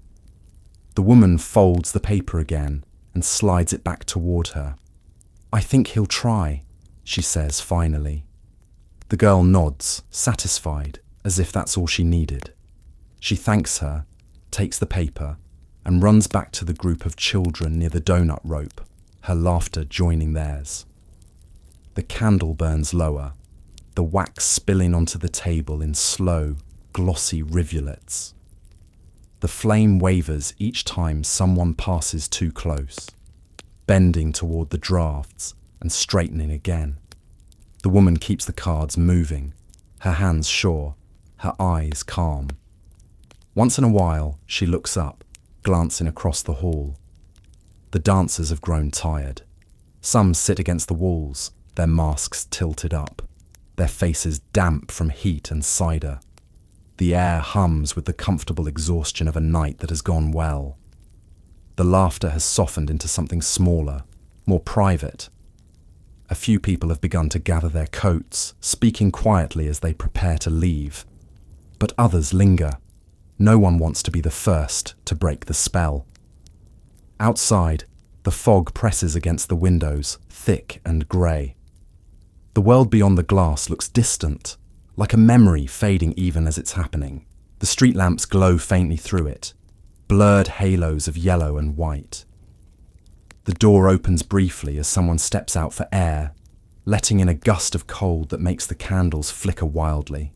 The woman folds the paper again and slides it back toward her. "I think he'll try," she says finally. The girl nods, satisfied, as if that's all she needed. She thanks her, takes the paper, and runs back to the group of children near the donut rope, her laughter joining theirs. The candle burns lower, the wax spilling onto the table in slow, glossy rivulets. The flame wavers each time someone passes too close, bending toward the drafts and straightening again. The woman keeps the cards moving, her hands sure, her eyes calm. Once in a while, she looks up, glancing across the hall. The dancers have grown tired. Some sit against the walls, their masks tilted up, their faces damp from heat and cider. The air hums with the comfortable exhaustion of a night that has gone well. The laughter has softened into something smaller, more private. A few people have begun to gather their coats, speaking quietly as they prepare to leave. But others linger. No one wants to be the first to break the spell. Outside, the fog presses against the windows, thick and grey. The world beyond the glass looks distant, like a memory fading even as it's happening. The street lamps glow faintly through it, blurred halos of yellow and white. The door opens briefly as someone steps out for air, letting in a gust of cold that makes the candles flicker wildly.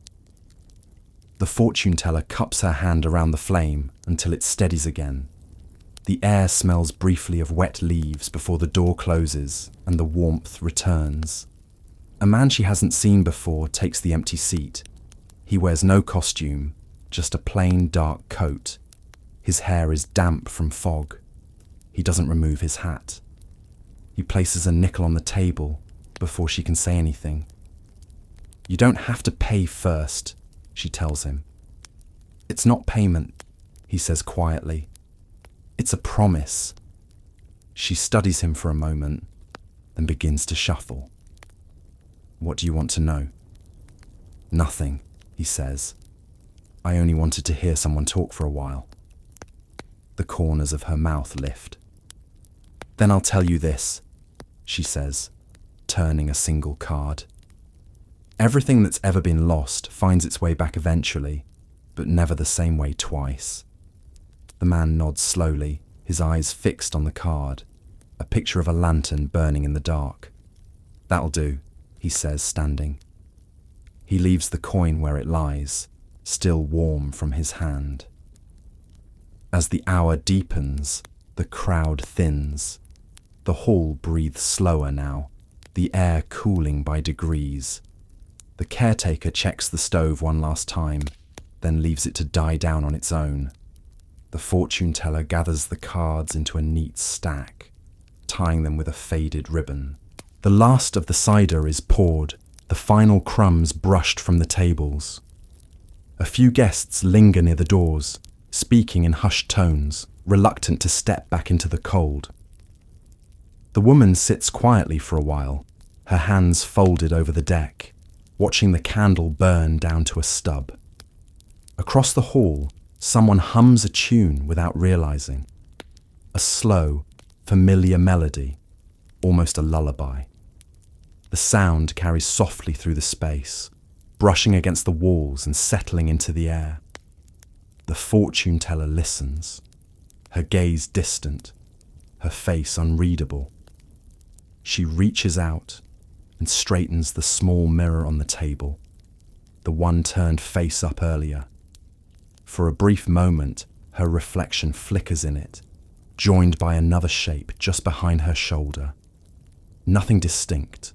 The fortune teller cups her hand around the flame until it steadies again. The air smells briefly of wet leaves before the door closes and the warmth returns. A man she hasn't seen before takes the empty seat. He wears no costume, just a plain dark coat. His hair is damp from fog. He doesn't remove his hat. He places a nickel on the table before she can say anything. "You don't have to pay first," she tells him. "It's not payment," he says quietly. "It's a promise." She studies him for a moment, then begins to shuffle. "What do you want to know?" "Nothing," he says. "I only wanted to hear someone talk for a while." The corners of her mouth lift. "Then I'll tell you this," she says, turning a single card. Everything that's ever been lost finds its way back eventually, but never the same way twice. The man nods slowly, his eyes fixed on the card, a picture of a lantern burning in the dark. "That'll do," he says, standing. He leaves the coin where it lies, still warm from his hand. As the hour deepens, the crowd thins. The hall breathes slower now, the air cooling by degrees. The caretaker checks the stove one last time, then leaves it to die down on its own. The fortune teller gathers the cards into a neat stack, tying them with a faded ribbon. The last of the cider is poured, the final crumbs brushed from the tables. A few guests linger near the doors, speaking in hushed tones, reluctant to step back into the cold. The woman sits quietly for a while, her hands folded over the deck, watching the candle burn down to a stub. Across the hall, someone hums a tune without realizing. A slow, familiar melody, almost a lullaby. The sound carries softly through the space, brushing against the walls and settling into the air. The fortune teller listens, her gaze distant, her face unreadable. She reaches out and straightens the small mirror on the table, the one turned face up earlier. For a brief moment, her reflection flickers in it, joined by another shape just behind her shoulder. Nothing distinct,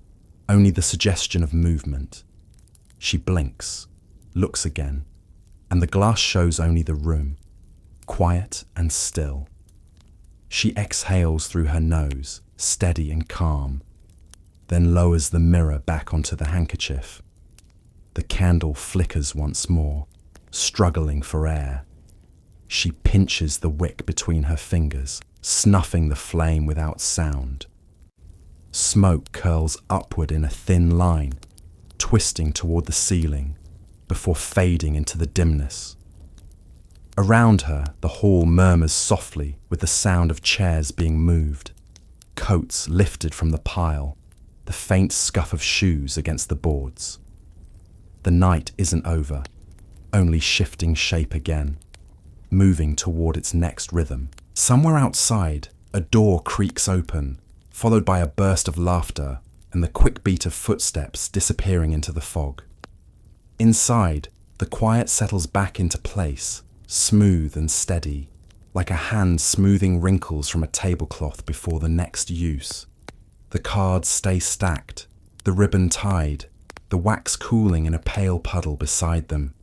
only the suggestion of movement. She blinks, looks again, and the glass shows only the room, quiet and still. She exhales through her nose, steady and calm, then lowers the mirror back onto the handkerchief. The candle flickers once more, struggling for air. She pinches the wick between her fingers, snuffing the flame without sound. Smoke curls upward in a thin line, twisting toward the ceiling, before fading into the dimness. Around her, the hall murmurs softly with the sound of chairs being moved, coats lifted from the pile, the faint scuff of shoes against the boards. The night isn't over, only shifting shape again, moving toward its next rhythm. Somewhere outside, a door creaks open, followed by a burst of laughter and the quick beat of footsteps disappearing into the fog. Inside, the quiet settles back into place, smooth and steady, like a hand smoothing wrinkles from a tablecloth before the next use. The cards stay stacked, the ribbon tied, the wax cooling in a pale puddle beside them.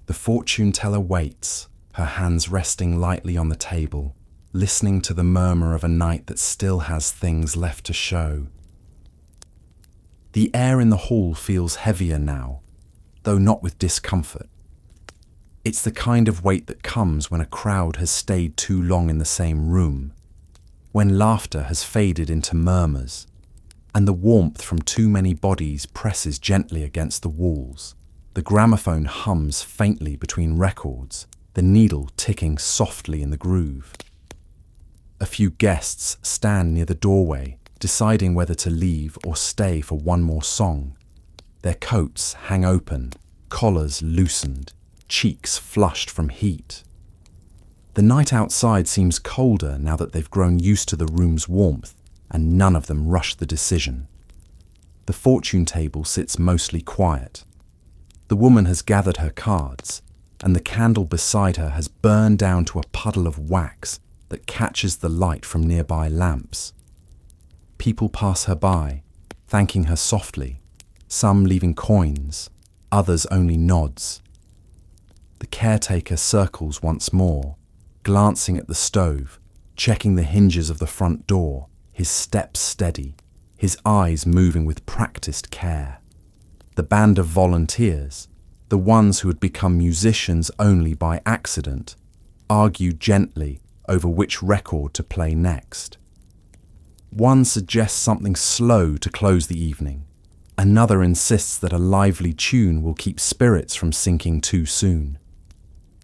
The fortune teller waits, her hands resting lightly on the table, listening to the murmur of a night that still has things left to show. The air in the hall feels heavier now, though not with discomfort. It's the kind of weight that comes when a crowd has stayed too long in the same room, when laughter has faded into murmurs, and the warmth from too many bodies presses gently against the walls. The gramophone hums faintly between records, the needle ticking softly in the groove. A few guests stand near the doorway, deciding whether to leave or stay for one more song. Their coats hang open, collars loosened, cheeks flushed from heat. The night outside seems colder now that they've grown used to the room's warmth, and none of them rush the decision. The fortune table sits mostly quiet. The woman has gathered her cards, and the candle beside her has burned down to a puddle of wax that catches the light from nearby lamps. People pass her by, thanking her softly, some leaving coins, others only nods. The caretaker circles once more, glancing at the stove, checking the hinges of the front door, his steps steady, his eyes moving with practiced care. The band of volunteers, the ones who had become musicians only by accident, argue gently over which record to play next. One suggests something slow to close the evening. Another insists that a lively tune will keep spirits from sinking too soon.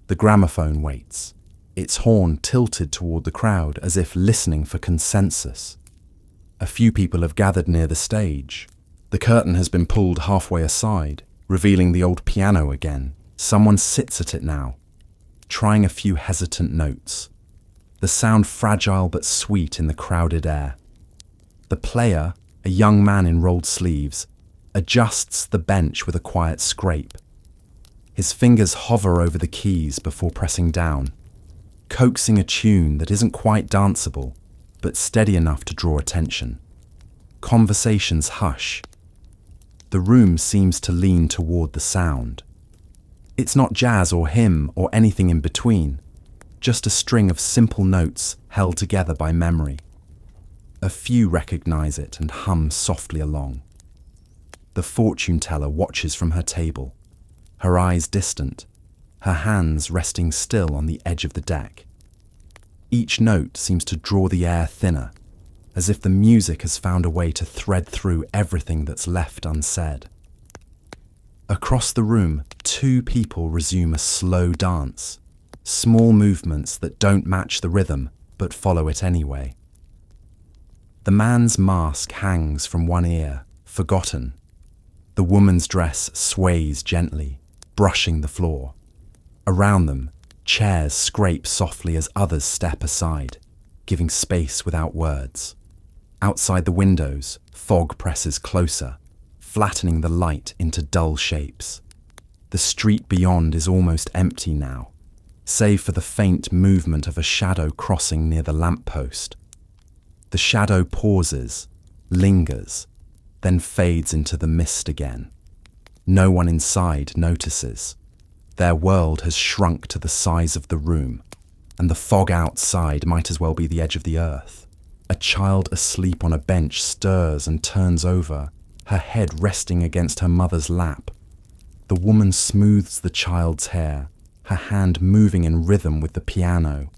The gramophone waits, its horn tilted toward the crowd as if listening for consensus. A few people have gathered near the stage. The curtain has been pulled halfway aside, revealing the old piano again. Someone sits at it now, trying a few hesitant notes. The sound fragile but sweet in the crowded air. The player, a young man in rolled sleeves, adjusts the bench with a quiet scrape. His fingers hover over the keys before pressing down, coaxing a tune that isn't quite danceable, but steady enough to draw attention. Conversations hush. The room seems to lean toward the sound. It's not jazz or hymn or anything in between, just a string of simple notes held together by memory. A few recognize it and hum softly along. The fortune teller watches from her table, her eyes distant, her hands resting still on the edge of the deck. Each note seems to draw the air thinner, as if the music has found a way to thread through everything that's left unsaid. Across the room, two people resume a slow dance, small movements that don't match the rhythm but follow it anyway. The man's mask hangs from one ear, forgotten. The woman's dress sways gently, brushing the floor. Around them, chairs scrape softly as others step aside, giving space without words. Outside the windows, fog presses closer, flattening the light into dull shapes. The street beyond is almost empty now, save for the faint movement of a shadow crossing near the lamppost. The shadow pauses, lingers, then fades into the mist again. No one inside notices. Their world has shrunk to the size of the room, and the fog outside might as well be the edge of the earth. A child asleep on a bench stirs and turns over, her head resting against her mother's lap. The woman smooths the child's hair, her hand moving in rhythm with the piano.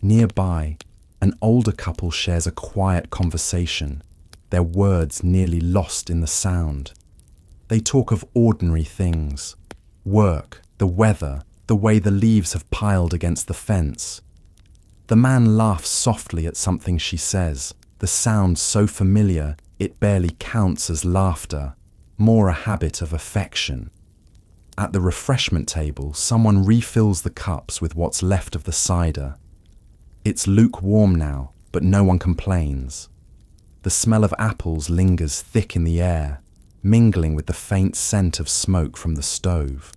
Nearby, an older couple shares a quiet conversation, their words nearly lost in the sound. They talk of ordinary things, work, the weather, the way the leaves have piled against the fence. The man laughs softly at something she says, the sound so familiar it barely counts as laughter, more a habit of affection. At the refreshment table, someone refills the cups with what's left of the cider. It's lukewarm now, but no one complains. The smell of apples lingers thick in the air, mingling with the faint scent of smoke from the stove.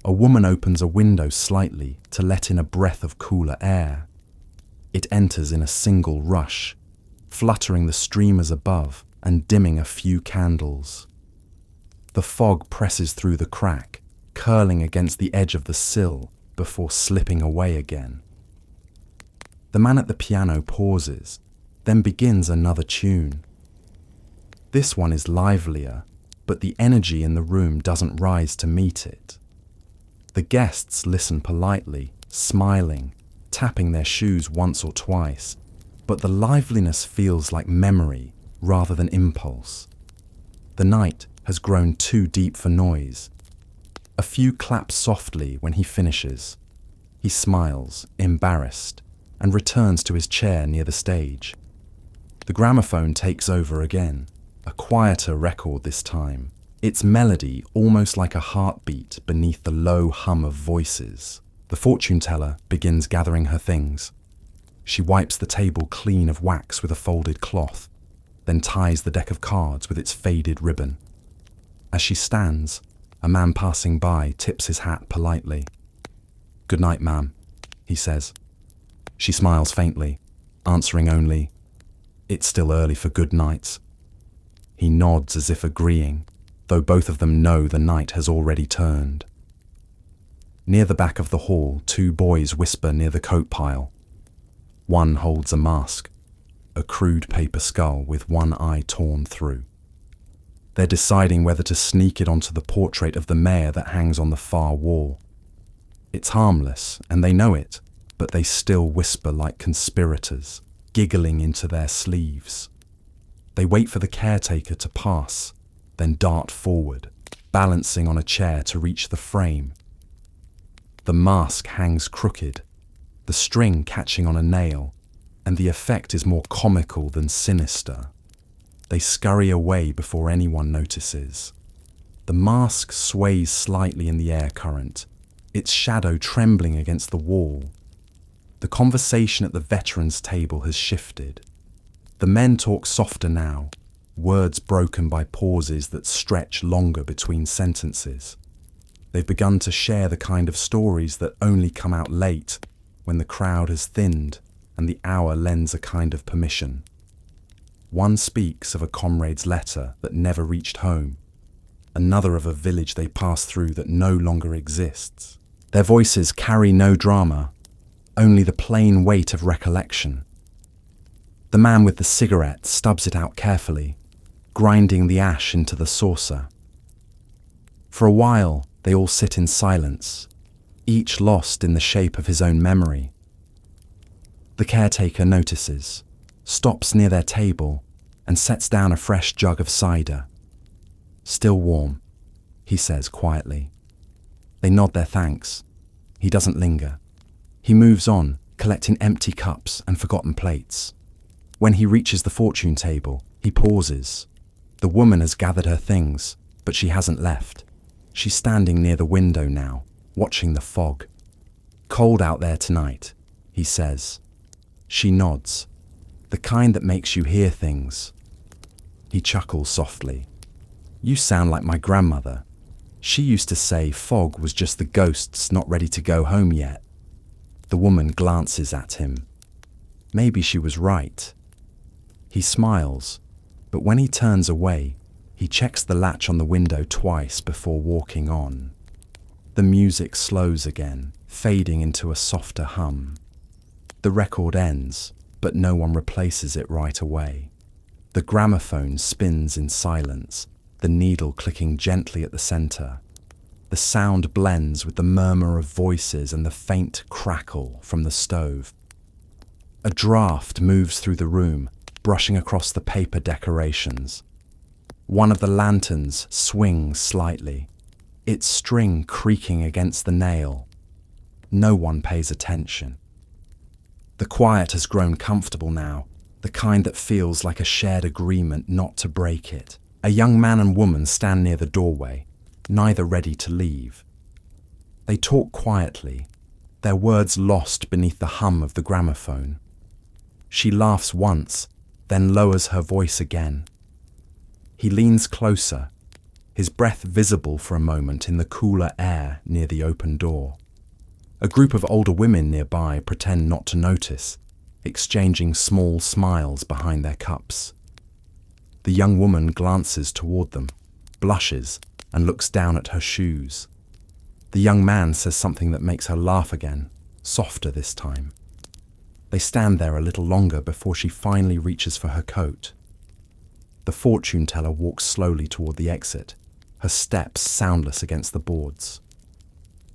A woman opens a window slightly to let in a breath of cooler air. It enters in a single rush, fluttering the streamers above and dimming a few candles. The fog presses through the crack, curling against the edge of the sill before slipping away again. The man at the piano pauses, then begins another tune. This one is livelier, but the energy in the room doesn't rise to meet it. The guests listen politely, smiling, tapping their shoes once or twice, but the liveliness feels like memory, rather than impulse. The night has grown too deep for noise. A few claps softly when he finishes. He smiles, embarrassed, and returns to his chair near the stage. The gramophone takes over again, a quieter record this time, its melody almost like a heartbeat beneath the low hum of voices. The fortune teller begins gathering her things. She wipes the table clean of wax with a folded cloth, then ties the deck of cards with its faded ribbon. As she stands, a man passing by tips his hat politely. "Good night, ma'am," he says. She smiles faintly, answering only, "It's still early for good nights." He nods as if agreeing, though both of them know the night has already turned. Near the back of the hall, two boys whisper near the coat pile. One holds a mask, a crude paper skull with one eye torn through. They're deciding whether to sneak it onto the portrait of the mayor that hangs on the far wall. It's harmless, and they know it, but they still whisper like conspirators, giggling into their sleeves. They wait for the caretaker to pass, then dart forward, balancing on a chair to reach the frame. The mask hangs crooked, the string catching on a nail, and the effect is more comical than sinister. They scurry away before anyone notices. The mask sways slightly in the air current, its shadow trembling against the wall. The conversation at the veterans' table has shifted. The men talk softer now, words broken by pauses that stretch longer between sentences. They've begun to share the kind of stories that only come out late, when the crowd has thinned and the hour lends a kind of permission. One speaks of a comrade's letter that never reached home, another of a village they passed through that no longer exists. Their voices carry no drama, only the plain weight of recollection. The man with the cigarette stubs it out carefully, grinding the ash into the saucer. For a while, they all sit in silence, each lost in the shape of his own memory. The caretaker notices, stops near their table, and sets down a fresh jug of cider. "Still warm," he says quietly. They nod their thanks. He doesn't linger. He moves on, collecting empty cups and forgotten plates. When he reaches the fortune table, he pauses. The woman has gathered her things, but she hasn't left. She's standing near the window now, watching the fog. "Cold out there tonight," he says. She nods. "The kind that makes you hear things." He chuckles softly. "You sound like my grandmother. She used to say fog was just the ghosts not ready to go home yet." The woman glances at him. Maybe she was right. He smiles, but when he turns away, he checks the latch on the window twice before walking on. The music slows again, fading into a softer hum. The record ends, but no one replaces it right away. The gramophone spins in silence, the needle clicking gently at the center. The sound blends with the murmur of voices and the faint crackle from the stove. A draft moves through the room, brushing across the paper decorations. One of the lanterns swings slightly, its string creaking against the nail. No one pays attention. The quiet has grown comfortable now, the kind that feels like a shared agreement not to break it. A young man and woman stand near the doorway, neither ready to leave. They talk quietly, their words lost beneath the hum of the gramophone. She laughs once, then lowers her voice again. He leans closer, his breath visible for a moment in the cooler air near the open door. A group of older women nearby pretend not to notice, exchanging small smiles behind their cups. The young woman glances toward them, blushes, and looks down at her shoes. The young man says something that makes her laugh again, softer this time. They stand there a little longer before she finally reaches for her coat. The fortune teller walks slowly toward the exit, her steps soundless against the boards.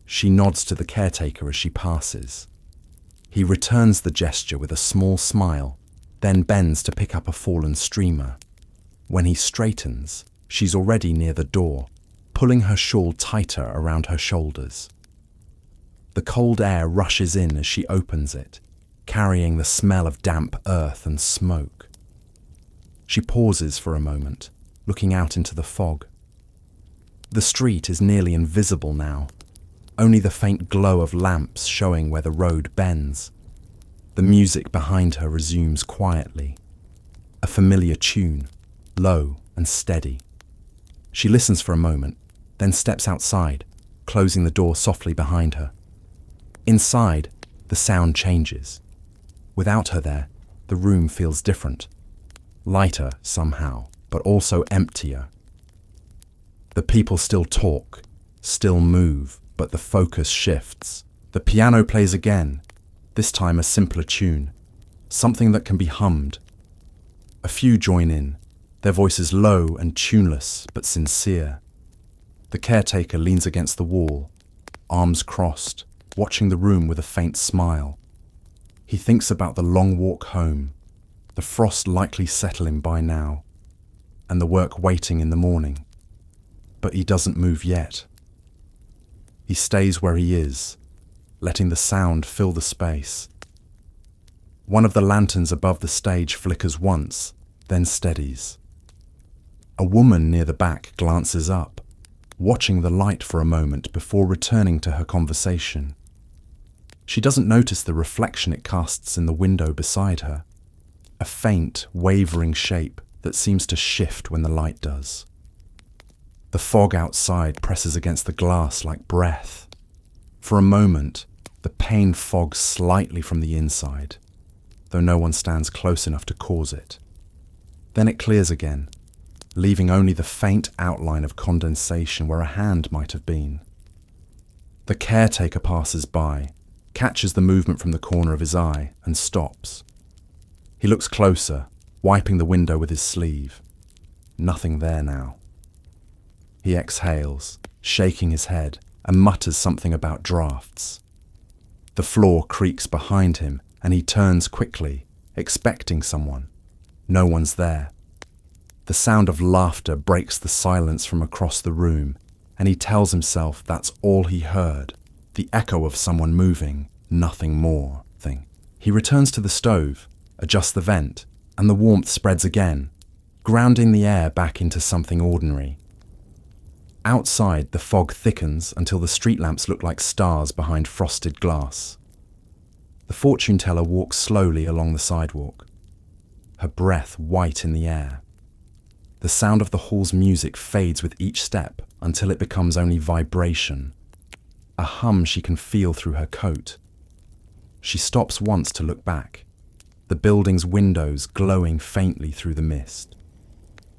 She nods to the caretaker as she passes. He returns the gesture with a small smile, then bends to pick up a fallen streamer. When he straightens, she's already near the door, pulling her shawl tighter around her shoulders. The cold air rushes in as she opens it, carrying the smell of damp earth and smoke. She pauses for a moment, looking out into the fog. The street is nearly invisible now, only the faint glow of lamps showing where the road bends. The music behind her resumes quietly, a familiar tune, low and steady. She listens for a moment, then steps outside, closing the door softly behind her. Inside, the sound changes. Without her there, the room feels different. Lighter somehow, but also emptier. The people still talk, still move, but the focus shifts. The piano plays again, this time a simpler tune, something that can be hummed. A few join in, their voices low and tuneless, but sincere. The caretaker leans against the wall, arms crossed, watching the room with a faint smile. He thinks about the long walk home, the frost likely settling by now, and the work waiting in the morning. But he doesn't move yet. He stays where he is, letting the sound fill the space. One of the lanterns above the stage flickers once, then steadies. A woman near the back glances up, watching the light for a moment before returning to her conversation. She doesn't notice the reflection it casts in the window beside her, a faint, wavering shape that seems to shift when the light does. The fog outside presses against the glass like breath. For a moment, the pain fogs slightly from the inside, though no one stands close enough to cause it. Then it clears again, leaving only the faint outline of condensation where a hand might have been. The caretaker passes by, catches the movement from the corner of his eye, and stops. He looks closer, wiping the window with his sleeve. Nothing there now. He exhales, shaking his head, and mutters something about drafts. The floor creaks behind him, and he turns quickly, expecting someone. No one's there. The sound of laughter breaks the silence from across the room, and he tells himself that's all he heard, the echo of someone moving, nothing more thing. He returns to the stove, adjusts the vent, and the warmth spreads again, grounding the air back into something ordinary. Outside, the fog thickens until the street lamps look like stars behind frosted glass. The fortune teller walks slowly along the sidewalk, her breath white in the air. The sound of the hall's music fades with each step until it becomes only vibration, a hum she can feel through her coat. She stops once to look back, the building's windows glowing faintly through the mist.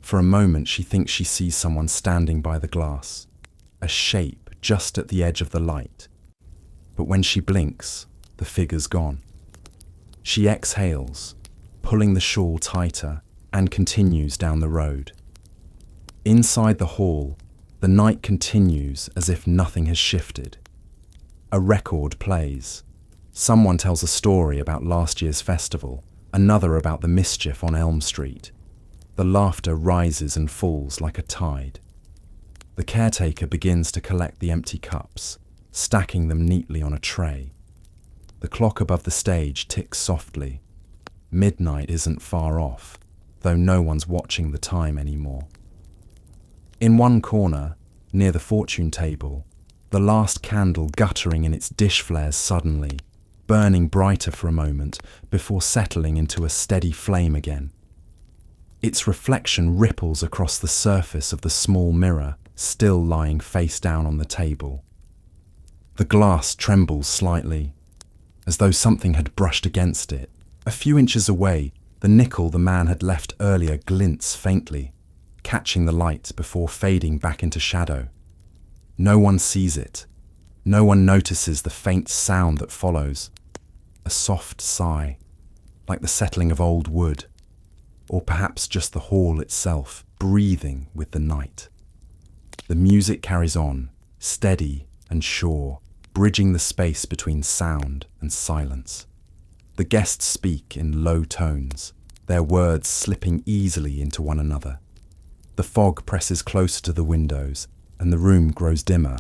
For a moment, she thinks she sees someone standing by the glass, a shape just at the edge of the light. But when she blinks, the figure's gone. She exhales, pulling the shawl tighter, and continues down the road. Inside the hall, the night continues as if nothing has shifted. A record plays. Someone tells a story about last year's festival, another about the mischief on Elm Street. The laughter rises and falls like a tide. The caretaker begins to collect the empty cups, stacking them neatly on a tray. The clock above the stage ticks softly. Midnight isn't far off, though no one's watching the time anymore. In one corner, near the fortune table, the last candle guttering in its dish flares suddenly, burning brighter for a moment before settling into a steady flame again. Its reflection ripples across the surface of the small mirror, still lying face down on the table. The glass trembles slightly, as though something had brushed against it. A few inches away, the nickel the man had left earlier glints faintly, catching the light before fading back into shadow. No one sees it. No one notices the faint sound that follows. A soft sigh, like the settling of old wood. Or perhaps just the hall itself, breathing with the night. The music carries on, steady and sure, bridging the space between sound and silence. The guests speak in low tones, their words slipping easily into one another. The fog presses closer to the windows and the room grows dimmer,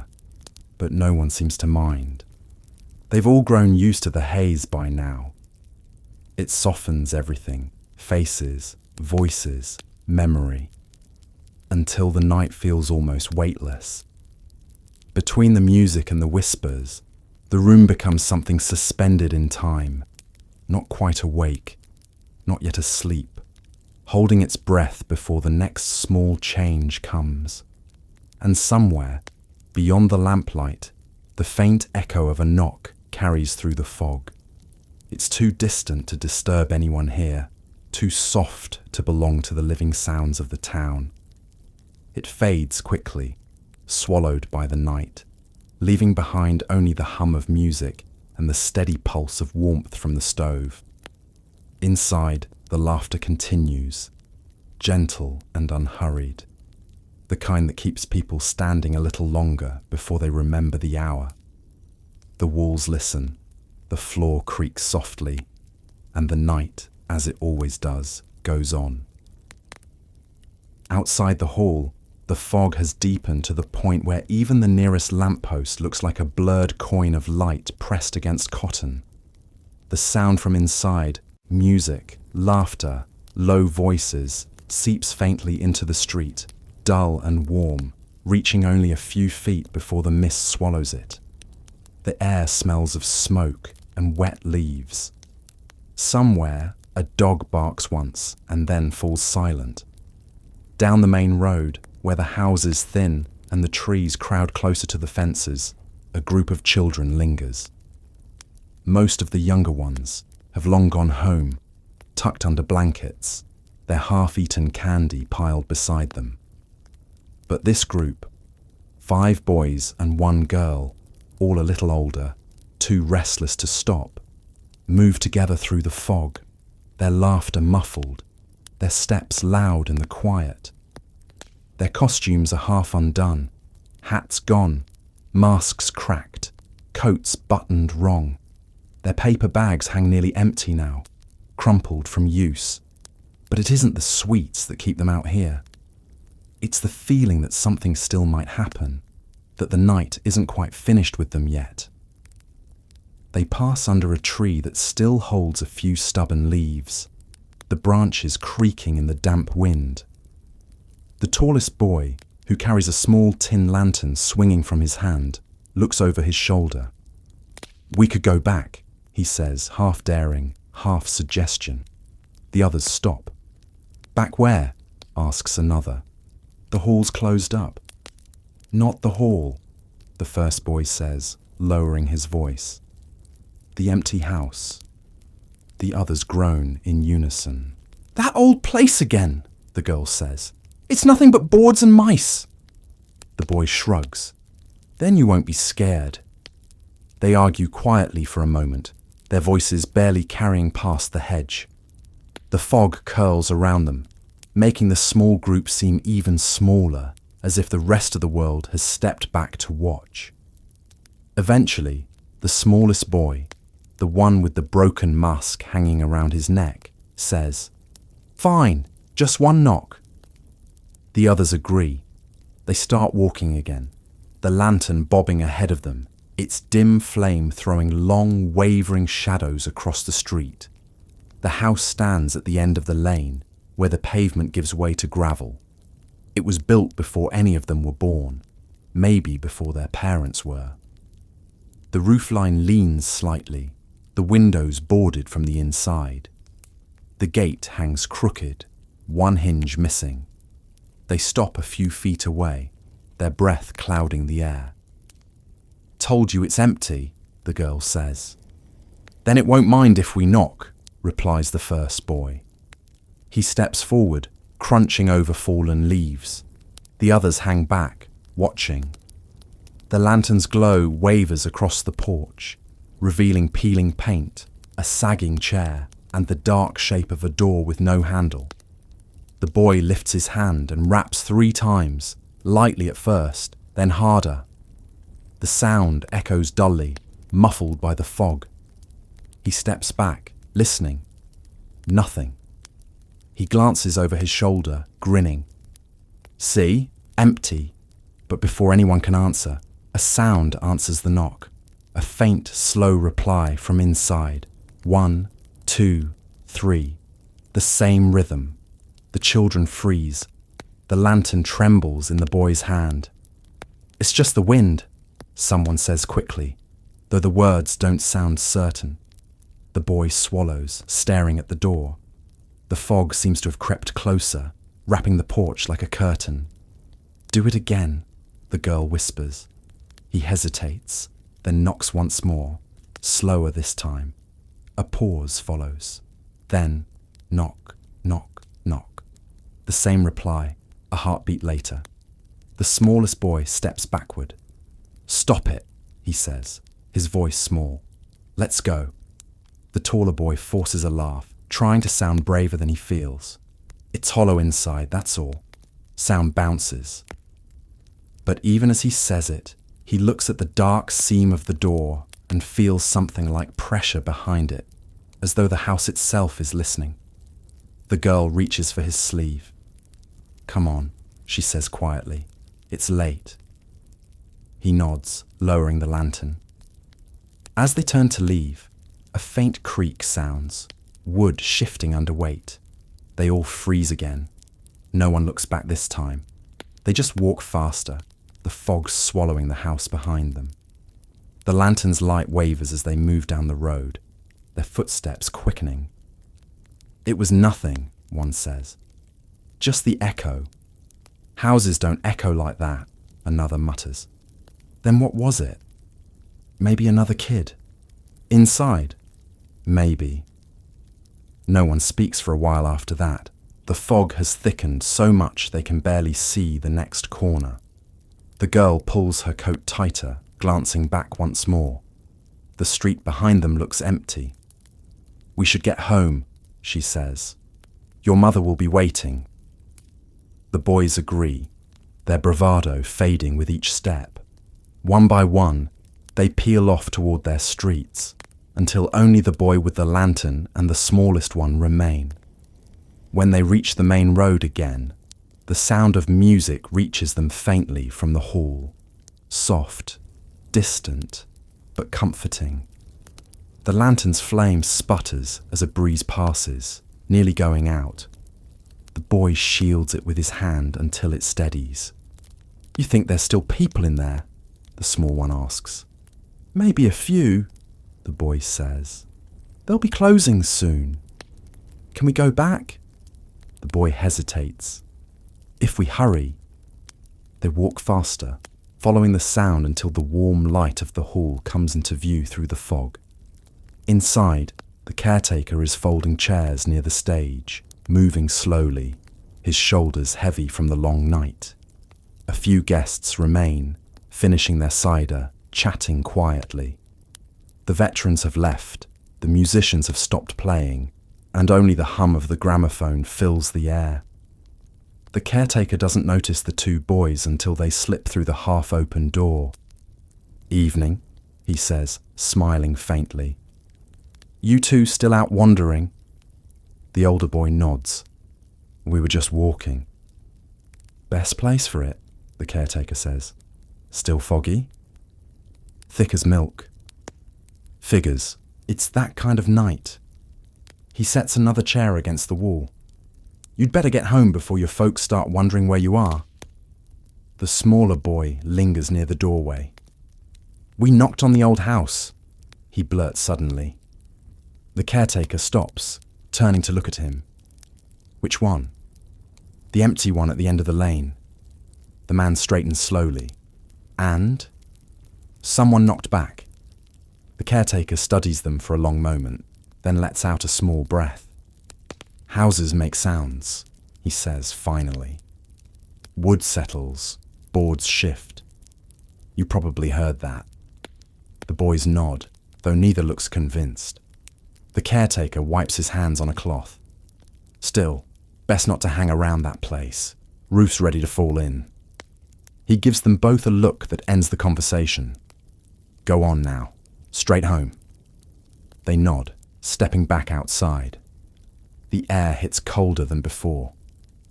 but no one seems to mind. They've all grown used to the haze by now. It softens everything, faces, voices, memory, until the night feels almost weightless. Between the music and the whispers, the room becomes something suspended in time, not quite awake, not yet asleep, holding its breath before the next small change comes. And somewhere, beyond the lamplight, the faint echo of a knock carries through the fog. It's too distant to disturb anyone here, too soft to belong to the living sounds of the town. It fades quickly, swallowed by the night, leaving behind only the hum of music and the steady pulse of warmth from the stove. Inside, the laughter continues, gentle and unhurried, the kind that keeps people standing a little longer before they remember the hour. The walls listen, the floor creaks softly, and the night, as it always does, goes on. Outside the hall, the fog has deepened to the point where even the nearest lamppost looks like a blurred coin of light pressed against cotton. The sound from inside, music, laughter, low voices, seeps faintly into the street, dull and warm, reaching only a few feet before the mist swallows it. The air smells of smoke and wet leaves. Somewhere, a dog barks once and then falls silent. Down the main road, where the houses thin and the trees crowd closer to the fences, a group of children lingers. Most of the younger ones have long gone home, tucked under blankets, their half-eaten candy piled beside them. But this group, 5 boys and 1 girl, all a little older, too restless to stop, move together through the fog, their laughter muffled, their steps loud in the quiet. Their costumes are half undone, hats gone, masks cracked, coats buttoned wrong. Their paper bags hang nearly empty now, crumpled from use. But it isn't the sweets that keep them out here. It's the feeling that something still might happen, that the night isn't quite finished with them yet. They pass under a tree that still holds a few stubborn leaves, the branches creaking in the damp wind. The tallest boy, who carries a small tin lantern swinging from his hand, looks over his shoulder. "We could go back," he says, half daring, half suggestion. The others stop. "Back where?" asks another. "The hall's closed up." "Not the hall," the first boy says, lowering his voice. "The empty house." The others groan in unison. "That old place again," the girl says. "It's nothing but boards and mice." The boy shrugs. "Then you won't be scared." They argue quietly for a moment, their voices barely carrying past the hedge. The fog curls around them, making the small group seem even smaller, as if the rest of the world has stepped back to watch. Eventually, the smallest boy, the one with the broken mask hanging around his neck, says, "Fine, just 1 knock." The others agree. They start walking again, the lantern bobbing ahead of them, its dim flame throwing long, wavering shadows across the street. The house stands at the end of the lane, where the pavement gives way to gravel. It was built before any of them were born, maybe before their parents were. The roofline leans slightly, the windows boarded from the inside. The gate hangs crooked, 1 hinge missing. They stop a few feet away, their breath clouding the air. "Told you it's empty," the girl says. "Then it won't mind if we knock," replies the first boy. He steps forward, crunching over fallen leaves. The others hang back, watching. The lantern's glow wavers across the porch, revealing peeling paint, a sagging chair, and the dark shape of a door with no handle. The boy lifts his hand and raps 3 times, lightly at first, then harder. The sound echoes dully, muffled by the fog. He steps back, listening. Nothing. He glances over his shoulder, grinning. See? Empty. But before anyone can answer, a sound answers the knock. A faint, slow reply from inside. 1, 2, 3. The same rhythm. The children freeze. The lantern trembles in the boy's hand. "It's just the wind," someone says quickly, though the words don't sound certain. The boy swallows, staring at the door. The fog seems to have crept closer, wrapping the porch like a curtain. "Do it again," the girl whispers. He hesitates, then knocks once more, slower this time. A pause follows. Then, knock, knock, knock. The same reply, a heartbeat later. The smallest boy steps backward. "Stop it," he says, his voice small. "Let's go." The taller boy forces a laugh, trying to sound braver than he feels. It's hollow inside, that's all. Sound bounces. But even as he says it, he looks at the dark seam of the door and feels something like pressure behind it, as though the house itself is listening. The girl reaches for his sleeve. "Come on," she says quietly. "It's late." He nods, lowering the lantern. As they turn to leave, a faint creak sounds, wood shifting under weight. They all freeze again. No one looks back this time. They just walk faster, the fog swallowing the house behind them. The lantern's light wavers as they move down the road, their footsteps quickening. "It was nothing," one says. "Just the echo." "Houses don't echo like that," another mutters. "Then what was it? Maybe another kid. Inside? Maybe." No one speaks for a while after that. The fog has thickened so much they can barely see the next corner. The girl pulls her coat tighter, glancing back once more. The street behind them looks empty. "We should get home," she says. "Your mother will be waiting." The boys agree, their bravado fading with each step. One by one, they peel off toward their streets, until only the boy with the lantern and the smallest one remain. When they reach the main road again, the sound of music reaches them faintly from the hall. Soft, distant, but comforting. The lantern's flame sputters as a breeze passes, nearly going out. The boy shields it with his hand until it steadies. "You think there's still people in there?" the small one asks. "Maybe a few," the boy says. "They'll be closing soon." "Can we go back?" The boy hesitates. "If we hurry." They walk faster, following the sound until the warm light of the hall comes into view through the fog. Inside, the caretaker is folding chairs near the stage, moving slowly, his shoulders heavy from the long night. A few guests remain, finishing their cider, chatting quietly. The veterans have left, the musicians have stopped playing, and only the hum of the gramophone fills the air. The caretaker doesn't notice the two boys until they slip through the half-open door. "Evening," he says, smiling faintly. "You two still out wandering?" The older boy nods. "We were just walking." "Best place for it," the caretaker says. "Still foggy?" "Thick as milk." "Figures. It's that kind of night." He sets another chair against the wall. "You'd better get home before your folks start wondering where you are." The smaller boy lingers near the doorway. "We knocked on the old house," he blurts suddenly. The caretaker stops, turning to look at him. "Which one?" "The empty one at the end of the lane." The man straightens slowly. "And?" "Someone knocked back." The caretaker studies them for a long moment, then lets out a small breath. "Houses make sounds," he says finally. "Wood settles, boards shift. You probably heard that." The boys nod, though neither looks convinced. The caretaker wipes his hands on a cloth. "Still, best not to hang around that place. Roof's ready to fall in." He gives them both a look that ends the conversation. "Go on now. Straight home." They nod, stepping back outside. The air hits colder than before.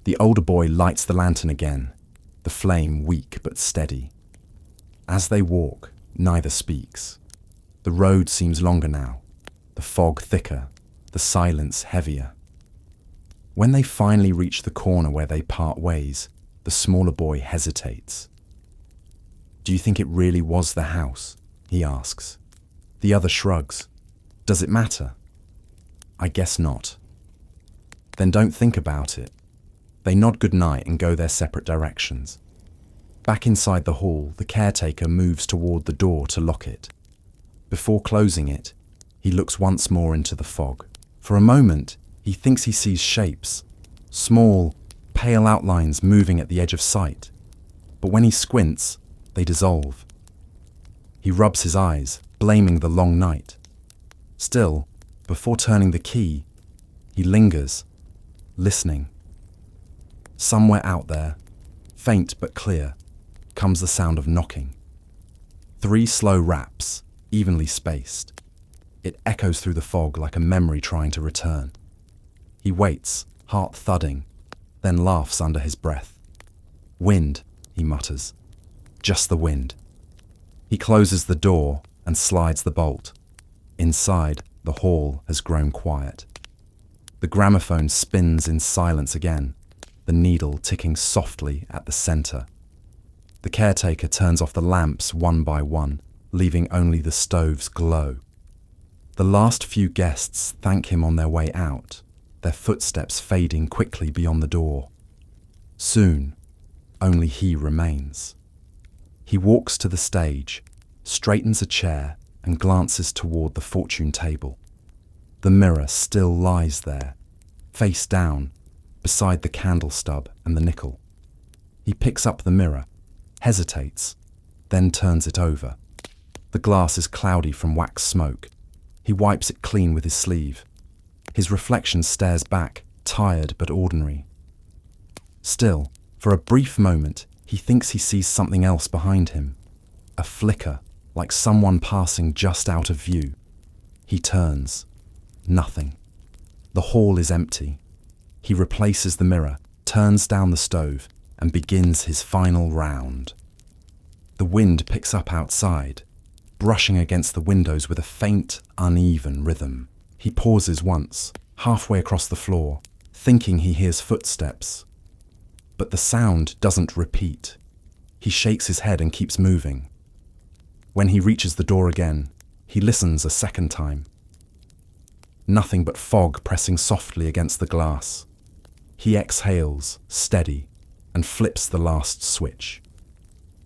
The older boy lights the lantern again, the flame weak but steady. As they walk, neither speaks. The road seems longer now, the fog thicker, the silence heavier. When they finally reach the corner where they part ways, the smaller boy hesitates. "Do you think it really was the house?" he asks. The other shrugs. "Does it matter?" "I guess not." "Then don't think about it." They nod goodnight and go their separate directions. Back inside the hall, the caretaker moves toward the door to lock it. Before closing it, he looks once more into the fog. For a moment, he thinks he sees shapes, small, pale outlines moving at the edge of sight. But when he squints, they dissolve. He rubs his eyes, blaming the long night. Still, before turning the key, he lingers, listening. Somewhere out there, faint but clear, comes the sound of knocking. 3 slow raps, evenly spaced. It echoes through the fog like a memory trying to return. He waits, heart thudding, then laughs under his breath. "Wind," he mutters. "Just the wind." He closes the door and slides the bolt. Inside, the hall has grown quiet. The gramophone spins in silence again, the needle ticking softly at the center. The caretaker turns off the lamps one by one, leaving only the stove's glow. The last few guests thank him on their way out, their footsteps fading quickly beyond the door. Soon, only he remains. He walks to the stage, straightens a chair, and glances toward the fortune table. The mirror still lies there, face down, beside the candle stub and the nickel. He picks up the mirror, hesitates, then turns it over. The glass is cloudy from wax smoke. He wipes it clean with his sleeve. His reflection stares back, tired but ordinary. Still, for a brief moment, he thinks he sees something else behind him. A flicker, like someone passing just out of view. He turns. Nothing. The hall is empty. He replaces the mirror, turns down the stove, and begins his final round. The wind picks up outside, brushing against the windows with a faint, uneven rhythm. He pauses once, halfway across the floor, thinking he hears footsteps. But the sound doesn't repeat. He shakes his head and keeps moving. When he reaches the door again, he listens a second time. Nothing but fog pressing softly against the glass. He exhales, steady, and flips the last switch.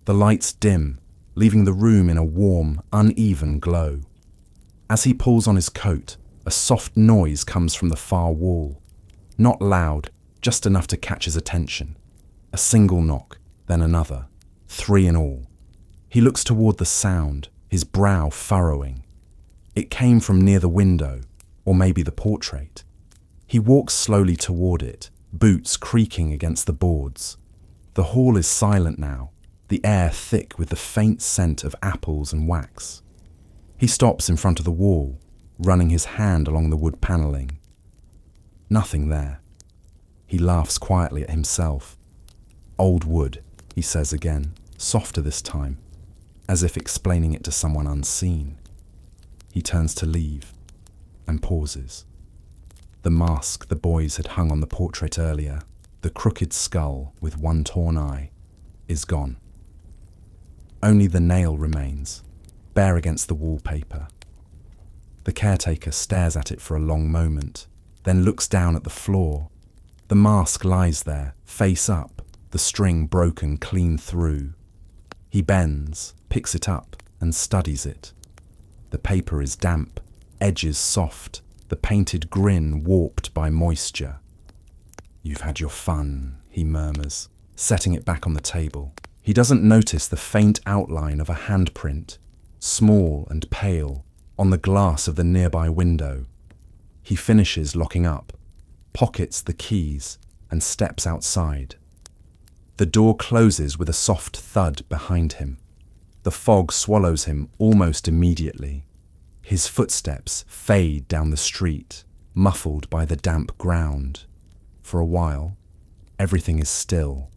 The lights dim, leaving the room in a warm, uneven glow. As he pulls on his coat, a soft noise comes from the far wall. Not loud, just enough to catch his attention. A single knock, then another, 3 in all. He looks toward the sound, his brow furrowing. It came from near the window, or maybe the portrait. He walks slowly toward it, boots creaking against the boards. The hall is silent now, the air thick with the faint scent of apples and wax. He stops in front of the wall, running his hand along the wood panelling. Nothing there. He laughs quietly at himself. "Old wood," he says again, softer this time, as if explaining it to someone unseen. He turns to leave, and pauses. The mask the boys had hung on the portrait earlier, the crooked skull with one torn eye, is gone. Only the nail remains, bare against the wallpaper. The caretaker stares at it for a long moment, then looks down at the floor. The mask lies there, face up, the string broken clean through. He bends, picks it up, and studies it. The paper is damp, edges soft, the painted grin warped by moisture. "You've had your fun," he murmurs, setting it back on the table. He doesn't notice the faint outline of a handprint, small and pale, on the glass of the nearby window. He finishes locking up, pockets the keys, and steps outside. The door closes with a soft thud behind him. The fog swallows him almost immediately. His footsteps fade down the street, muffled by the damp ground. For a while, everything is still.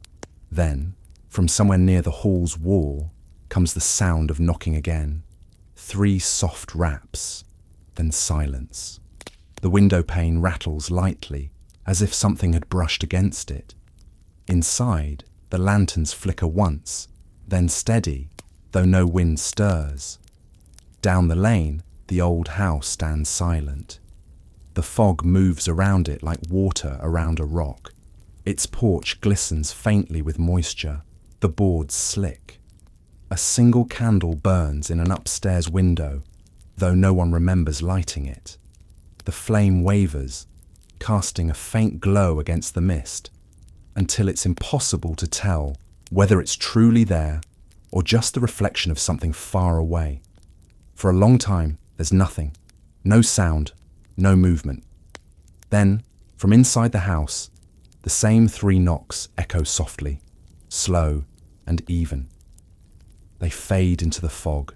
Then, From somewhere near the hall's wall comes the sound of knocking again. 3 soft raps, then silence. The window pane rattles lightly, as if something had brushed against it. Inside, the lanterns flicker once, then steady, though no wind stirs. Down the lane, the old house stands silent. The fog moves around it like water around a rock. Its porch glistens faintly with moisture, the boards slick. A single candle burns in an upstairs window, though no one remembers lighting it. The flame wavers, casting a faint glow against the mist, until it's impossible to tell whether it's truly there or just the reflection of something far away. For a long time, there's nothing, no sound, no movement. Then, from inside the house, the same 3 knocks echo softly, slow and even. They fade into the fog,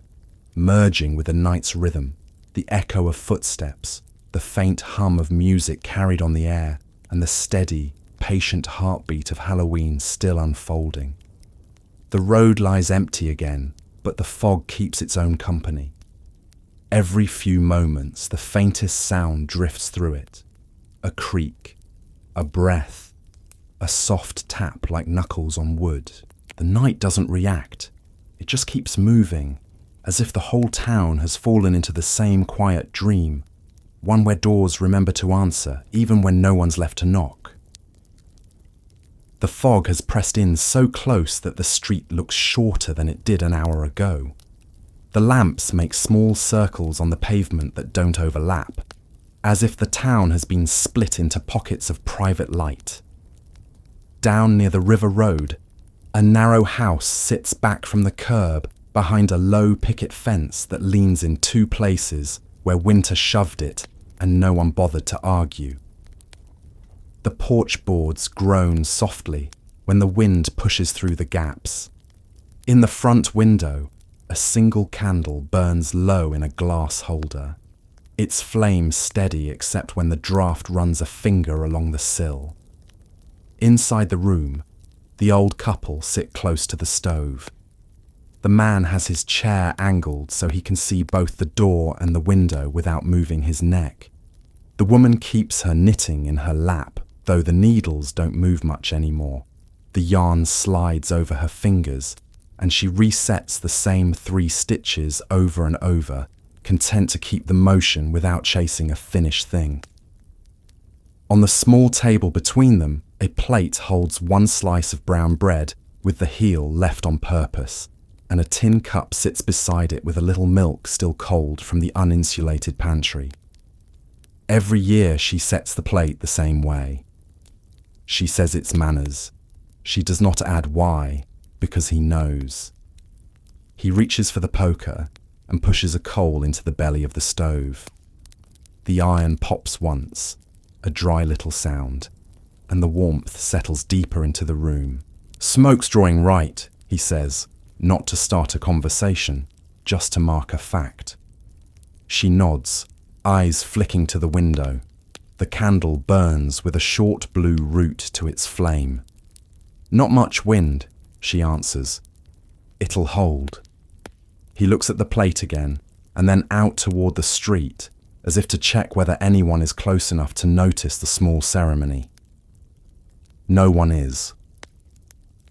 merging with the night's rhythm, the echo of footsteps, the faint hum of music carried on the air, and the steady, patient heartbeat of Halloween still unfolding. The road lies empty again, but the fog keeps its own company. Every few moments, the faintest sound drifts through it. A creak, a breath, a soft tap like knuckles on wood. The night doesn't react. It just keeps moving, as if the whole town has fallen into the same quiet dream, one where doors remember to answer even when no one's left to knock. The fog has pressed in so close that the street looks shorter than it did an hour ago. The lamps make small circles on the pavement that don't overlap, as if the town has been split into pockets of private light. Down near the river road, a narrow house sits back from the curb behind a low picket fence that leans in 2 places where winter shoved it and no one bothered to argue. The porch boards groan softly when the wind pushes through the gaps. In the front window, a single candle burns low in a glass holder, its flame steady except when the draft runs a finger along the sill. Inside the room, the old couple sit close to the stove. The man has his chair angled so he can see both the door and the window without moving his neck. The woman keeps her knitting in her lap, though the needles don't move much anymore. The yarn slides over her fingers, and she resets the same 3 stitches over and over, content to keep the motion without chasing a finished thing. On the small table between them, a plate holds 1 slice of brown bread with the heel left on purpose, and a tin cup sits beside it with a little milk still cold from the uninsulated pantry. Every year she sets the plate the same way. She says it's manners. She does not add why, because he knows. He reaches for the poker and pushes a coal into the belly of the stove. The iron pops once, a dry little sound, and the warmth settles deeper into the room. "Smoke's drawing right," he says, not to start a conversation, just to mark a fact. She nods, eyes flicking to the window. The candle burns with a short blue root to its flame. "Not much wind," she answers. "It'll hold." He looks at the plate again, and then out toward the street, as if to check whether anyone is close enough to notice the small ceremony. No one is.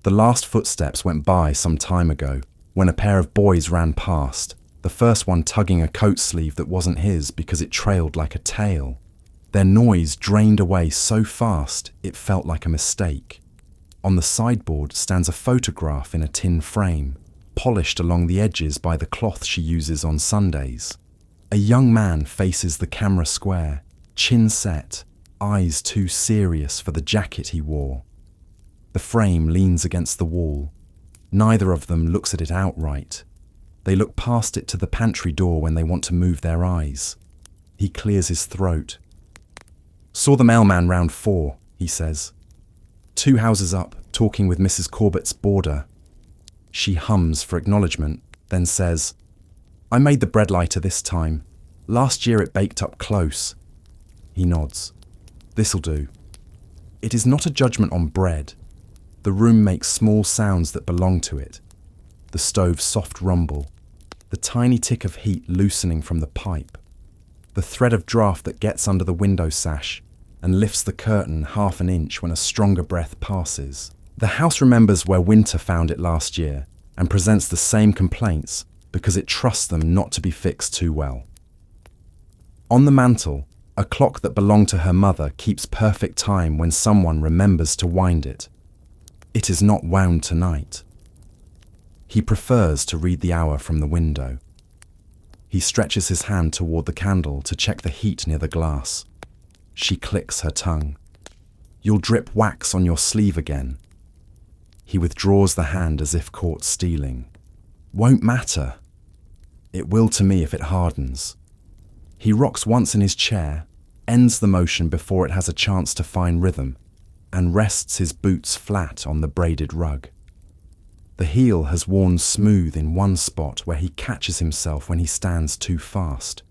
The last footsteps went by some time ago, when a pair of boys ran past, the first one tugging a coat sleeve that wasn't his because it trailed like a tail. Their noise drained away so fast it felt like a mistake. On the sideboard stands a photograph in a tin frame, polished along the edges by the cloth she uses on Sundays. A young man faces the camera square, chin set, eyes too serious for the jacket he wore. The frame leans against the wall. Neither of them looks at it outright. They look past it to the pantry door when they want to move their eyes. He clears his throat. "Saw the mailman round 4, he says. 2 houses up, talking with Mrs. Corbett's boarder." She hums for acknowledgement, then says, "I made the bread lighter this time. Last year it baked up close." He nods. "This'll do." It is not a judgment on bread. The room makes small sounds that belong to it. The stove's soft rumble, the tiny tick of heat loosening from the pipe, the thread of draft that gets under the window sash and lifts the curtain half an inch when a stronger breath passes. The house remembers where winter found it last year and presents the same complaints because it trusts them not to be fixed too well. On the mantel, a clock that belonged to her mother keeps perfect time when someone remembers to wind it. It is not wound tonight. He prefers to read the hour from the window. He stretches his hand toward the candle to check the heat near the glass. She clicks her tongue. "You'll drip wax on your sleeve again." He withdraws the hand as if caught stealing. "Won't matter. It will to me if it hardens." He rocks once in his chair, ends the motion before it has a chance to find rhythm, and rests his boots flat on the braided rug. The heel has worn smooth in one spot where he catches himself when he stands too fast.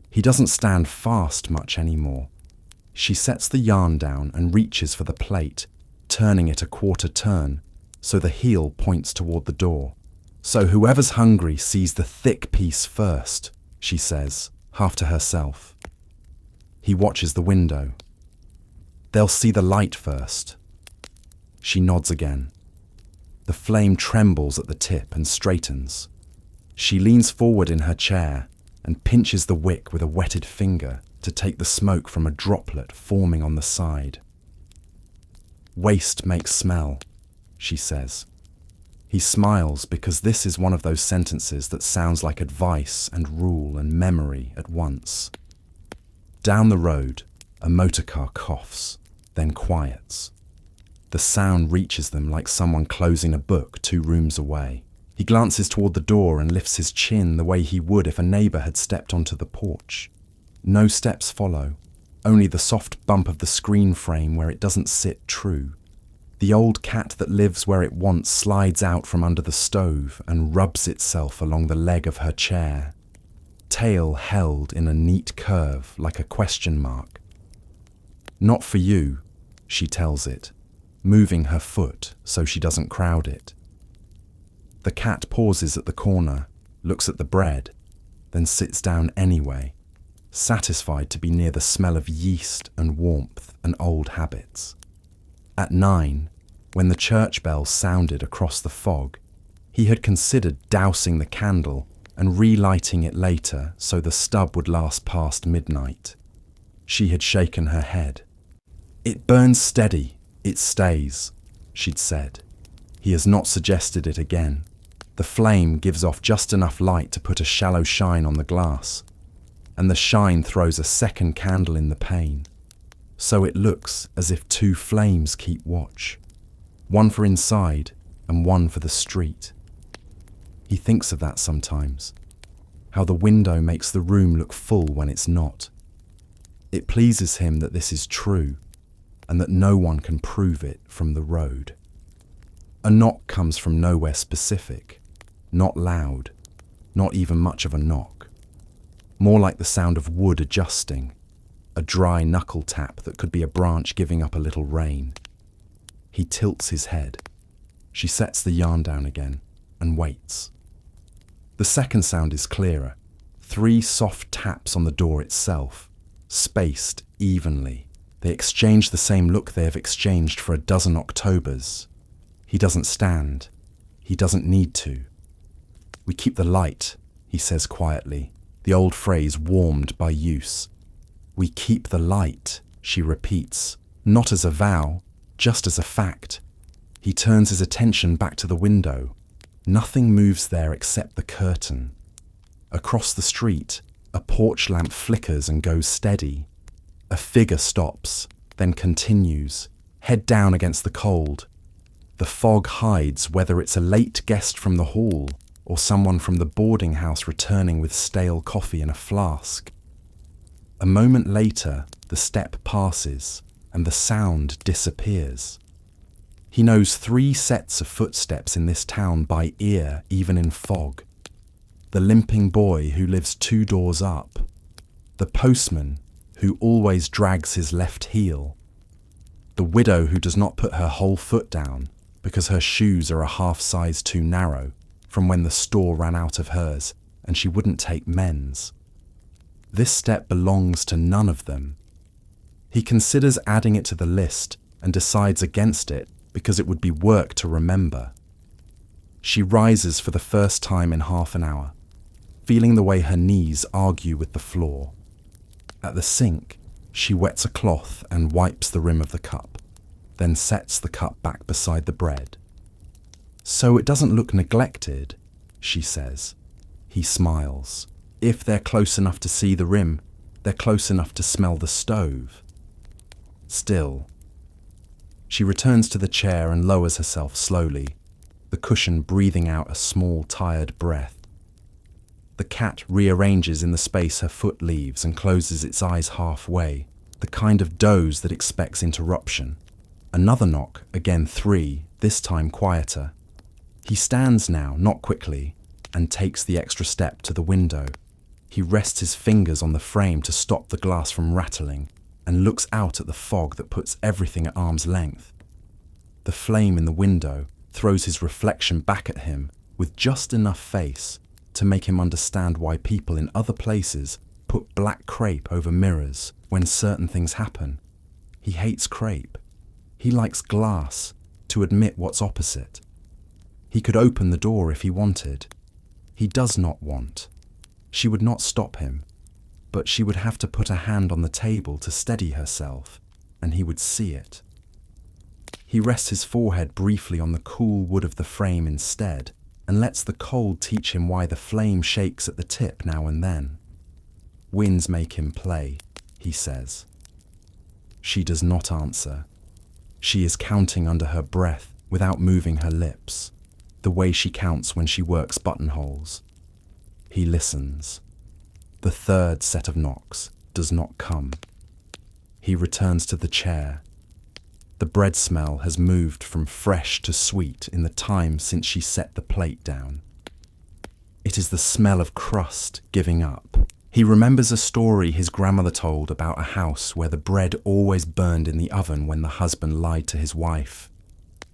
He doesn't stand fast much anymore. She sets the yarn down and reaches for the plate, turning it a quarter turn, so the heel points toward the door. "So whoever's hungry sees the thick piece first," she says, half to herself. He watches the window. "They'll see the light first." She nods again. The flame trembles at the tip and straightens. She leans forward in her chair and pinches the wick with a wetted finger to take the smoke from a droplet forming on the side. "Waste makes smell," she says. He smiles because this is one of those sentences that sounds like advice and rule and memory at once. Down the road, a motorcar coughs, then quiets. The sound reaches them like someone closing a book 2 rooms away. He glances toward the door and lifts his chin the way he would if a neighbour had stepped onto the porch. No steps follow, only the soft bump of the screen frame where it doesn't sit true. The old cat that lives where it wants slides out from under the stove and rubs itself along the leg of her chair, tail held in a neat curve like a question mark. "Not for you," she tells it, moving her foot so she doesn't crowd it. The cat pauses at the corner, looks at the bread, then sits down anyway, satisfied to be near the smell of yeast and warmth and old habits. At 9, when the church bell sounded across the fog, he had considered dousing the candle and relighting it later so the stub would last past midnight. She had shaken her head. "It burns steady, it stays," she'd said. He has not suggested it again. The flame gives off just enough light to put a shallow shine on the glass, and the shine throws a second candle in the pane. So it looks as if 2 flames keep watch, one for inside and one for the street. He thinks of that sometimes, how the window makes the room look full when it's not. It pleases him that this is true, and that no one can prove it from the road. A knock comes from nowhere specific, not loud, not even much of a knock. More like the sound of wood adjusting, a dry knuckle tap that could be a branch giving up a little rain. He tilts his head. She sets the yarn down again and waits. The second sound is clearer. 3 soft taps on the door itself, spaced evenly. They exchange the same look they have exchanged for a dozen Octobers. He doesn't stand. He doesn't need to. "We keep the light," he says quietly, the old phrase warmed by use. "We keep the light," she repeats, not as a vow, just as a fact. He turns his attention back to the window. Nothing moves there except the curtain. Across the street, a porch lamp flickers and goes steady. A figure stops, then continues, head down against the cold. The fog hides whether it's a late guest from the hall or someone from the boarding house returning with stale coffee in a flask. A moment later, the step passes and the sound disappears. He knows 3 sets of footsteps in this town by ear, even in fog. The limping boy who lives 2 doors up. The postman who always drags his left heel. The widow who does not put her whole foot down, because her shoes are a half size too narrow from when the store ran out of hers and she wouldn't take men's. This step belongs to none of them. He considers adding it to the list and decides against it because it would be work to remember. She rises for the first time in half an hour, feeling the way her knees argue with the floor. At the sink, she wets a cloth and wipes the rim of the cup, then sets the cup back beside the bread. "So it doesn't look neglected," she says. He smiles. "If they're close enough to see the rim, they're close enough to smell the stove." Still. She returns to the chair and lowers herself slowly, the cushion breathing out a small, tired breath. The cat rearranges in the space her foot leaves and closes its eyes halfway, the kind of doze that expects interruption. Another knock, again 3, this time quieter. He stands now, not quickly, and takes the extra step to the window. He rests his fingers on the frame to stop the glass from rattling and looks out at the fog that puts everything at arm's length. The flame in the window throws his reflection back at him with just enough face to make him understand why people in other places put black crepe over mirrors when certain things happen. He hates crepe. He likes glass, to admit what's opposite. He could open the door if he wanted. He does not want. She would not stop him, but she would have to put a hand on the table to steady herself, and he would see it. He rests his forehead briefly on the cool wood of the frame instead, and lets the cold teach him why the flame shakes at the tip now and then. "Winds make him play," he says. She does not answer. She is counting under her breath without moving her lips, the way she counts when she works buttonholes. He listens. The third set of knocks does not come. He returns to the chair. The bread smell has moved from fresh to sweet in the time since she set the plate down. It is the smell of crust giving up. He remembers a story his grandmother told about a house where the bread always burned in the oven when the husband lied to his wife.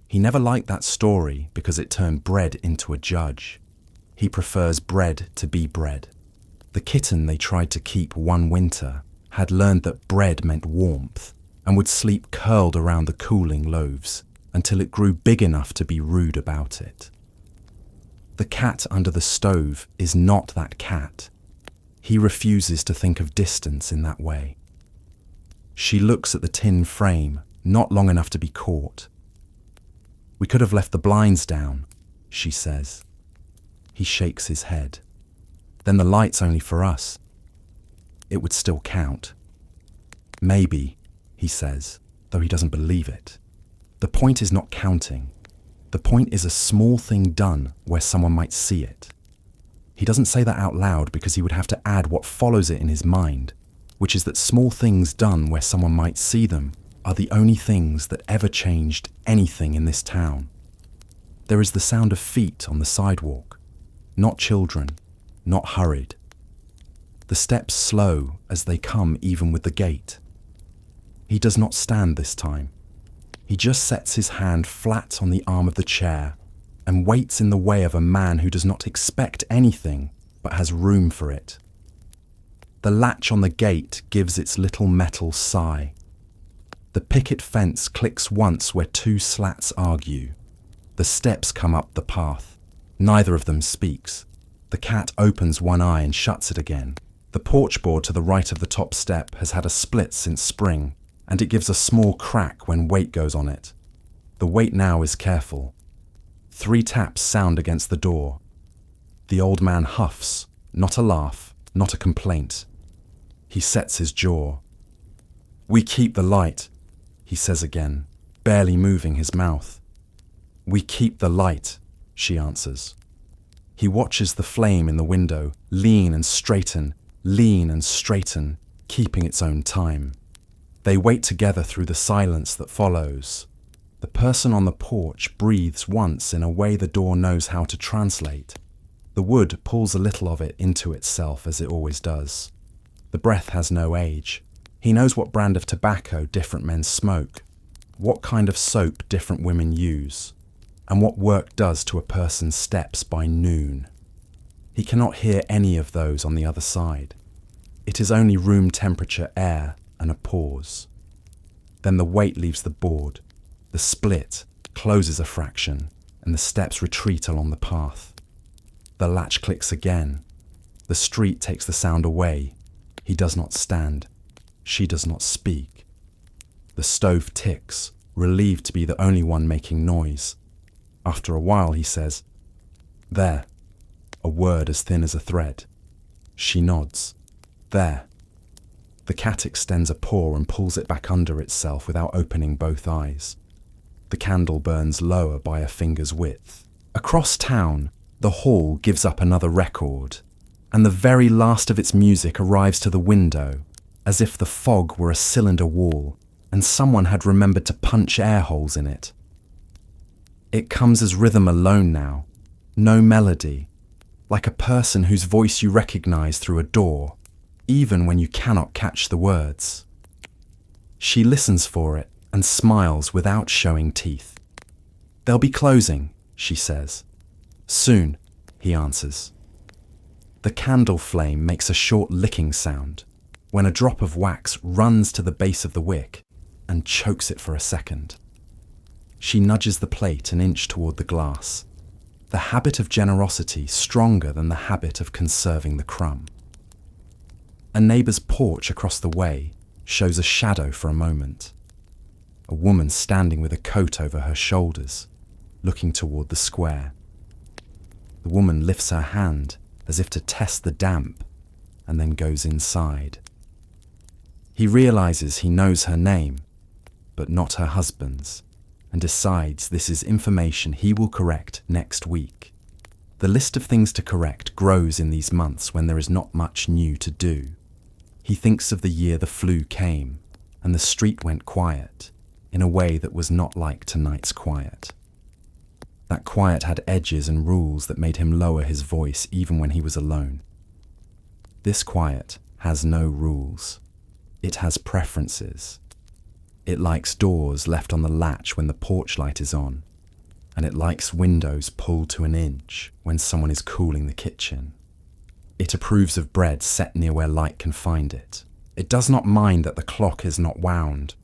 He never liked that story because it turned bread into a judge. He prefers bread to be bread. The kitten they tried to keep one winter had learned that bread meant warmth and would sleep curled around the cooling loaves until it grew big enough to be rude about it. The cat under the stove is not that cat. He refuses to think of distance in that way. She looks at the tin frame, not long enough to be caught. "We could have left the blinds down," she says. He shakes his head. "Then the light's only for us. It would still count." "Maybe," he says, though he doesn't believe it. The point is not counting. The point is a small thing done where someone might see it. He doesn't say that out loud because he would have to add what follows it in his mind, which is that small things done where someone might see them are the only things that ever changed anything in this town. There is the sound of feet on the sidewalk, not children, not hurried. The steps slow as they come even with the gate. He does not stand this time. He just sets his hand flat on the arm of the chair and waits in the way of a man who does not expect anything but has room for it. The latch on the gate gives its little metal sigh. The picket fence clicks once where two slats argue. The steps come up the path. Neither of them speaks. The cat opens one eye and shuts it again. The porch board to the right of the top step has had a split since spring, and it gives a small crack when weight goes on it. The weight now is careful. 3 taps sound against the door. The old man huffs, not a laugh, not a complaint. He sets his jaw. "We keep the light," he says again, barely moving his mouth. "We keep the light," she answers. He watches the flame in the window lean and straighten, keeping its own time. They wait together through the silence that follows. The person on the porch breathes once in a way the door knows how to translate. The wood pulls a little of it into itself as it always does. The breath has no age. He knows what brand of tobacco different men smoke, what kind of soap different women use. and what work does to a person's steps by noon. He cannot hear any of those on the other side. It is only room temperature air and a pause. Then the weight leaves the board, the split closes a fraction, and the steps retreat along the path. The latch clicks again. The street takes the sound away. He does not stand. She does not speak. The stove ticks, relieved to be the only one making noise. After a while he says, "There," a word as thin as a thread. She nods. "There." The cat extends a paw and pulls it back under itself without opening both eyes. The candle burns lower by a finger's width. Across town, the hall gives up another record, and the very last of its music arrives to the window, as if the fog were a cylinder wall and someone had remembered to punch air holes in it. It comes as rhythm alone now, no melody, like a person whose voice you recognize through a door, even when you cannot catch the words. She listens for it and smiles without showing teeth. "They'll be closing," she says. "Soon," he answers. The candle flame makes a short licking sound when a drop of wax runs to the base of the wick and chokes it for a second. She nudges the plate an inch toward the glass, the habit of generosity stronger than the habit of conserving the crumb. A neighbour's porch across the way shows a shadow for a moment. A woman standing with a coat over her shoulders, looking toward the square. The woman lifts her hand as if to test the damp and then goes inside. He realizes he knows her name, but not her husband's, and decides this is information he will correct next week. The list of things to correct grows in these months when there is not much new to do. He thinks of the year the flu came and the street went quiet in a way that was not like tonight's quiet. That quiet had edges and rules that made him lower his voice even when he was alone. This quiet has no rules. It has preferences. It likes doors left on the latch when the porch light is on, and it likes windows pulled to an inch when someone is cooling the kitchen. It approves of bread set near where light can find it. It does not mind that the clock is not wound.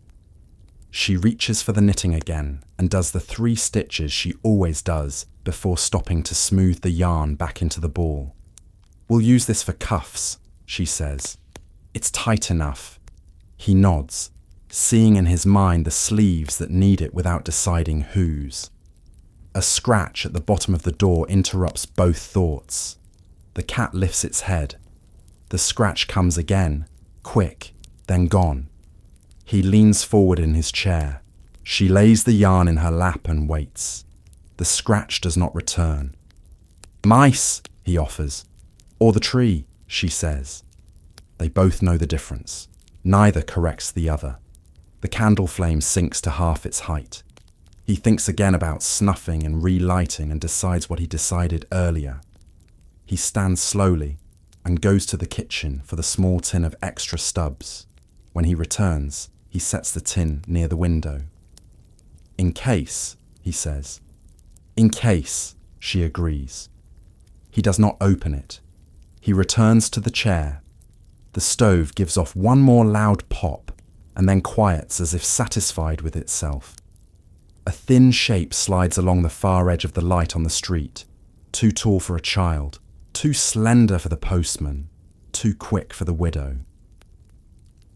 She reaches for the knitting again and does the 3 stitches she always does before stopping to smooth the yarn back into the ball. "We'll use this for cuffs," she says. "It's tight enough." He nods, seeing in his mind the sleeves that need it without deciding whose. A scratch at the bottom of the door interrupts both thoughts. The cat lifts its head. The scratch comes again, quick, then gone. He leans forward in his chair. She lays the yarn in her lap and waits. The scratch does not return. "Mice," he offers. "Or the tree," she says. They both know the difference. Neither corrects the other. The candle flame sinks to half its height. He thinks again about snuffing and relighting and decides what he decided earlier. He stands slowly and goes to the kitchen for the small tin of extra stubs. When he returns, he sets the tin near the window. "In case," he says. "In case," she agrees. He does not open it. He returns to the chair. The stove gives off one more loud pop and then quiets as if satisfied with itself. A thin shape slides along the far edge of the light on the street, too tall for a child, too slender for the postman, too quick for the widow.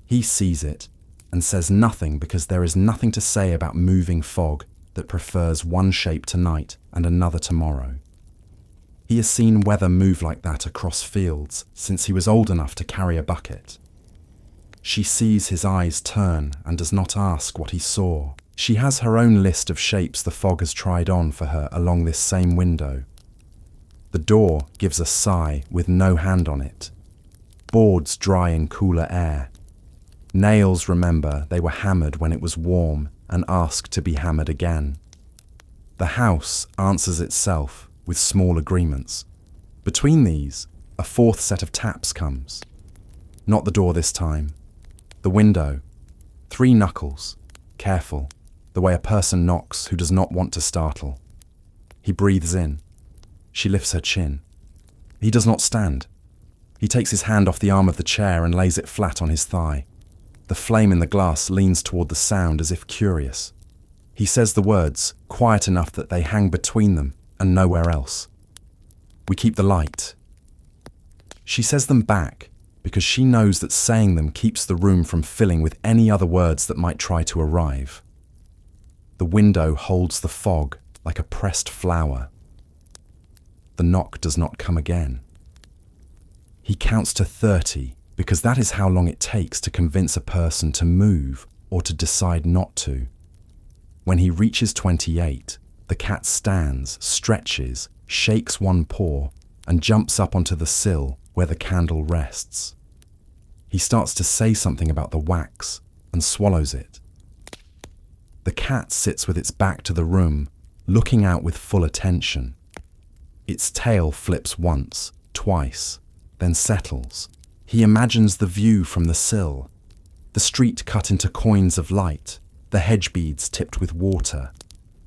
He sees it and says nothing because there is nothing to say about moving fog that prefers one shape tonight and another tomorrow. He has seen weather move like that across fields since he was old enough to carry a bucket. She sees his eyes turn and does not ask what he saw. She has her own list of shapes the fog has tried on for her along this same window. The door gives a sigh with no hand on it. Boards dry in cooler air. Nails remember they were hammered when it was warm and ask to be hammered again. The house answers itself with small agreements. Between these, a 4th set of taps comes. Not the door this time. The window. 3 knuckles. Careful, the way a person knocks who does not want to startle. He breathes in. She lifts her chin. He does not stand. He takes his hand off the arm of the chair and lays it flat on his thigh. The flame in the glass leans toward the sound as if curious. He says the words, quiet enough that they hang between them and nowhere else. We keep the light. She says them back because she knows that saying them keeps the room from filling with any other words that might try to arrive. The window holds the fog like a pressed flower. The knock does not come again. He counts to 30 because that is how long it takes to convince a person to move or to decide not to. When he reaches 28, the cat stands, stretches, shakes one paw, and jumps up onto the sill where the candle rests. He starts to say something about the wax and swallows it. The cat sits with its back to the room, looking out with full attention. Its tail flips once, twice, then settles. He imagines the view from the sill, the street cut into coins of light, the hedge beads tipped with water,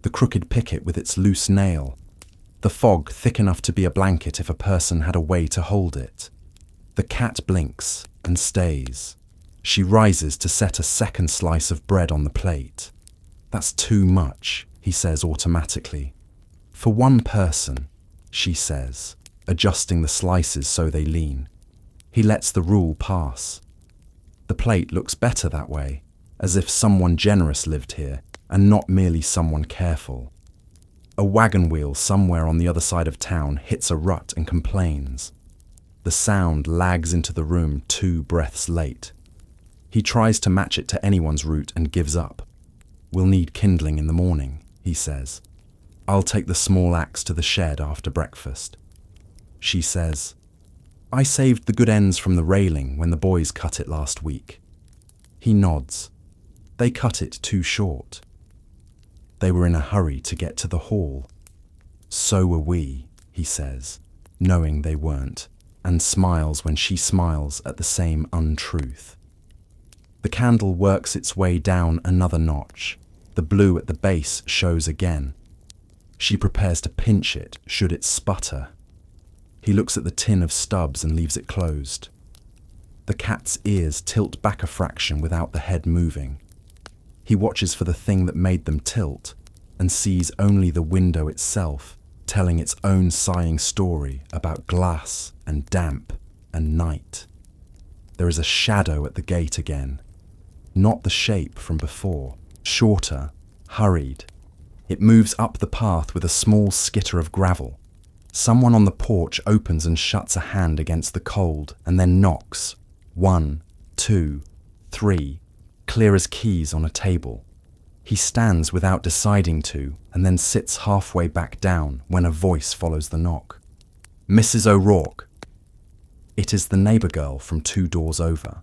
the crooked picket with its loose nail, the fog thick enough to be a blanket if a person had a way to hold it. The cat blinks and stays. She rises to set a second slice of bread on the plate. That's too much, he says automatically. For one person, she says, adjusting the slices so they lean. He lets the rule pass. The plate looks better that way, as if someone generous lived here and not merely someone careful. A wagon wheel somewhere on the other side of town hits a rut and complains. The sound lags into the room 2 breaths late. He tries to match it to anyone's route and gives up. We'll need kindling in the morning, he says. I'll take the small axe to the shed after breakfast. She says, I saved the good ends from the railing when the boys cut it last week. He nods. They cut it too short. They were in a hurry to get to the hall. So were we, he says, knowing they weren't, and smiles when she smiles at the same untruth. The candle works its way down another notch. The blue at the base shows again. She prepares to pinch it should it sputter. He looks at the tin of stubs and leaves it closed. The cat's ears tilt back a fraction without the head moving. He watches for the thing that made them tilt and sees only the window itself telling its own sighing story about glass and damp and night. There is a shadow at the gate again. Not the shape from before, shorter, hurried. It moves up the path with a small skitter of gravel. Someone on the porch opens and shuts a hand against the cold and then knocks. 1, 2, 3, clear as keys on a table. He stands without deciding to and then sits halfway back down when a voice follows the knock. Mrs. O'Rourke. It is the neighbour girl from 2 doors over,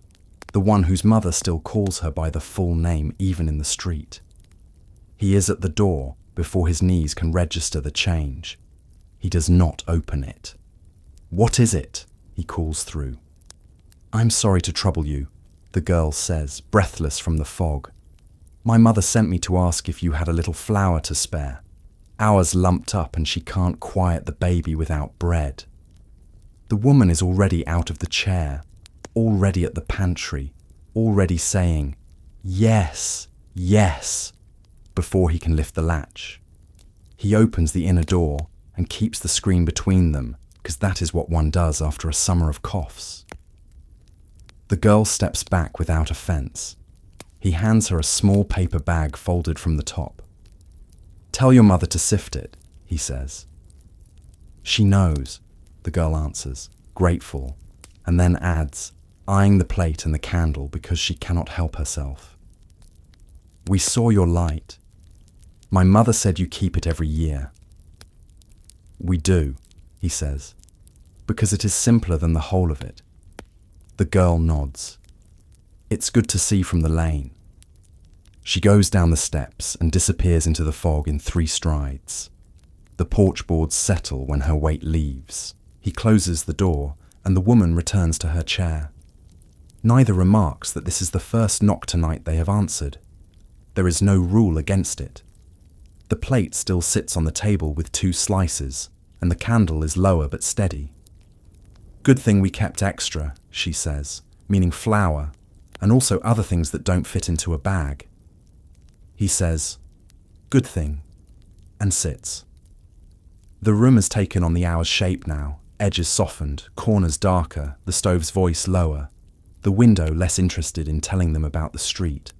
the one whose mother still calls her by the full name even in the street. He is at the door before his knees can register the change. He does not open it. What is it? He calls through. I'm sorry to trouble you, the girl says, breathless from the fog. My mother sent me to ask if you had a little flour to spare. Ours lumped up and she can't quiet the baby without bread. The woman is already out of the chair, already at the pantry, already saying, yes, yes, before he can lift the latch. He opens the inner door and keeps the screen between them, because that is what one does after a summer of coughs. The girl steps back without offence. He hands her a small paper bag folded from the top. Tell your mother to sift it, he says. She knows, the girl answers, grateful, and then adds, eyeing the plate and the candle because she cannot help herself. We saw your light. My mother said you keep it every year. We do, he says, because it is simpler than the whole of it. The girl nods. It's good to see from the lane. She goes down the steps and disappears into the fog in 3 strides. The porch boards settle when her weight leaves. He closes the door and the woman returns to her chair. Neither remarks that this is the first knock tonight they have answered. There is no rule against it. The plate still sits on the table with 2 slices, and the candle is lower but steady. "Good thing we kept extra," she says, meaning flour, and also other things that don't fit into a bag. He says, "Good thing," and sits. The room has taken on the hour's shape now, edges softened, corners darker, the stove's voice lower, the window less interested in telling them about the street.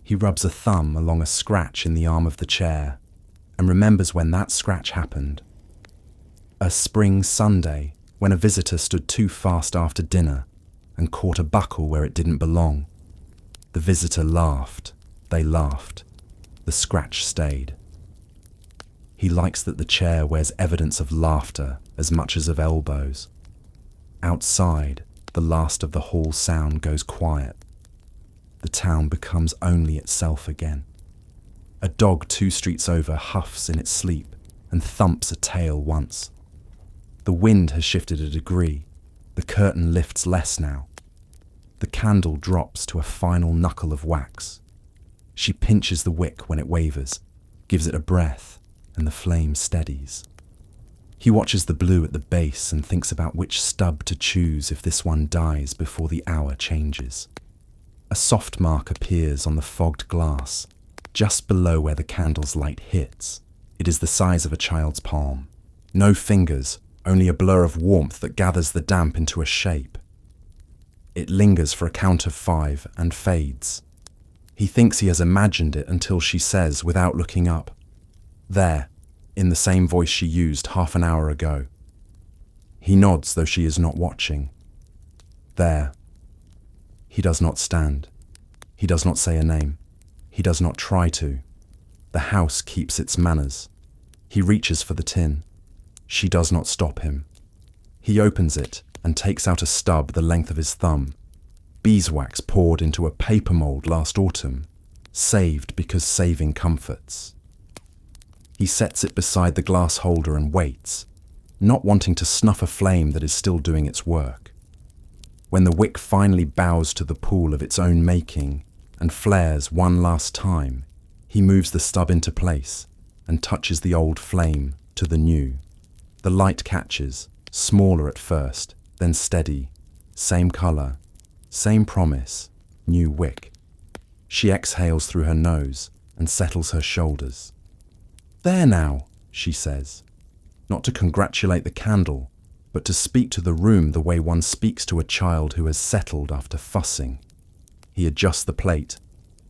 He rubs a thumb along a scratch in the arm of the chair and remembers when that scratch happened. A spring Sunday, when a visitor stood too fast after dinner and caught a buckle where it didn't belong. The visitor laughed. They laughed. The scratch stayed. He likes that the chair wears evidence of laughter as much as of elbows. Outside, the last of the hall sound goes quiet. The town becomes only itself again. A dog 2 streets over huffs in its sleep and thumps a tail once. The wind has shifted a degree. The curtain lifts less now. The candle drops to a final knuckle of wax. She pinches the wick when it wavers, gives it a breath, and the flame steadies. He watches the blue at the base and thinks about which stub to choose if this one dies before the hour changes. A soft mark appears on the fogged glass, just below where the candle's light hits. It is the size of a child's palm. No fingers, only a blur of warmth that gathers the damp into a shape. It lingers for a count of 5 and fades. He thinks he has imagined it until she says, without looking up, "There," in the same voice she used half an hour ago. He nods, though she is not watching. "There." He does not stand. He does not say a name. He does not try to. The house keeps its manners. He reaches for the tin. She does not stop him. He opens it and takes out a stub the length of his thumb. Beeswax poured into a paper mold last autumn, saved because saving comforts. He sets it beside the glass holder and waits, not wanting to snuff a flame that is still doing its work. When the wick finally bows to the pool of its own making and flares one last time, he moves the stub into place and touches the old flame to the new. The light catches, smaller at first, then steady, same color, same promise, new wick. She exhales through her nose and settles her shoulders. "There now," she says, not to congratulate the candle, but to speak to the room the way one speaks to a child who has settled after fussing. He adjusts the plate,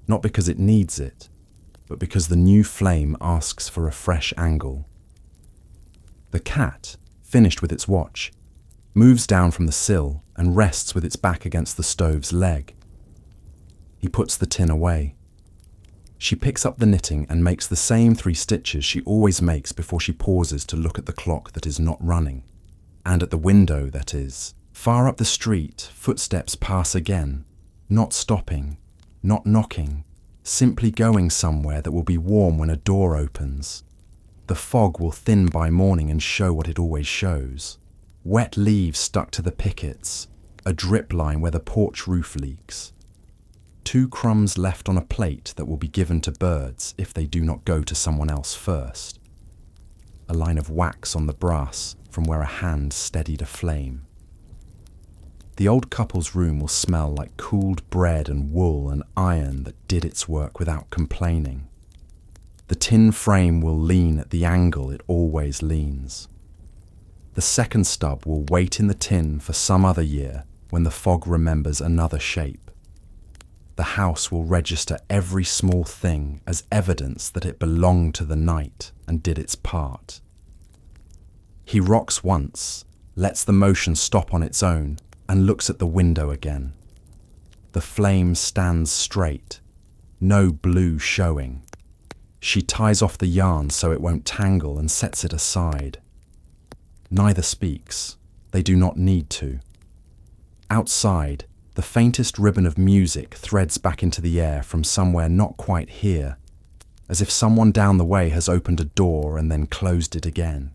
not because it needs it, but because the new flame asks for a fresh angle. The cat, finished with its watch, moves down from the sill and rests with its back against the stove's leg. He puts the tin away. She picks up the knitting and makes the same 3 stitches she always makes before she pauses to look at the clock that is not running. And at the window, that is. Far up the street, footsteps pass again, not stopping, not knocking, simply going somewhere that will be warm when a door opens. The fog will thin by morning and show what it always shows. Wet leaves stuck to the pickets, a drip line where the porch roof leaks. 2 crumbs left on a plate that will be given to birds if they do not go to someone else first. A line of wax on the brass from where a hand steadied a flame. The old couple's room will smell like cooled bread and wool and iron that did its work without complaining. The tin frame will lean at the angle it always leans. The second stub will wait in the tin for some other year when the fog remembers another shape. The house will register every small thing as evidence that it belonged to the night and did its part. He rocks once, lets the motion stop on its own, and looks at the window again. The flame stands straight, no blue showing. She ties off the yarn so it won't tangle and sets it aside. Neither speaks. They do not need to. Outside, the faintest ribbon of music threads back into the air from somewhere not quite here, as if someone down the way has opened a door and then closed it again.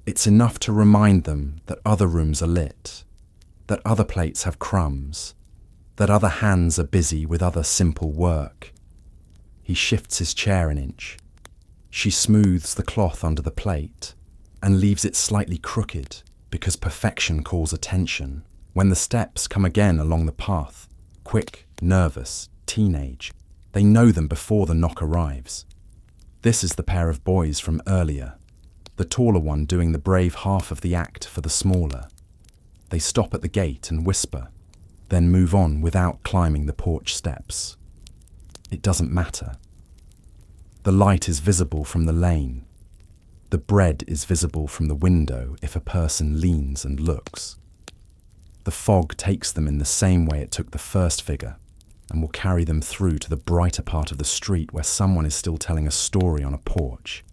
It's enough to remind them that other rooms are lit, that other plates have crumbs, that other hands are busy with other simple work. He shifts his chair an inch. She smooths the cloth under the plate and leaves it slightly crooked because perfection calls attention. When the steps come again along the path, quick, nervous, teenage, they know them before the knock arrives. This is the pair of boys from earlier, the taller one doing the brave half of the act for the smaller. They stop at the gate and whisper, then move on without climbing the porch steps. It doesn't matter. The light is visible from the lane. The bread is visible from the window if a person leans and looks. The fog takes them in the same way it took the first figure and will carry them through to the brighter part of the street where someone is still telling a story on a porch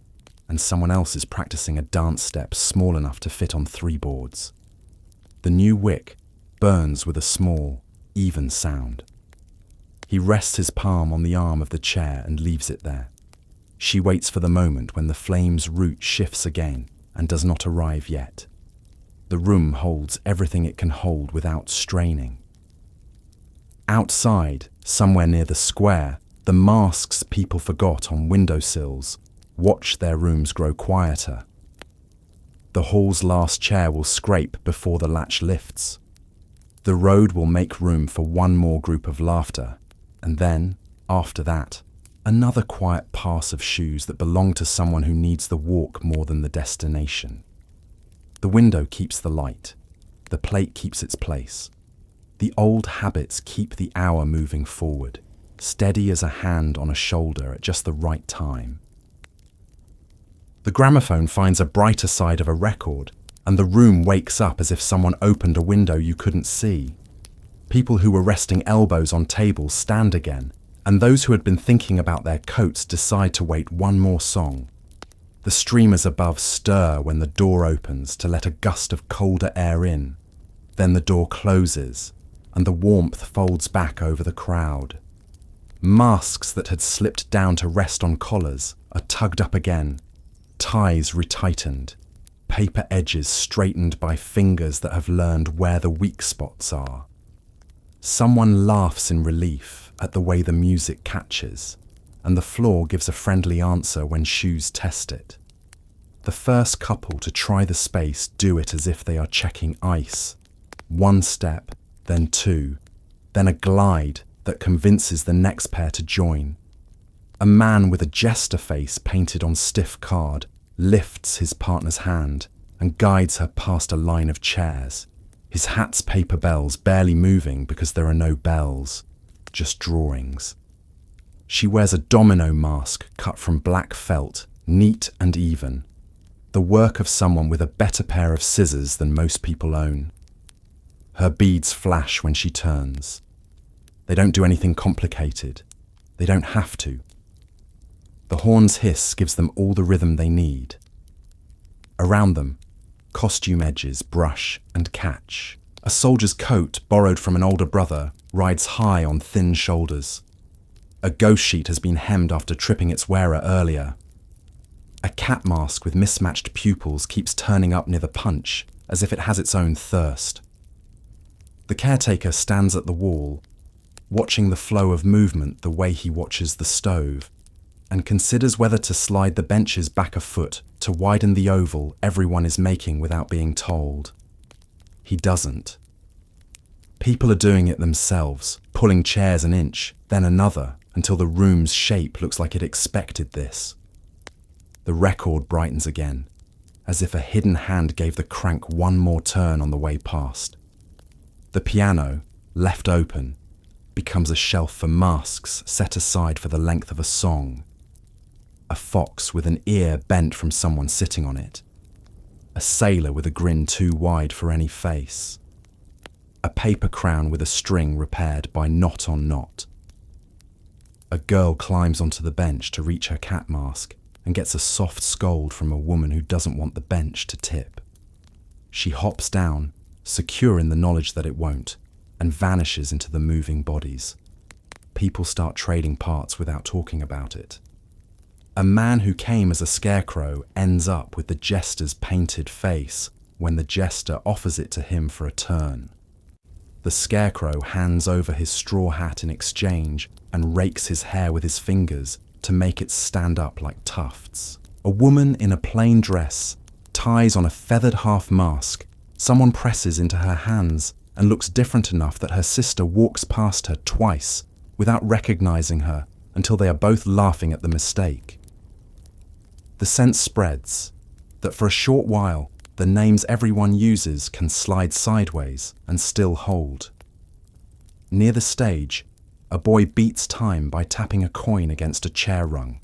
and someone else is practicing a dance step small enough to fit on 3 boards. The new wick burns with a small, even sound. He rests his palm on the arm of the chair and leaves it there. She waits for the moment when the flame's route shifts again and does not arrive yet. The room holds everything it can hold without straining. Outside, somewhere near the square, the masks people forgot on windowsills watch their rooms grow quieter. The hall's last chair will scrape before the latch lifts. The road will make room for one more group of laughter, and then, after that, another quiet pass of shoes that belong to someone who needs the walk more than the destination. The window keeps the light. The plate keeps its place. The old habits keep the hour moving forward, steady as a hand on a shoulder at just the right time. The gramophone finds a brighter side of a record, and the room wakes up as if someone opened a window you couldn't see. People who were resting elbows on tables stand again, and those who had been thinking about their coats decide to wait one more song. The streamers above stir when the door opens to let a gust of colder air in. Then the door closes, and the warmth folds back over the crowd. Masks that had slipped down to rest on collars are tugged up again, ties retightened, paper edges straightened by fingers that have learned where the weak spots are. Someone laughs in relief at the way the music catches, and the floor gives a friendly answer when shoes test it. The first couple to try the space do it as if they are checking ice. 1 step, then 2, then a glide that convinces the next pair to join. A man with a jester face painted on stiff card lifts his partner's hand and guides her past a line of chairs, his hat's paper bells barely moving because there are no bells, just drawings. She wears a domino mask cut from black felt, neat and even, the work of someone with a better pair of scissors than most people own. Her beads flash when she turns. They don't do anything complicated. They don't have to. The horn's hiss gives them all the rhythm they need. Around them, costume edges brush and catch. A soldier's coat, borrowed from an older brother, rides high on thin shoulders. A ghost sheet has been hemmed after tripping its wearer earlier. A cat mask with mismatched pupils keeps turning up near the punch, as if it has its own thirst. The caretaker stands at the wall, watching the flow of movement the way he watches the stove, and considers whether to slide the benches back a foot to widen the oval everyone is making without being told. He doesn't. People are doing it themselves, pulling chairs an inch, then another, until the room's shape looks like it expected this. The record brightens again, as if a hidden hand gave the crank one more turn on the way past. The piano, left open, becomes a shelf for masks set aside for the length of a song. A fox with an ear bent from someone sitting on it. A sailor with a grin too wide for any face. A paper crown with a string repaired by knot on knot. A girl climbs onto the bench to reach her cat mask and gets a soft scold from a woman who doesn't want the bench to tip. She hops down, secure in the knowledge that it won't, and vanishes into the moving bodies. People start trading parts without talking about it. A man who came as a scarecrow ends up with the jester's painted face when the jester offers it to him for a turn. The scarecrow hands over his straw hat in exchange and rakes his hair with his fingers to make it stand up like tufts. A woman in a plain dress ties on a feathered half mask. Someone presses into her hands and looks different enough that her sister walks past her twice without recognizing her until they are both laughing at the mistake. The sense spreads that for a short while, the names everyone uses can slide sideways and still hold. Near the stage, a boy beats time by tapping a coin against a chair rung.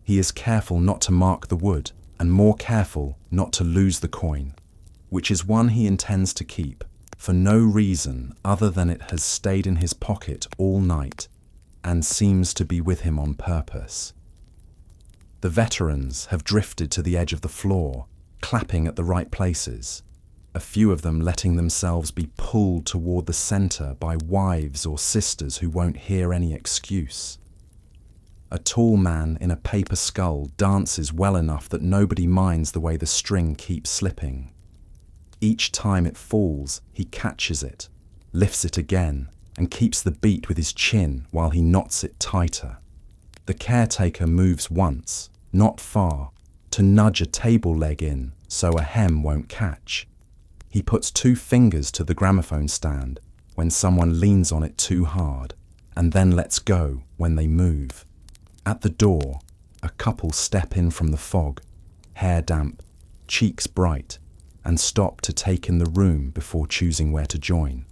He is careful not to mark the wood and more careful not to lose the coin, which is one he intends to keep for no reason other than it has stayed in his pocket all night and seems to be with him on purpose. The veterans have drifted to the edge of the floor, clapping at the right places, a few of them letting themselves be pulled toward the center by wives or sisters who won't hear any excuse. A tall man in a paper skull dances well enough that nobody minds the way the string keeps slipping. Each time it falls, he catches it, lifts it again, and keeps the beat with his chin while he knots it tighter. The caretaker moves once, not far, to nudge a table leg in so a hem won't catch. He puts 2 fingers to the gramophone stand when someone leans on it too hard, and then lets go when they move. At the door, a couple step in from the fog, hair damp, cheeks bright, and stop to take in the room before choosing where to join.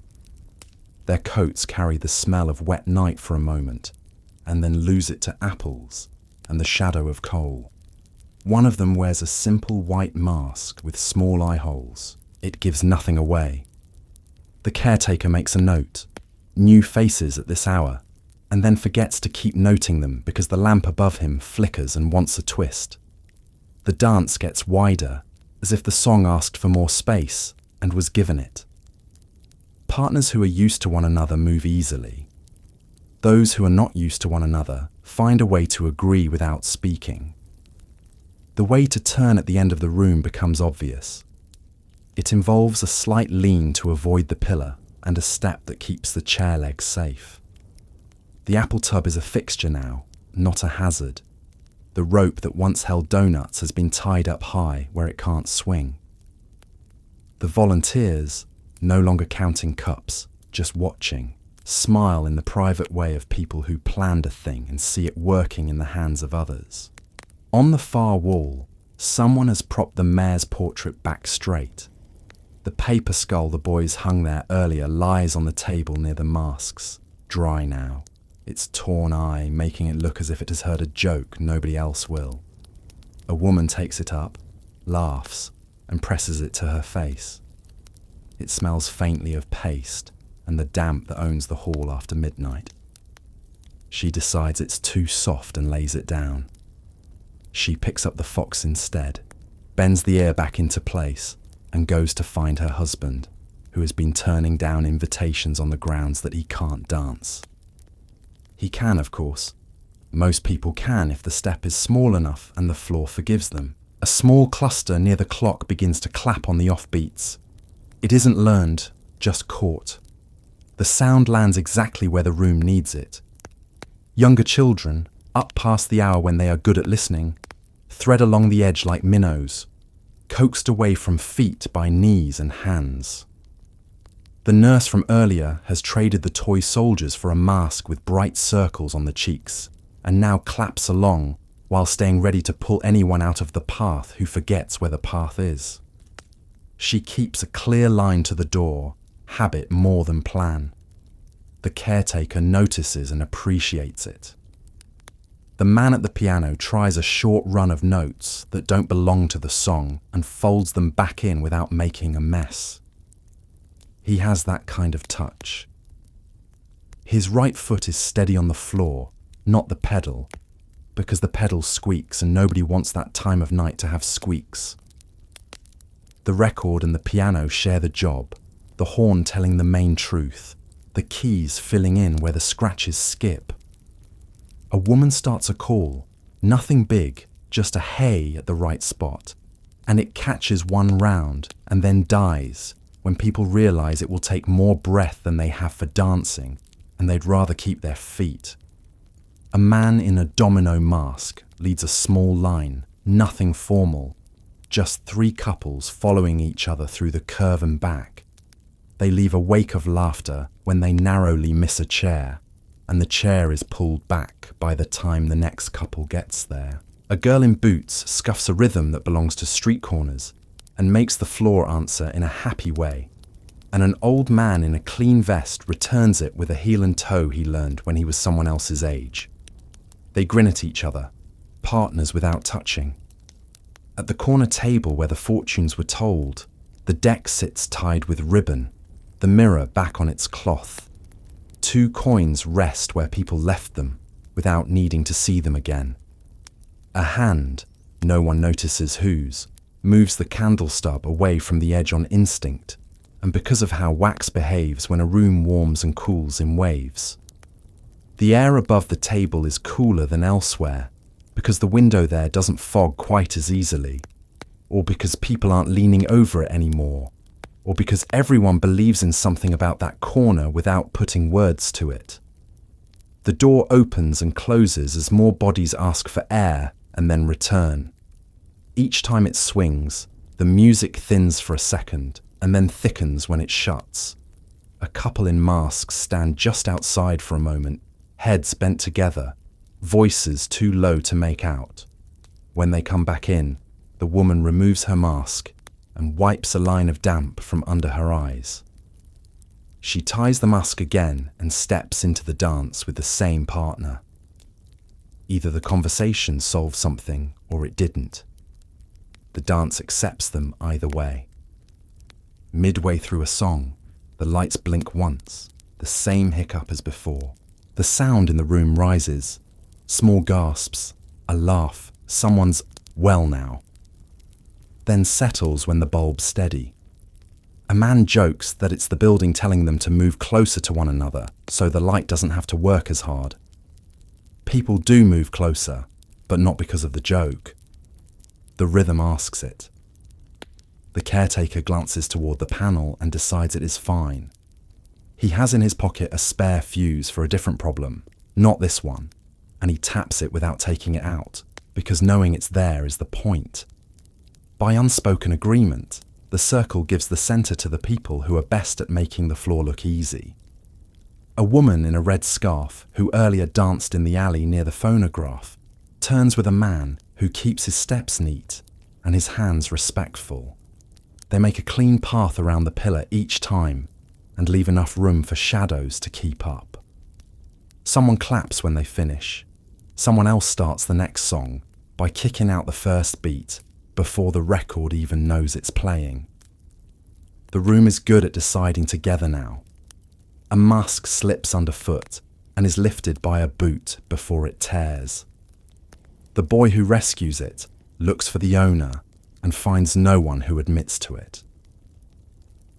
Their coats carry the smell of wet night for a moment, and then lose it to apples and the shadow of coal. One of them wears a simple white mask with small eye holes. It gives nothing away. The caretaker makes a note, new faces at this hour, and then forgets to keep noting them because the lamp above him flickers and wants a twist. The dance gets wider, as if the song asked for more space and was given it. Partners who are used to one another move easily. Those who are not used to one another find a way to agree without speaking. The way to turn at the end of the room becomes obvious. It involves a slight lean to avoid the pillar and a step that keeps the chair legs safe. The apple tub is a fixture now, not a hazard. The rope that once held donuts has been tied up high where it can't swing. The volunteers, no longer counting cups, just watching, smile in the private way of people who planned a thing and see it working in the hands of others. On the far wall, someone has propped the mayor's portrait back straight. The paper skull the boys hung there earlier lies on the table near the masks, dry now, its torn eye making it look as if it has heard a joke nobody else will. A woman takes it up, laughs, and presses it to her face. It smells faintly of paste and the damp that owns the hall after midnight. She decides it's too soft and lays it down. She picks up the fox instead, bends the ear back into place, and goes to find her husband, who has been turning down invitations on the grounds that he can't dance. He can, of course. Most people can if the step is small enough and the floor forgives them. A small cluster near the clock begins to clap on the offbeats. It isn't learned, just caught. The sound lands exactly where the room needs it. Younger children, up past the hour when they are good at listening, thread along the edge like minnows, coaxed away from feet by knees and hands. The nurse from earlier has traded the toy soldiers for a mask with bright circles on the cheeks, and now claps along while staying ready to pull anyone out of the path who forgets where the path is. She keeps a clear line to the door, habit more than plan. The caretaker notices and appreciates it. The man at the piano tries a short run of notes that don't belong to the song and folds them back in without making a mess. He has that kind of touch. His right foot is steady on the floor, not the pedal, because the pedal squeaks and nobody wants that time of night to have squeaks. The record and the piano share the job, the horn telling the main truth, the keys filling in where the scratches skip. A woman starts a call, nothing big, just a hey at the right spot, and it catches one round and then dies when people realize it will take more breath than they have for dancing, and they'd rather keep their feet. A man in a domino mask leads a small line, nothing formal, just 3 couples following each other through the curve and back. They leave a wake of laughter when they narrowly miss a chair, and the chair is pulled back by the time the next couple gets there. A girl in boots scuffs a rhythm that belongs to street corners and makes the floor answer in a happy way, and an old man in a clean vest returns it with a heel and toe he learned when he was someone else's age. They grin at each other, partners without touching. At the corner table where the fortunes were told, the deck sits tied with ribbon, the mirror back on its cloth. 2 coins rest where people left them, without needing to see them again. A hand, no one notices whose, moves the candle stub away from the edge on instinct, and because of how wax behaves when a room warms and cools in waves. The air above the table is cooler than elsewhere, because the window there doesn't fog quite as easily, or because people aren't leaning over it anymore, or because everyone believes in something about that corner without putting words to it. The door opens and closes as more bodies ask for air and then return. Each time it swings, the music thins for a second and then thickens when it shuts. A couple in masks stand just outside for a moment, heads bent together, voices too low to make out. When they come back in, the woman removes her mask and wipes a line of damp from under her eyes. She ties the mask again and steps into the dance with the same partner. Either the conversation solved something or it didn't. The dance accepts them either way. Midway through a song, the lights blink once, the same hiccup as before. The sound in the room rises. Small gasps, a laugh, someone's "well now," then settles when the bulbs steady. A man jokes that it's the building telling them to move closer to one another so the light doesn't have to work as hard. People do move closer, but not because of the joke. The rhythm asks it. The caretaker glances toward the panel and decides it is fine. He has in his pocket a spare fuse for a different problem, not this one, and he taps it without taking it out, because knowing it's there is the point. By unspoken agreement, the circle gives the center to the people who are best at making the floor look easy. A woman in a red scarf, who earlier danced in the alley near the phonograph, turns with a man who keeps his steps neat and his hands respectful. They make a clean path around the pillar each time and leave enough room for shadows to keep up. Someone claps when they finish. Someone else starts the next song by kicking out the first beat before the record even knows it's playing. The room is good at deciding together now. A mask slips underfoot and is lifted by a boot before it tears. The boy who rescues it looks for the owner and finds no one who admits to it.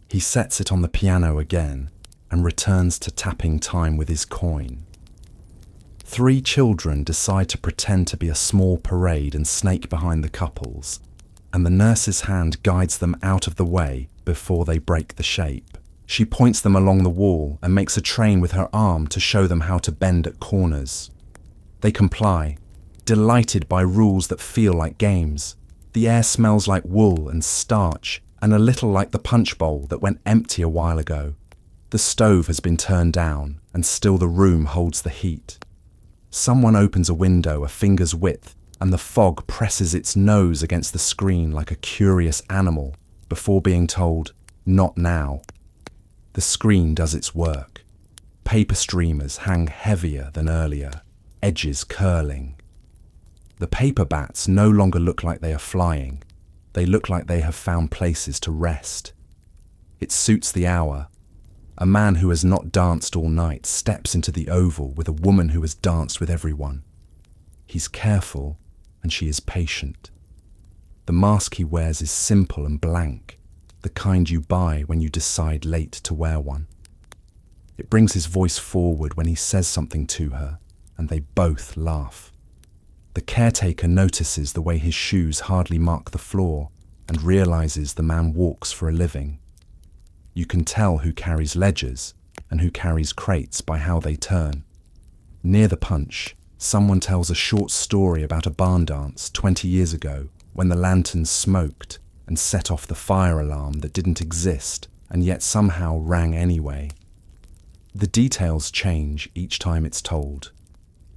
He sets it on the piano again and returns to tapping time with his coin. 3 children decide to pretend to be a small parade and snake behind the couples, and the nurse's hand guides them out of the way before they break the shape. She points them along the wall and makes a train with her arm to show them how to bend at corners. They comply, delighted by rules that feel like games. The air smells like wool and starch, and a little like the punch bowl that went empty a while ago. The stove has been turned down, and still the room holds the heat. Someone opens a window a finger's width, and the fog presses its nose against the screen like a curious animal before being told, "Not now." The screen does its work. Paper streamers hang heavier than earlier, edges curling. The paper bats no longer look like they are flying. They look like they have found places to rest. It suits the hour. A man who has not danced all night steps into the oval with a woman who has danced with everyone. He's careful, and she is patient. The mask he wears is simple and blank, the kind you buy when you decide late to wear one. It brings his voice forward when he says something to her, and they both laugh. The caretaker notices the way his shoes hardly mark the floor and realizes the man walks for a living. You can tell who carries ledgers and who carries crates by how they turn. Near the punch, someone tells a short story about a barn dance 20 years ago when the lanterns smoked and set off the fire alarm that didn't exist and yet somehow rang anyway. The details change each time it's told.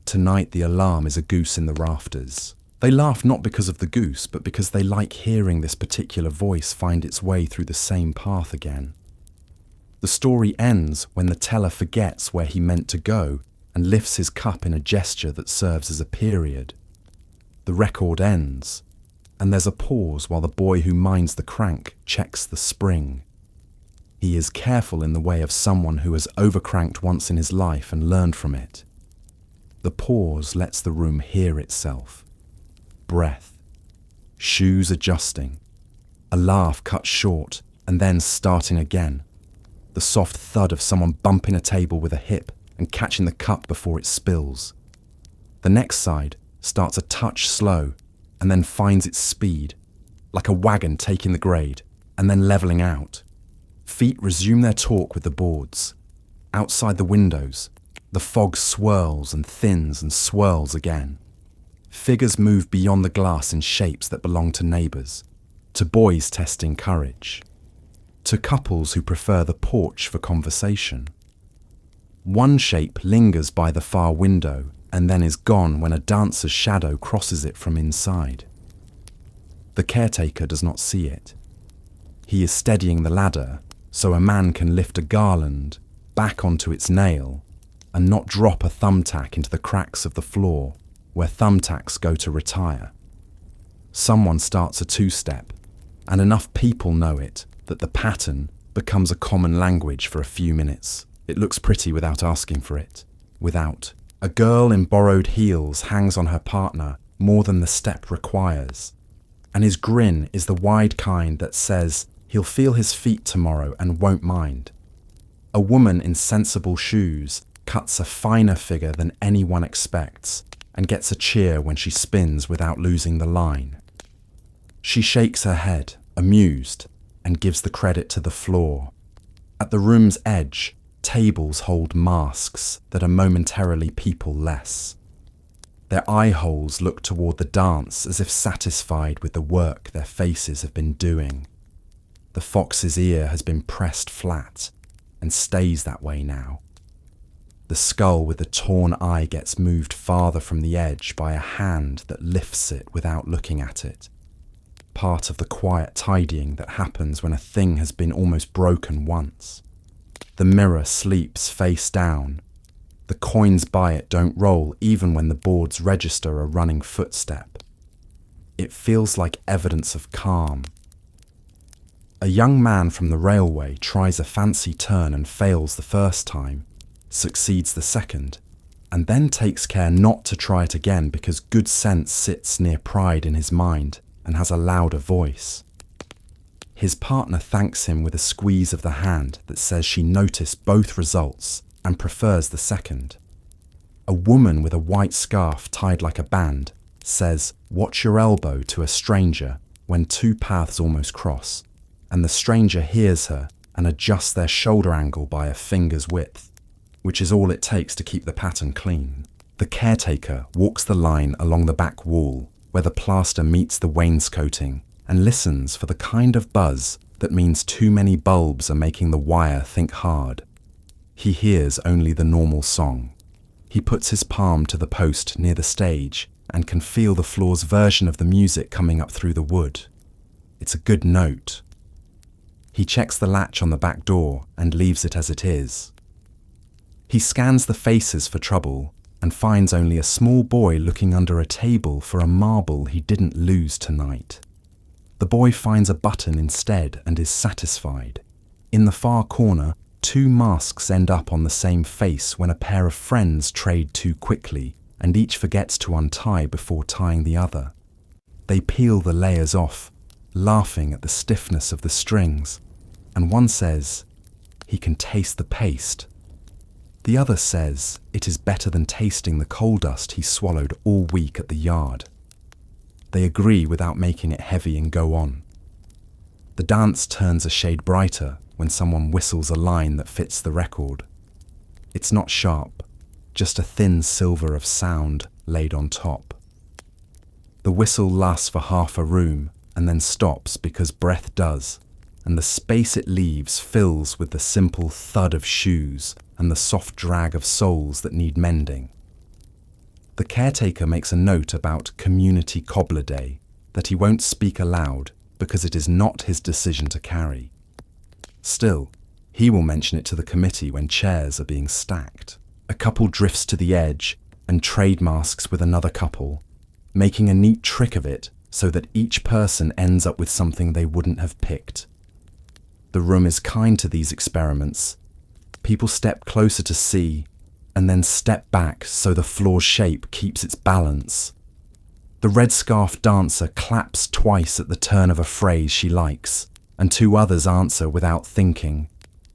Tonight the alarm is a goose in the rafters. They laugh not because of the goose, but because they like hearing this particular voice find its way through the same path again. The story ends when the teller forgets where he meant to go and lifts his cup in a gesture that serves as a period. The record ends, and there's a pause while the boy who minds the crank checks the spring. He is careful in the way of someone who has overcranked once in his life and learned from it. The pause lets the room hear itself. Breath. Shoes adjusting. A laugh cut short and then starting again. The soft thud of someone bumping a table with a hip and catching the cup before it spills. The next side starts a touch slow and then finds its speed, like a wagon taking the grade and then levelling out. Feet resume their talk with the boards. Outside the windows, the fog swirls and thins and swirls again. Figures move beyond the glass in shapes that belong to neighbours, to boys testing courage, to couples who prefer the porch for conversation. One shape lingers by the far window and then is gone when a dancer's shadow crosses it from inside. The caretaker does not see it. He is steadying the ladder so a man can lift a garland back onto its nail and not drop a thumbtack into the cracks of the floor where thumbtacks go to retire. Someone starts a two-step, and enough people know it that the pattern becomes a common language for a few minutes. It looks pretty without asking for it. Without. A girl in borrowed heels hangs on her partner more than the step requires, and his grin is the wide kind that says he'll feel his feet tomorrow and won't mind. A woman in sensible shoes cuts a finer figure than anyone expects and gets a cheer when she spins without losing the line. She shakes her head, amused, and gives the credit to the floor. At the room's edge, tables hold masks that are momentarily people less. Their eye holes look toward the dance as if satisfied with the work their faces have been doing. The fox's ear has been pressed flat and stays that way now. The skull with the torn eye gets moved farther from the edge by a hand that lifts it without looking at it. Part of the quiet tidying that happens when a thing has been almost broken once. The mirror sleeps face down. The coins by it don't roll even when the boards register a running footstep. It feels like evidence of calm. A young man from the railway tries a fancy turn and fails the first time, succeeds the second, and then takes care not to try it again because good sense sits near pride in his mind and has a louder voice. His partner thanks him with a squeeze of the hand that says she noticed both results and prefers the second. A woman with a white scarf tied like a band says, "Watch your elbow" to a stranger when two paths almost cross, and the stranger hears her and adjusts their shoulder angle by a finger's width, which is all it takes to keep the pattern clean. The caretaker walks the line along the back wall where the plaster meets the wainscoting and listens for the kind of buzz that means too many bulbs are making the wire think hard. He hears only the normal song. He puts his palm to the post near the stage and can feel the floor's version of the music coming up through the wood. It's a good note. He checks the latch on the back door and leaves it as it is. He scans the faces for trouble and finds only a small boy looking under a table for a marble he didn't lose tonight. The boy finds a button instead and is satisfied. In the far corner, two masks end up on the same face when a pair of friends trade too quickly and each forgets to untie before tying the other. They peel the layers off, laughing at the stiffness of the strings, and one says, "He can taste the paste." The other says it is better than tasting the coal dust he swallowed all week at the yard. They agree without making it heavy and go on. The dance turns a shade brighter when someone whistles a line that fits the record. It's not sharp, just a thin silver of sound laid on top. The whistle lasts for half a room and then stops because breath does, and the space it leaves fills with the simple thud of shoes and the soft drag of souls that need mending. The caretaker makes a note about Community Cobbler Day, that he won't speak aloud because it is not his decision to carry. Still, he will mention it to the committee when chairs are being stacked. A couple drifts to the edge and trade masks with another couple, making a neat trick of it so that each person ends up with something they wouldn't have picked. The room is kind to these experiments. People step closer to see and then step back so the floor's shape keeps its balance. The red scarf dancer claps twice at the turn of a phrase she likes, and two others answer without thinking,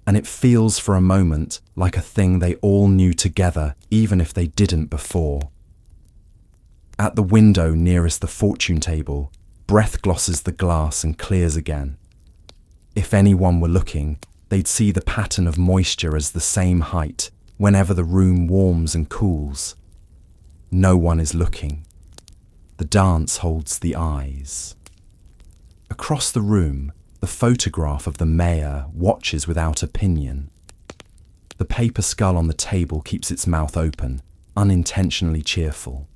and it feels for a moment like a thing they all knew together, even if they didn't before. At the window nearest the fortune table, breath glosses the glass and clears again. If anyone were looking, they'd see the pattern of moisture as the same height whenever the room warms and cools. No one is looking. The dance holds the eyes. Across the room, the photograph of the mayor watches without opinion. The paper skull on the table keeps its mouth open, unintentionally cheerful.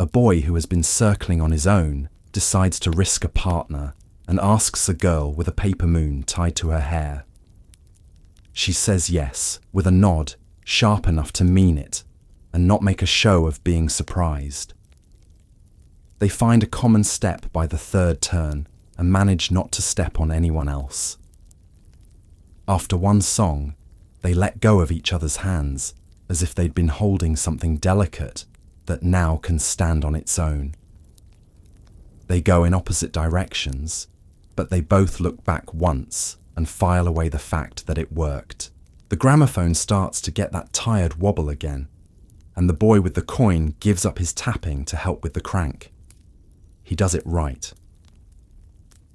A boy who has been circling on his own decides to risk a partner and asks a girl with a paper moon tied to her hair. She says yes, with a nod sharp enough to mean it and not make a show of being surprised. They find a common step by the third turn and manage not to step on anyone else. After one song, they let go of each other's hands as if they'd been holding something delicate that now can stand on its own. They go in opposite directions, but they both look back once and file away the fact that it worked. The gramophone starts to get that tired wobble again, and the boy with the coin gives up his tapping to help with the crank. He does it right.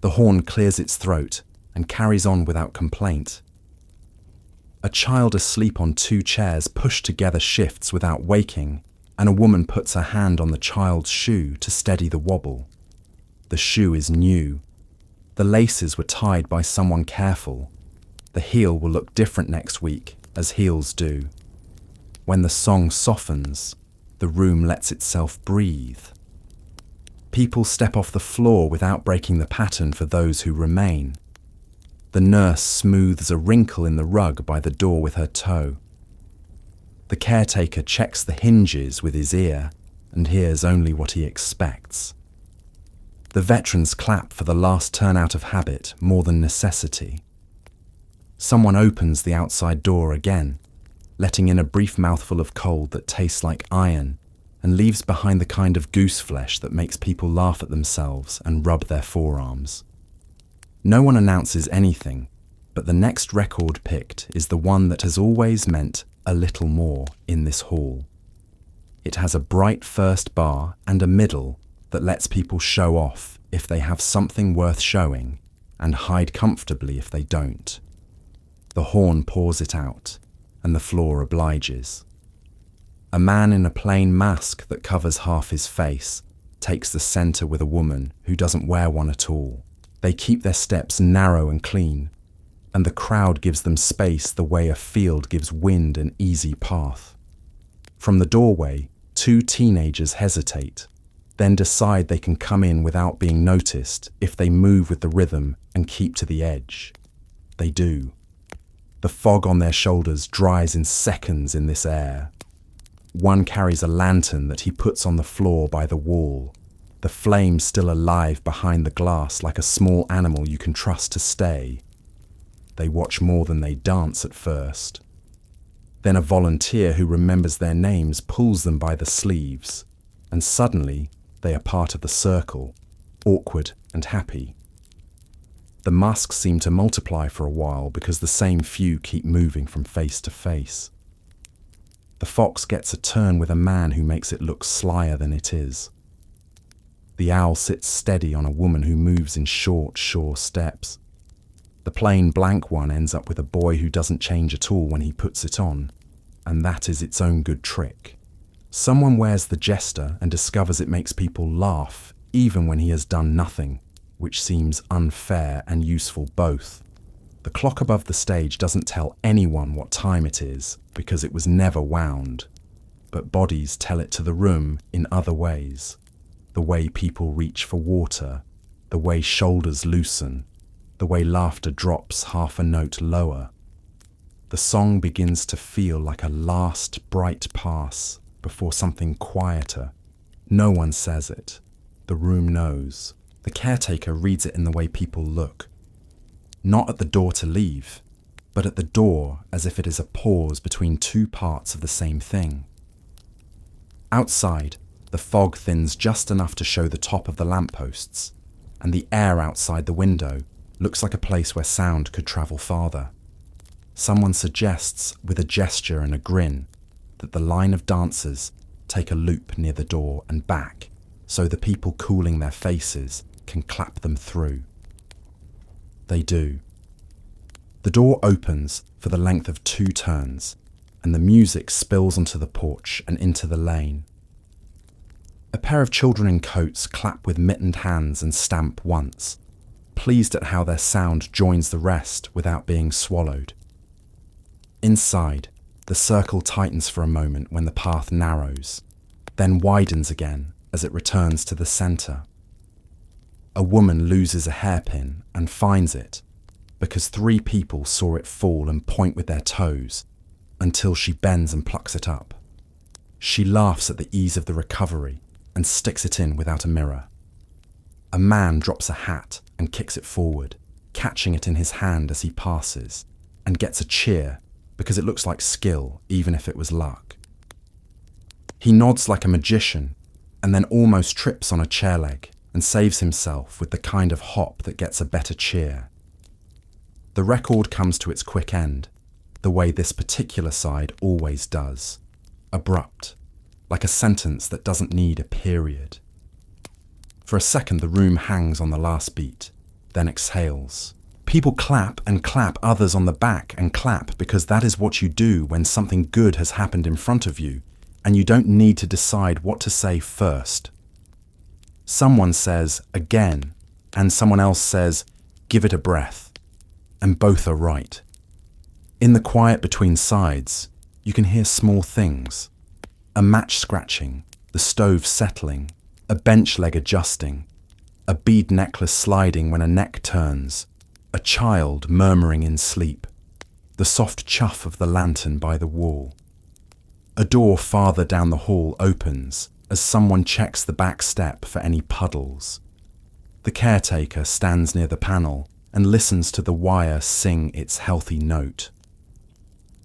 The horn clears its throat and carries on without complaint. A child asleep on two chairs pushed together shifts without waking, and a woman puts her hand on the child's shoe to steady the wobble. The shoe is new. The laces were tied by someone careful. The heel will look different next week, as heels do. When the song softens, the room lets itself breathe. People step off the floor without breaking the pattern for those who remain. The nurse smooths a wrinkle in the rug by the door with her toe. The caretaker checks the hinges with his ear and hears only what he expects. The veterans clap for the last turn out of habit more than necessity. Someone opens the outside door again, letting in a brief mouthful of cold that tastes like iron and leaves behind the kind of goose flesh that makes people laugh at themselves and rub their forearms. No one announces anything, but the next record picked is the one that has always meant a little more in this hall. It has a bright first bar and a middle that lets people show off if they have something worth showing and hide comfortably if they don't. The horn pours it out, and the floor obliges. A man in a plain mask that covers half his face takes the center with a woman who doesn't wear one at all. They keep their steps narrow and clean, and the crowd gives them space the way a field gives wind an easy path. From the doorway, two teenagers hesitate, then decide they can come in without being noticed if they move with the rhythm and keep to the edge. They do. The fog on their shoulders dries in seconds in this air. One carries a lantern that he puts on the floor by the wall, the flame still alive behind the glass like a small animal you can trust to stay. They watch more than they dance at first. Then a volunteer who remembers their names pulls them by the sleeves, and suddenly they are part of the circle, awkward and happy. The masks seem to multiply for a while because the same few keep moving from face to face. The fox gets a turn with a man who makes it look slyer than it is. The owl sits steady on a woman who moves in short, sure steps. The plain blank one ends up with a boy who doesn't change at all when he puts it on, and that is its own good trick. Someone wears the jester and discovers it makes people laugh even when he has done nothing, which seems unfair and useful both. The clock above the stage doesn't tell anyone what time it is because it was never wound, but bodies tell it to the room in other ways. The way people reach for water, the way shoulders loosen, the way laughter drops half a note lower. The song begins to feel like a last bright pass before something quieter. No one says it. The room knows. The caretaker reads it in the way people look. Not at the door to leave, but at the door as if it is a pause between two parts of the same thing. Outside, the fog thins just enough to show the top of the lampposts, and the air outside the window looks like a place where sound could travel farther. Someone suggests, with a gesture and a grin, that the line of dancers take a loop near the door and back, so the people cooling their faces can clap them through. They do. The door opens for the length of 2 turns, and the music spills onto the porch and into the lane. A pair of children in coats clap with mittened hands and stamp once, pleased at how their sound joins the rest without being swallowed. Inside, the circle tightens for a moment when the path narrows, then widens again as it returns to the centre. A woman loses a hairpin and finds it because 3 people saw it fall and point with their toes until she bends and plucks it up. She laughs at the ease of the recovery and sticks it in without a mirror. A man drops a hat and kicks it forward, catching it in his hand as he passes, and gets a cheer because it looks like skill even if it was luck. He nods like a magician and then almost trips on a chair leg and saves himself with the kind of hop that gets a better cheer. The record comes to its quick end, the way this particular side always does, abrupt, like a sentence that doesn't need a period. For a second the room hangs on the last beat, then exhales. People clap and clap others on the back and clap because that is what you do when something good has happened in front of you and you don't need to decide what to say first. Someone says, again, and someone else says, give it a breath, and both are right. In the quiet between sides, you can hear small things. A match scratching, the stove settling, a bench leg adjusting, a bead necklace sliding when a neck turns, a child murmuring in sleep, the soft chuff of the lantern by the wall. A door farther down the hall opens as someone checks the back step for any puddles. The caretaker stands near the panel and listens to the wire sing its healthy note.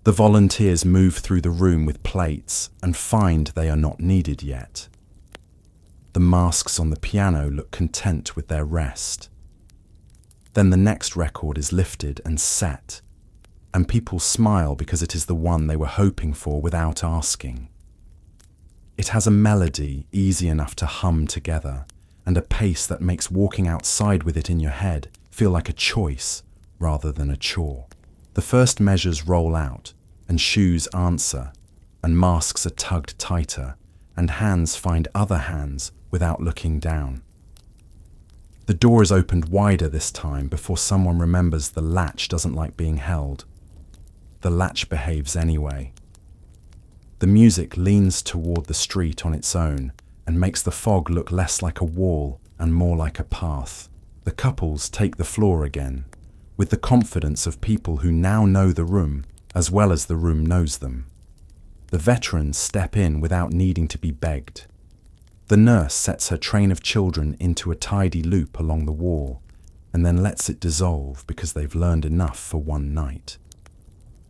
The volunteers move through the room with plates and find they are not needed yet. The masks on the piano look content with their rest. Then the next record is lifted and set, and people smile because it is the one they were hoping for without asking. It has a melody easy enough to hum together, and a pace that makes walking outside with it in your head feel like a choice rather than a chore. The first measures roll out, and shoes answer, and masks are tugged tighter, and hands find other hands without looking down. The door is opened wider this time before someone remembers the latch doesn't like being held. The latch behaves anyway. The music leans toward the street on its own and makes the fog look less like a wall and more like a path. The couples take the floor again, with the confidence of people who now know the room as well as the room knows them. The veterans step in without needing to be begged. The nurse sets her train of children into a tidy loop along the wall and then lets it dissolve because they've learned enough for one night.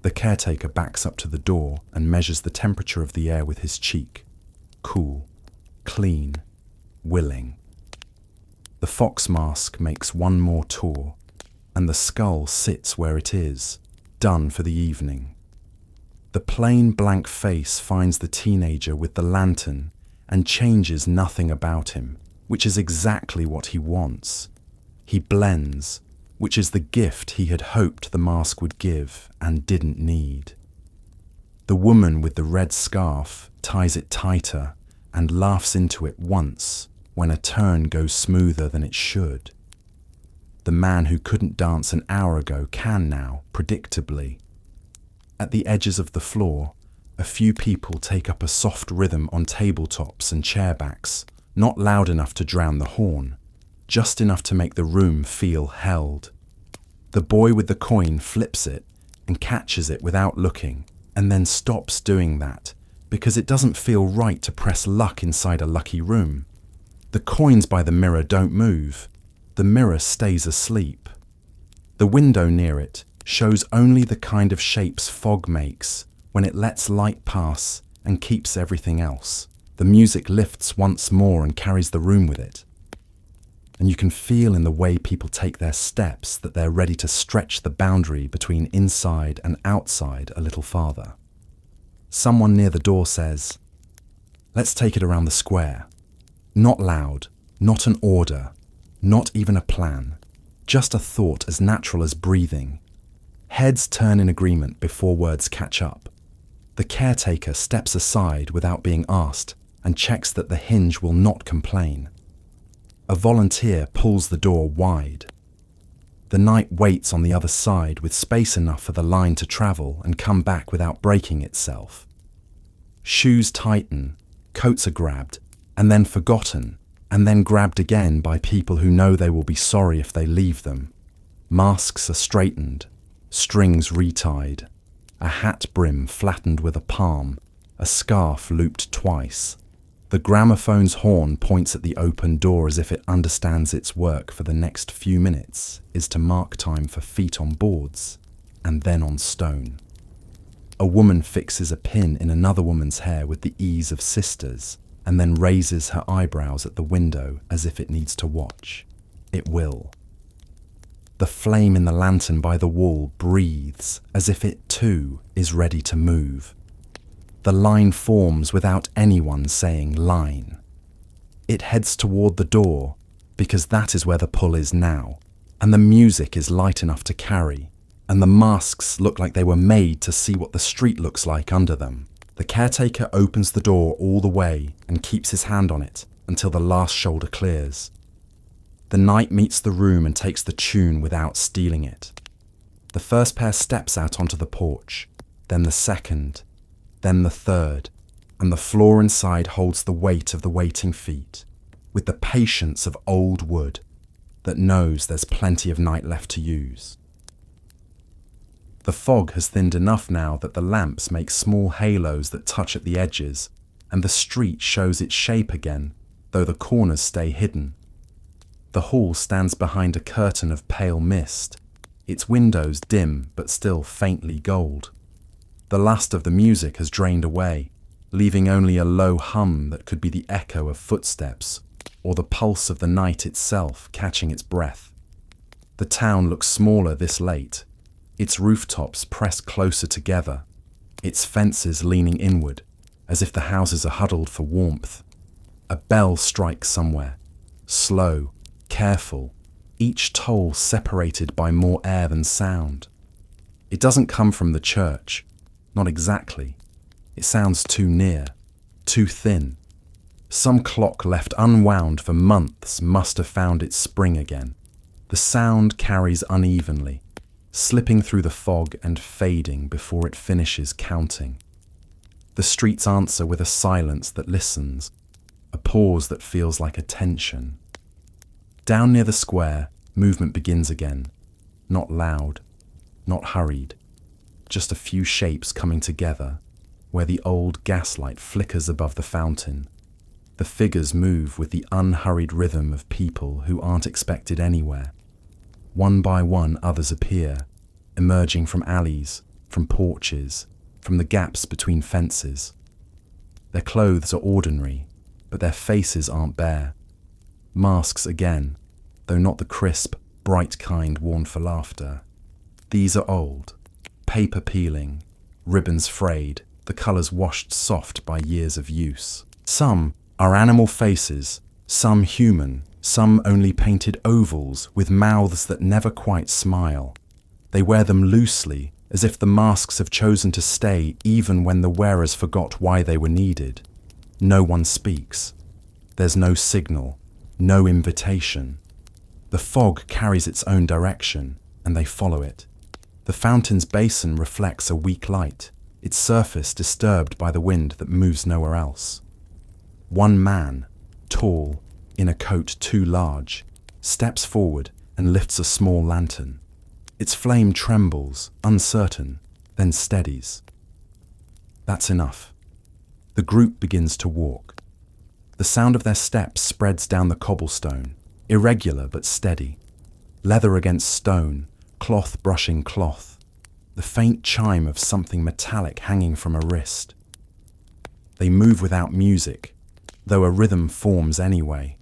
The caretaker backs up to the door and measures the temperature of the air with his cheek. Cool, clean, willing. The fox mask makes one more tour, and the skull sits where it is, done for the evening. The plain blank face finds the teenager with the lantern and changes nothing about him, which is exactly what he wants. He blends, which is the gift he had hoped the mask would give and didn't need. The woman with the red scarf ties it tighter and laughs into it once when a turn goes smoother than it should. The man who couldn't dance an hour ago can now, predictably. At the edges of the floor, a few people take up a soft rhythm on tabletops and chairbacks, not loud enough to drown the horn, just enough to make the room feel held. The boy with the coin flips it and catches it without looking, and then stops doing that because it doesn't feel right to press luck inside a lucky room. The coins by the mirror don't move. The mirror stays asleep. The window near it shows only the kind of shapes fog makes when it lets light pass and keeps everything else. The music lifts once more and carries the room with it. And you can feel in the way people take their steps that they're ready to stretch the boundary between inside and outside a little farther. Someone near the door says, "Let's take it around the square." Not loud, not an order, not even a plan, just a thought as natural as breathing. Heads turn in agreement before words catch up. The caretaker steps aside without being asked and checks that the hinge will not complain. A volunteer pulls the door wide. The night waits on the other side with space enough for the line to travel and come back without breaking itself. Shoes tighten, coats are grabbed, and then forgotten, and then grabbed again by people who know they will be sorry if they leave them. Masks are straightened, strings retied, a hat brim flattened with a palm, a scarf looped twice. The gramophone's horn points at the open door as if it understands its work for the next few minutes is to mark time for feet on boards, and then on stone. A woman fixes a pin in another woman's hair with the ease of sisters, and then raises her eyebrows at the window as if it needs to watch. It will. The flame in the lantern by the wall breathes as if it too is ready to move. The line forms without anyone saying line. It heads toward the door because that is where the pull is now, and the music is light enough to carry, and the masks look like they were made to see what the street looks like under them. The caretaker opens the door all the way and keeps his hand on it until the last shoulder clears. The night meets the room and takes the tune without stealing it. The first pair steps out onto the porch, then the second, then the third, and the floor inside holds the weight of the waiting feet, with the patience of old wood that knows there's plenty of night left to use. The fog has thinned enough now that the lamps make small halos that touch at the edges, and the street shows its shape again, though the corners stay hidden. The hall stands behind a curtain of pale mist, its windows dim but still faintly gold. The last of the music has drained away, leaving only a low hum that could be the echo of footsteps, or the pulse of the night itself catching its breath. The town looks smaller this late, its rooftops pressed closer together, its fences leaning inward, as if the houses are huddled for warmth. A bell strikes somewhere, slow, careful, each toll separated by more air than sound. It doesn't come from the church, not exactly. It sounds too near, too thin. Some clock left unwound for months must have found its spring again. The sound carries unevenly, slipping through the fog and fading before it finishes counting. The streets answer with a silence that listens, a pause that feels like a tension. Down near the square, movement begins again, not loud, not hurried, just a few shapes coming together, where the old gaslight flickers above the fountain. The figures move with the unhurried rhythm of people who aren't expected anywhere. One by one others appear, emerging from alleys, from porches, from the gaps between fences. Their clothes are ordinary, but their faces aren't bare. Masks again, though not the crisp, bright kind worn for laughter. These are old, paper peeling, ribbons frayed, the colours washed soft by years of use. Some are animal faces, some human, some only painted ovals with mouths that never quite smile. They wear them loosely, as if the masks have chosen to stay even when the wearers forgot why they were needed. No one speaks. There's no signal, no invitation. The fog carries its own direction, and they follow it. The fountain's basin reflects a weak light, its surface disturbed by the wind that moves nowhere else. One man, tall, in a coat too large, steps forward and lifts a small lantern. Its flame trembles, uncertain, then steadies. That's enough. The group begins to walk. The sound of their steps spreads down the cobblestone, irregular but steady. Leather against stone, cloth brushing cloth. The faint chime of something metallic hanging from a wrist. They move without music, though a rhythm forms anyway.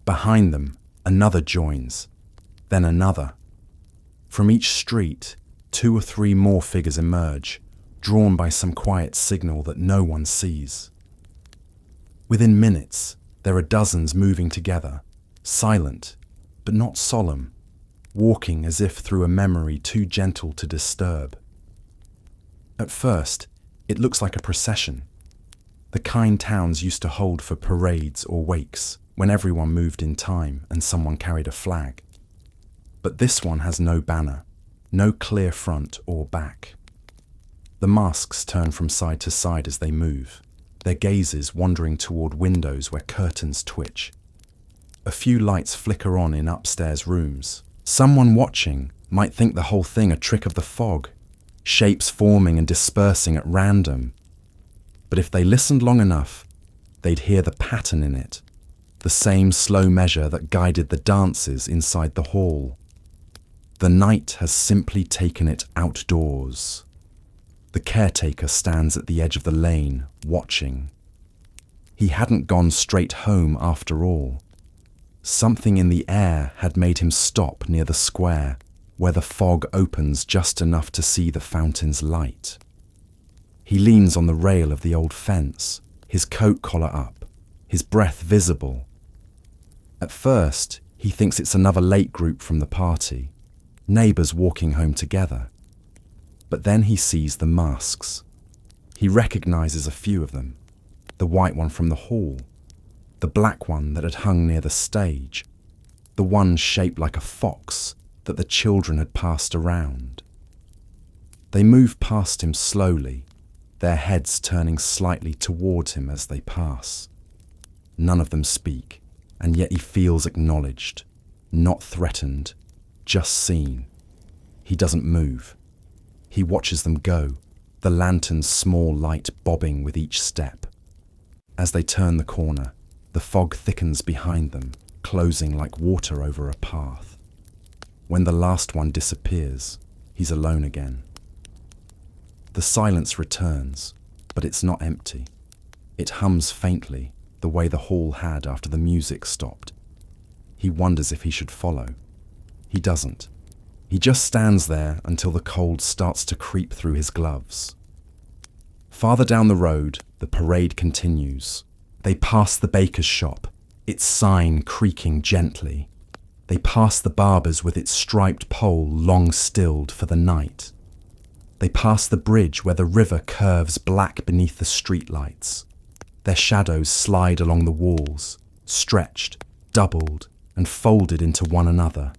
Behind them, another joins, then another. From each street, 2 or 3 more figures emerge, drawn by some quiet signal that no one sees. Within minutes, there are dozens moving together, silent, but not solemn, walking as if through a memory too gentle to disturb. At first, it looks like a procession. The kind towns used to hold for parades or wakes, when everyone moved in time and someone carried a flag. But this one has no banner, no clear front or back. The masks turn from side to side as they move, their gazes wandering toward windows where curtains twitch. A few lights flicker on in upstairs rooms. Someone watching might think the whole thing a trick of the fog, shapes forming and dispersing at random. But if they listened long enough, they'd hear the pattern in it, the same slow measure that guided the dances inside the hall. The night has simply taken it outdoors. The caretaker stands at the edge of the lane, watching. He hadn't gone straight home after all. Something in the air had made him stop near the square, where the fog opens just enough to see the fountain's light. He leans on the rail of the old fence, his coat collar up, his breath visible. At first, he thinks it's another late group from the party, neighbours walking home together. But then he sees the masks. He recognises a few of them. The white one from the hall, the black one that had hung near the stage, the one shaped like a fox that the children had passed around. They move past him slowly, their heads turning slightly towards him as they pass. None of them speak, and yet he feels acknowledged, not threatened, just seen. He doesn't move. He watches them go, the lantern's small light bobbing with each step. As they turn the corner, the fog thickens behind them, closing like water over a path. When the last one disappears, he's alone again. The silence returns, but it's not empty. It hums faintly, the way the hall had after the music stopped. He wonders if he should follow. He doesn't. He just stands there until the cold starts to creep through his gloves. Farther down the road, the parade continues. They pass the baker's shop, its sign creaking gently. They pass the barber's with its striped pole long stilled for the night. They pass the bridge where the river curves black beneath the streetlights. Their shadows slide along the walls, stretched, doubled, and folded into one another.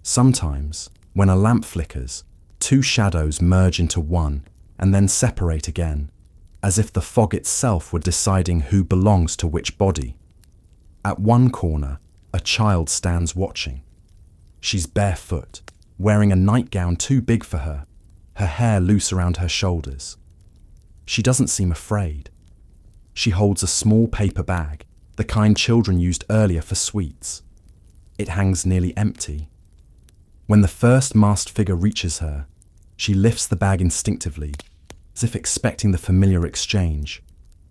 Sometimes, when a lamp flickers, 2 shadows merge into one and then separate again, as if the fog itself were deciding who belongs to which body. At one corner, a child stands watching. She's barefoot, wearing a nightgown too big for her hair loose around her shoulders. She doesn't seem afraid. She holds a small paper bag, the kind children used earlier for sweets. It hangs nearly empty. When the first masked figure reaches her, she lifts the bag instinctively, as if expecting the familiar exchange,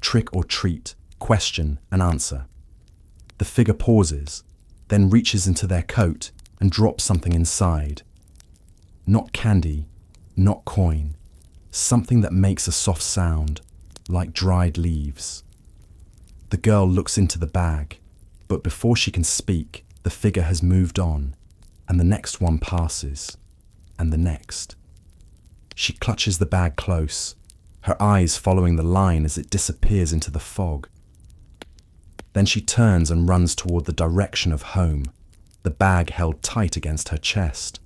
trick or treat, question and answer. The figure pauses, then reaches into their coat and drops something inside. Not candy, not coin, something that makes a soft sound, like dried leaves. The girl looks into the bag, but before she can speak, the figure has moved on, and the next one passes, and the next. She clutches the bag close, her eyes following the line as it disappears into the fog. Then she turns and runs toward the direction of home, the bag held tight against her chest.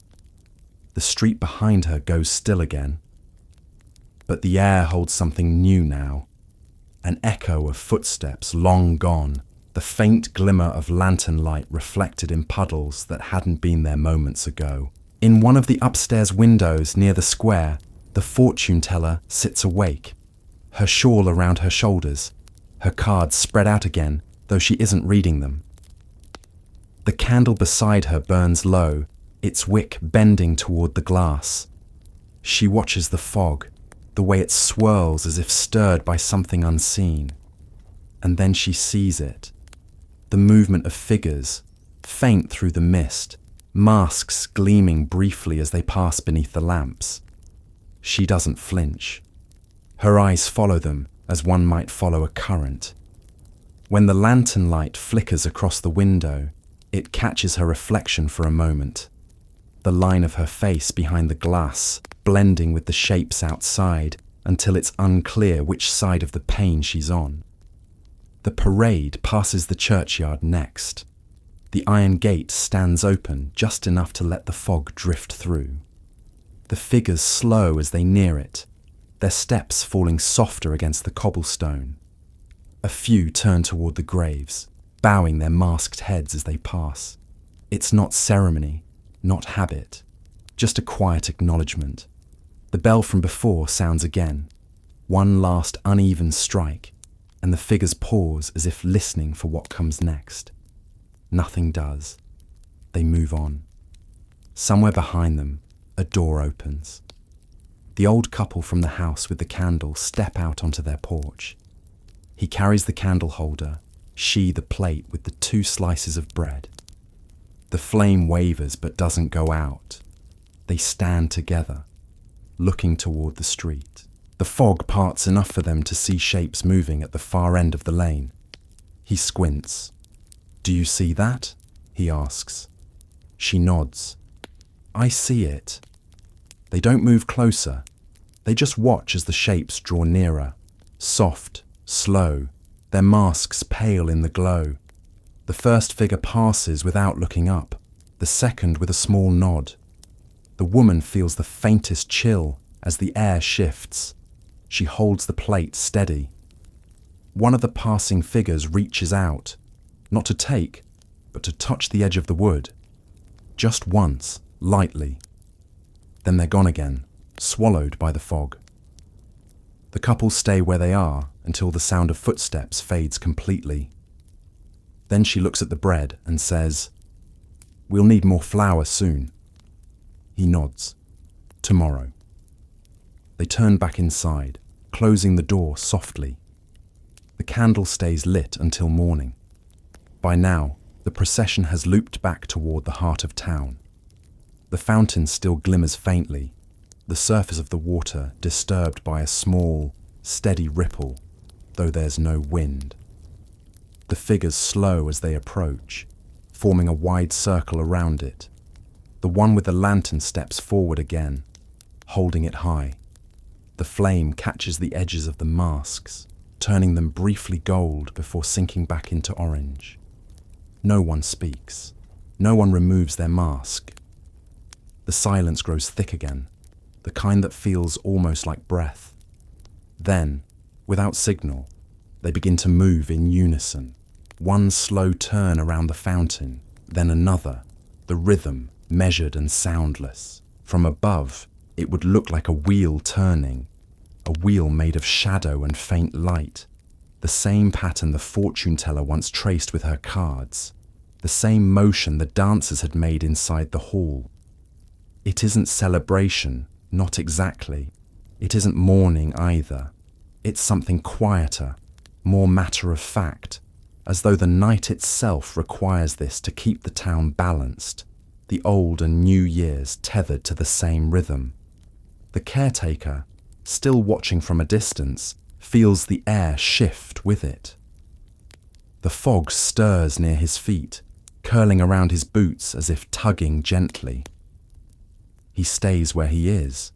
The street behind her goes still again. But the air holds something new now. An echo of footsteps long gone, the faint glimmer of lantern light reflected in puddles that hadn't been there moments ago. In one of the upstairs windows near the square, the fortune teller sits awake, her shawl around her shoulders, her cards spread out again, though she isn't reading them. The candle beside her burns low, its wick bending toward the glass. She watches the fog, the way it swirls as if stirred by something unseen. And then she sees it. The movement of figures, faint through the mist, masks gleaming briefly as they pass beneath the lamps. She doesn't flinch. Her eyes follow them as one might follow a current. When the lantern light flickers across the window, it catches her reflection for a moment. The line of her face behind the glass, blending with the shapes outside until it's unclear which side of the pane she's on. The parade passes the churchyard next. The iron gate stands open just enough to let the fog drift through. The figures slow as they near it, their steps falling softer against the cobblestone. A few turn toward the graves, bowing their masked heads as they pass. It's not ceremony, not habit, just a quiet acknowledgement. The bell from before sounds again, one last uneven strike, and the figures pause as if listening for what comes next. Nothing does. They move on. Somewhere behind them, a door opens. The old couple from the house with the candle step out onto their porch. He carries the candle holder, she the plate with the 2 slices of bread. The flame wavers but doesn't go out. They stand together, looking toward the street. The fog parts enough for them to see shapes moving at the far end of the lane. He squints. "Do you see that?" he asks. She nods. "I see it." They don't move closer. They just watch as the shapes draw nearer, soft, slow, their masks pale in the glow. The first figure passes without looking up, the second with a small nod. The woman feels the faintest chill as the air shifts. She holds the plate steady. One of the passing figures reaches out, not to take, but to touch the edge of the wood. Just once, lightly. Then they're gone again, swallowed by the fog. The couple stay where they are until the sound of footsteps fades completely. Then she looks at the bread and says, "We'll need more flour soon." He nods. "Tomorrow." They turn back inside, closing the door softly. The candle stays lit until morning. By now, the procession has looped back toward the heart of town. The fountain still glimmers faintly, the surface of the water disturbed by a small, steady ripple, though there's no wind. The figures slow as they approach, forming a wide circle around it. The one with the lantern steps forward again, holding it high. The flame catches the edges of the masks, turning them briefly gold before sinking back into orange. No one speaks. No one removes their mask. The silence grows thick again, the kind that feels almost like breath. Then, without signal, they begin to move in unison. One slow turn around the fountain, then another, the rhythm measured and soundless. From above, it would look like a wheel turning, a wheel made of shadow and faint light. The same pattern the fortune teller once traced with her cards, the same motion the dancers had made inside the hall. It isn't celebration, not exactly. It isn't mourning either. It's something quieter, more matter of fact, as though the night itself requires this to keep the town balanced, the old and new years tethered to the same rhythm. The caretaker, still watching from a distance, feels the air shift with it. The fog stirs near his feet, curling around his boots as if tugging gently. He stays where he is.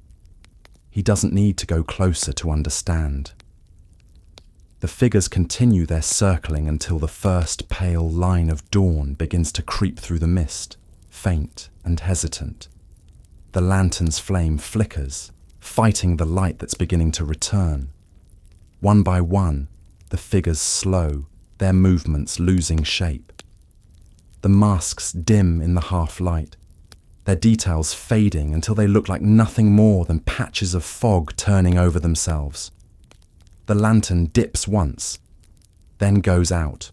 He doesn't need to go closer to understand. The figures continue their circling until the first pale line of dawn begins to creep through the mist, faint and hesitant. The lantern's flame flickers, fighting the light that's beginning to return. One by one, the figures slow, their movements losing shape. The masks dim in the half-light, their details fading until they look like nothing more than patches of fog turning over themselves. The lantern dips once, then goes out.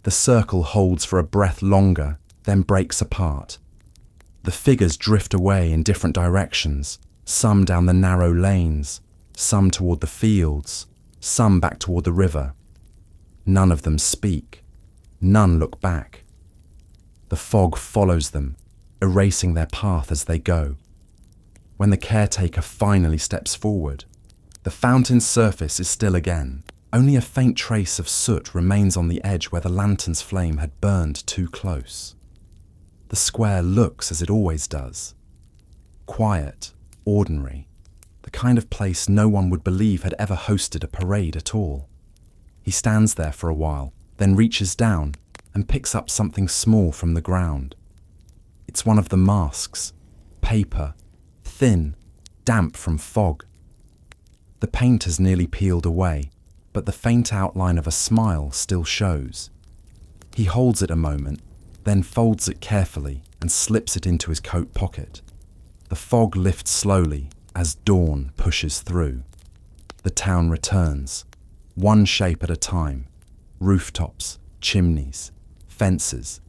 The circle holds for a breath longer, then breaks apart. The figures drift away in different directions, some down the narrow lanes, some toward the fields, some back toward the river. None of them speak. None look back. The fog follows them, erasing their path as they go. When the caretaker finally steps forward, the fountain's surface is still again. Only a faint trace of soot remains on the edge where the lantern's flame had burned too close. The square looks as it always does. Quiet, ordinary, the kind of place no one would believe had ever hosted a parade at all. He stands there for a while, then reaches down and picks up something small from the ground. It's one of the masks, paper, thin, damp from fog. The paint has nearly peeled away, but the faint outline of a smile still shows. He holds it a moment, then folds it carefully and slips it into his coat pocket. The fog lifts slowly as dawn pushes through. The town returns, one shape at a time. Rooftops, chimneys, fences,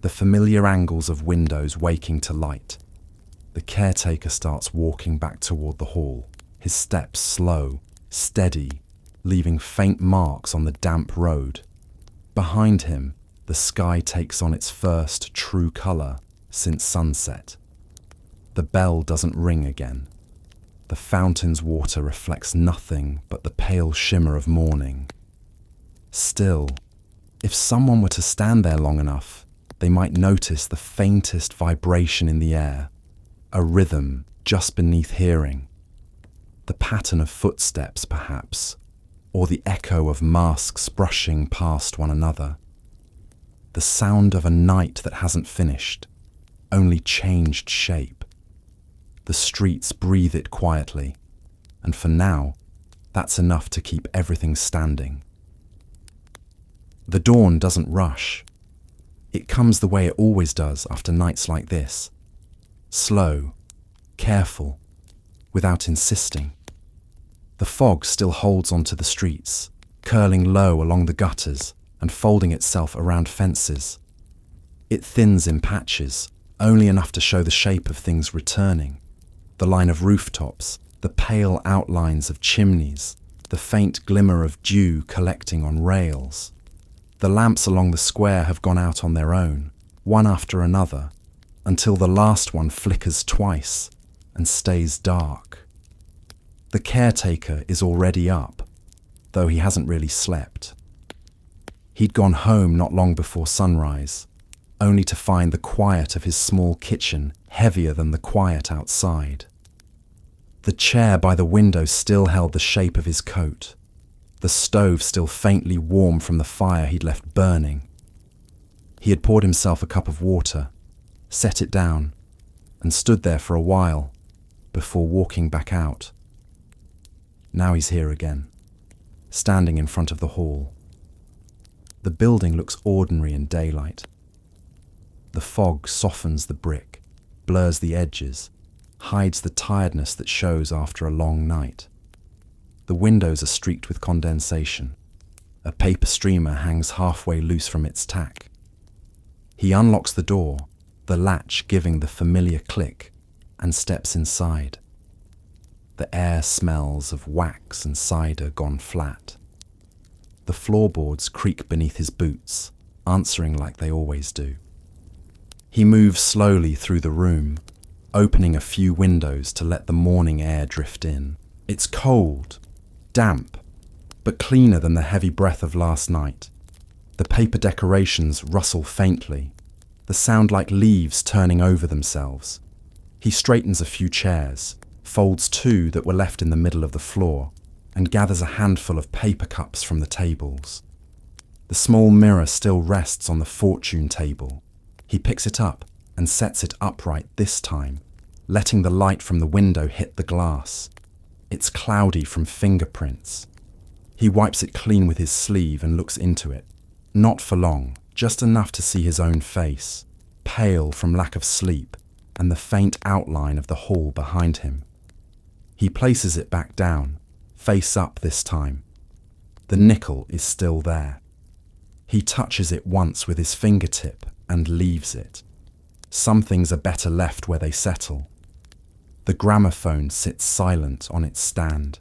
the familiar angles of windows waking to light. The caretaker starts walking back toward the hall, his steps slow, steady, leaving faint marks on the damp road. Behind him, the sky takes on its first true colour since sunset. The bell doesn't ring again. The fountain's water reflects nothing but the pale shimmer of morning. Still, if someone were to stand there long enough, they might notice the faintest vibration in the air, a rhythm just beneath hearing. The pattern of footsteps, perhaps, or the echo of masks brushing past one another. The sound of a night that hasn't finished, only changed shape. The streets breathe it quietly, and for now, that's enough to keep everything standing. The dawn doesn't rush. It comes the way it always does after nights like this. Slow, careful, without insisting. The fog still holds onto the streets, curling low along the gutters and folding itself around fences. It thins in patches, only enough to show the shape of things returning. The line of rooftops, the pale outlines of chimneys, the faint glimmer of dew collecting on rails. The lamps along the square have gone out on their own, one after another, until the last one flickers twice and stays dark. The caretaker is already up, though he hasn't really slept. He'd gone home not long before sunrise, only to find the quiet of his small kitchen heavier than the quiet outside. The chair by the window still held the shape of his coat, the stove still faintly warm from the fire he'd left burning. He had poured himself a cup of water, set it down, and stood there for a while before walking back out. Now he's here again, standing in front of the hall. The building looks ordinary in daylight. The fog softens the brick, blurs the edges, hides the tiredness that shows after a long night. The windows are streaked with condensation. A paper streamer hangs halfway loose from its tack. He unlocks the door, the latch giving the familiar click, and steps inside. The air smells of wax and cider gone flat. The floorboards creak beneath his boots, answering like they always do. He moves slowly through the room, opening a few windows to let the morning air drift in. It's cold, damp, but cleaner than the heavy breath of last night. The paper decorations rustle faintly, the sound like leaves turning over themselves. He straightens a few chairs, folds two that were left in the middle of the floor, and gathers a handful of paper cups from the tables. The small mirror still rests on the fortune table. He picks it up and sets it upright this time, letting the light from the window hit the glass. It's cloudy from fingerprints. He wipes it clean with his sleeve and looks into it. Not for long, just enough to see his own face, pale from lack of sleep, and the faint outline of the hall behind him. He places it back down, face up this time. The nickel is still there. He touches it once with his fingertip and leaves it. Some things are better left where they settle. The gramophone sits silent on its stand.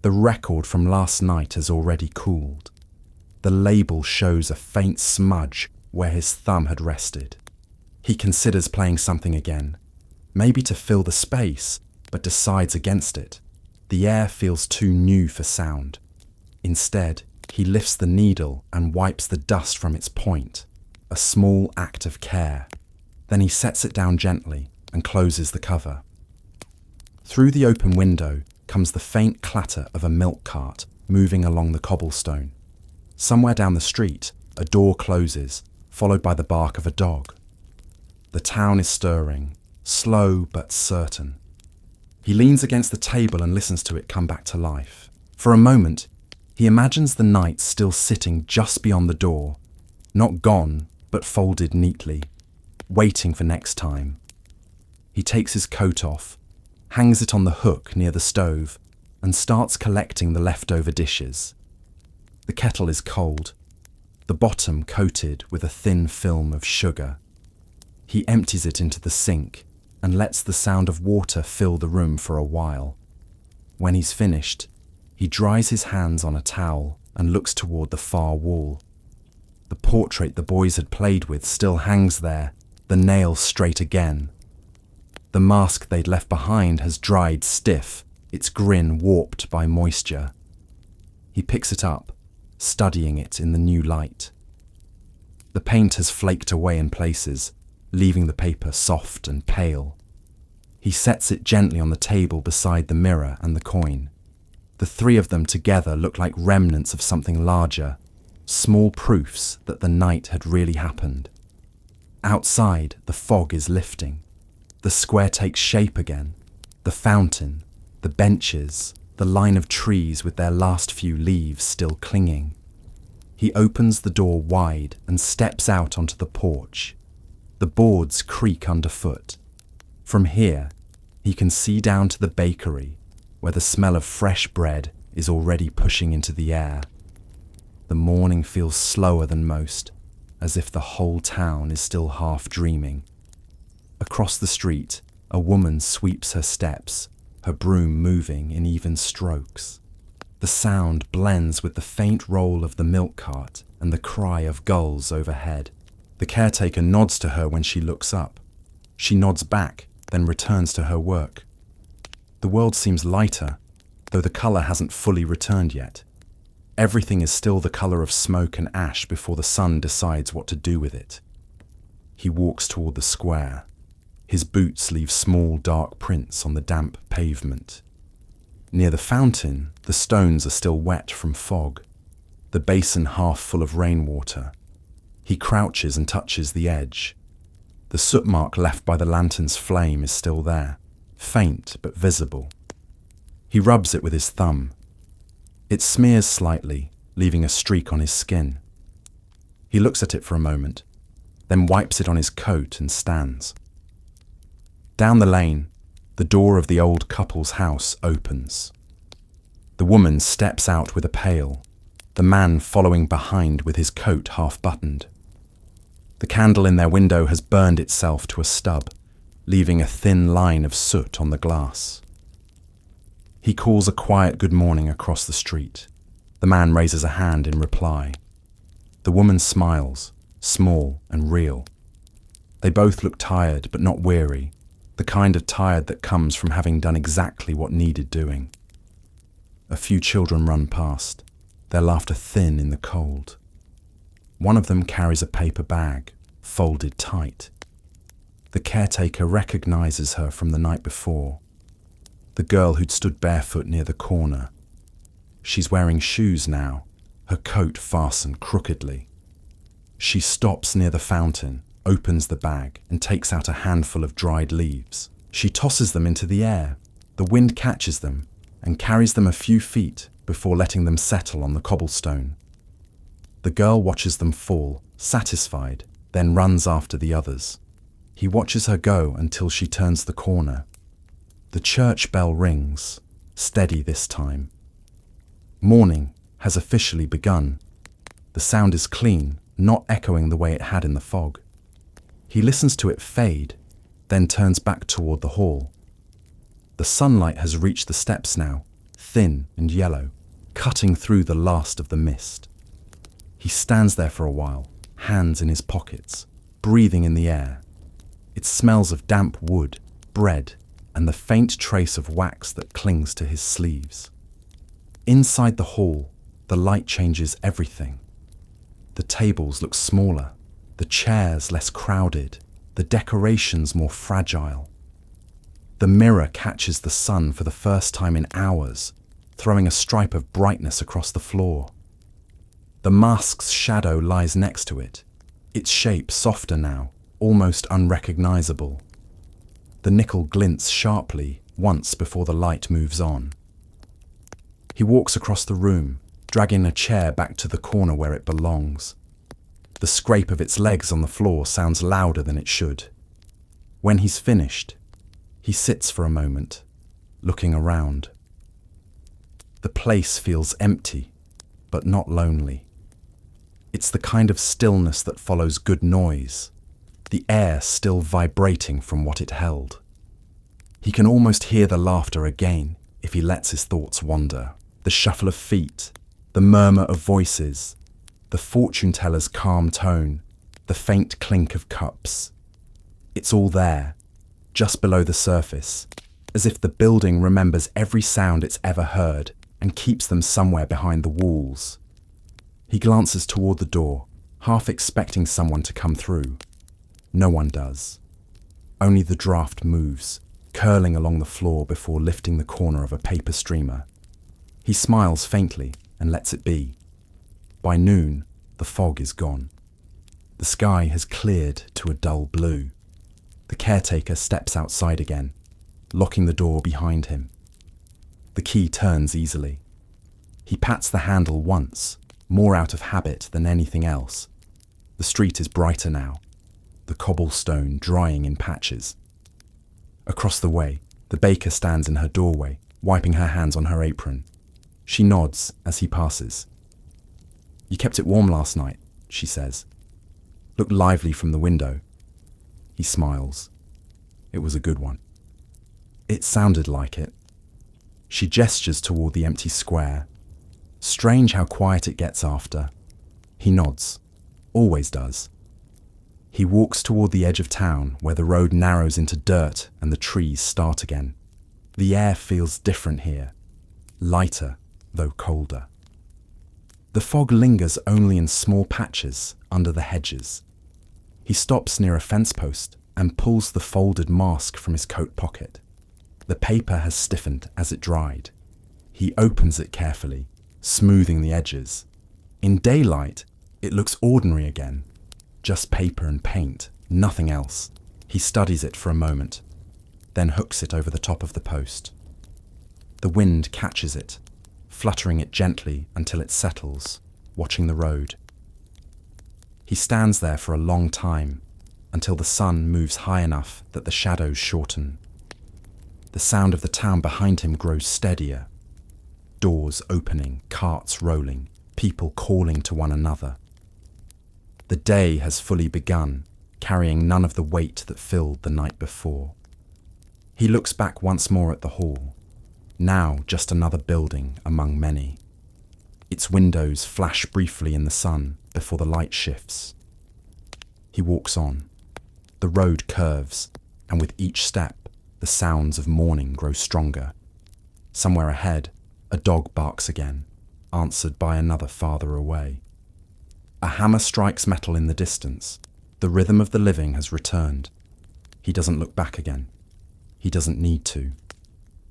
The record from last night has already cooled. The label shows a faint smudge where his thumb had rested. He considers playing something again, maybe to fill the space, but decides against it. The air feels too new for sound. Instead, he lifts the needle and wipes the dust from its point, a small act of care. Then he sets it down gently and closes the cover. Through the open window comes the faint clatter of a milk cart moving along the cobblestone. Somewhere down the street, a door closes, followed by the bark of a dog. The town is stirring, slow but certain. He leans against the table and listens to it come back to life. For a moment, he imagines the night still sitting just beyond the door, not gone, but folded neatly, waiting for next time. He takes his coat off, hangs it on the hook near the stove, and starts collecting the leftover dishes. The kettle is cold, the bottom coated with a thin film of sugar. He empties it into the sink and lets the sound of water fill the room for a while. When he's finished, he dries his hands on a towel and looks toward the far wall. The portrait the boys had played with still hangs there, the nail straight again. The mask they'd left behind has dried stiff, its grin warped by moisture. He picks it up, studying it in the new light. The paint has flaked away in places, leaving the paper soft and pale. He sets it gently on the table beside the mirror and the coin. The three of them together look like remnants of something larger, small proofs that the night had really happened. Outside, the fog is lifting. The square takes shape again. The fountain, the benches, the line of trees with their last few leaves still clinging. He opens the door wide and steps out onto the porch. The boards creak underfoot. From here, he can see down to the bakery, where the smell of fresh bread is already pushing into the air. The morning feels slower than most, as if the whole town is still half dreaming. Across the street, a woman sweeps her steps, her broom moving in even strokes. The sound blends with the faint roll of the milk cart and the cry of gulls overhead. The caretaker nods to her when she looks up. She nods back, then returns to her work. The world seems lighter, though the colour hasn't fully returned yet. Everything is still the colour of smoke and ash before the sun decides what to do with it. He walks toward the square. His boots leave small dark prints on the damp pavement. Near the fountain, the stones are still wet from fog, the basin half full of rainwater. He crouches and touches the edge. The soot mark left by the lantern's flame is still there, faint but visible. He rubs it with his thumb. It smears slightly, leaving a streak on his skin. He looks at it for a moment, then wipes it on his coat and stands. Down the lane, the door of the old couple's house opens. The woman steps out with a pail, the man following behind with his coat half buttoned. The candle in their window has burned itself to a stub, leaving a thin line of soot on the glass. He calls a quiet good morning across the street. The man raises a hand in reply. The woman smiles, small and real. They both look tired but not weary, the kind of tired that comes from having done exactly what needed doing. A few children run past, their laughter thin in the cold. One of them carries a paper bag, folded tight. The caretaker recognizes her from the night before. the girl who'd stood barefoot near the corner. She's wearing shoes now, her coat fastened crookedly. She stops near the fountain, opens the bag, and takes out a handful of dried leaves. She tosses them into the air. The wind catches them and carries them a few feet before letting them settle on the cobblestone. The girl watches them fall, satisfied, then runs after the others. He watches her go until she turns the corner. The church bell rings, steady this time. Morning has officially begun. The sound is clean, not echoing the way it had in the fog. He listens to it fade, then turns back toward the hall. The sunlight has reached the steps now, thin and yellow, cutting through the last of the mist. He stands there for a while, hands in his pockets, breathing in the air. It smells of damp wood, bread, and the faint trace of wax that clings to his sleeves. Inside the hall, the light changes everything. The tables look smaller, the chairs less crowded, the decorations more fragile. The mirror catches the sun for the first time in hours, throwing a stripe of brightness across the floor. The mask's shadow lies next to it, its shape softer now, almost unrecognizable. The nickel glints sharply once before the light moves on. He walks across the room, dragging a chair back to the corner where it belongs. The scrape of its legs on the floor sounds louder than it should. When he's finished, he sits for a moment, looking around. The place feels empty, but not lonely. It's the kind of stillness that follows good noise, the air still vibrating from what it held. He can almost hear the laughter again if he lets his thoughts wander. The shuffle of feet, the murmur of voices, the fortune teller's calm tone, the faint clink of cups. It's all there, just below the surface, as if the building remembers every sound it's ever heard and keeps them somewhere behind the walls. He glances toward the door, half expecting someone to come through. No one does. Only the draft moves, curling along the floor before lifting the corner of a paper streamer. He smiles faintly and lets it be. By noon, the fog is gone. The sky has cleared to a dull blue. The caretaker steps outside again, locking the door behind him. The key turns easily. He pats the handle once, more out of habit than anything else. The street is brighter now, the cobblestone drying in patches. Across the way, the baker stands in her doorway, wiping her hands on her apron. She nods as he passes. "You kept it warm last night," she says. "Looked lively from the window." He smiles. It was a good one. It sounded like it. She gestures toward the empty square. Strange how quiet it gets after. He nods. Always does. He walks toward the edge of town where the road narrows into dirt and the trees start again. The air feels different here. Lighter, though colder. The fog lingers only in small patches under the hedges. He stops near a fence post and pulls the folded mask from his coat pocket. The paper has stiffened as it dried. He opens it carefully, smoothing the edges. In daylight, it looks ordinary again. Just paper and paint, nothing else. He studies it for a moment, then hooks it over the top of the post. The wind catches it, fluttering it gently until it settles, watching the road. He stands there for a long time, until the sun moves high enough that the shadows shorten. The sound of the town behind him grows steadier. Doors opening, carts rolling, people calling to one another. The day has fully begun, carrying none of the weight that filled the night before. He looks back once more at the hall, now just another building among many. Its windows flash briefly in the sun before the light shifts. He walks on. The road curves, and with each step, the sounds of morning grow stronger. Somewhere ahead, a dog barks again, answered by another farther away. A hammer strikes metal in the distance. The rhythm of the living has returned. He doesn't look back again. He doesn't need to.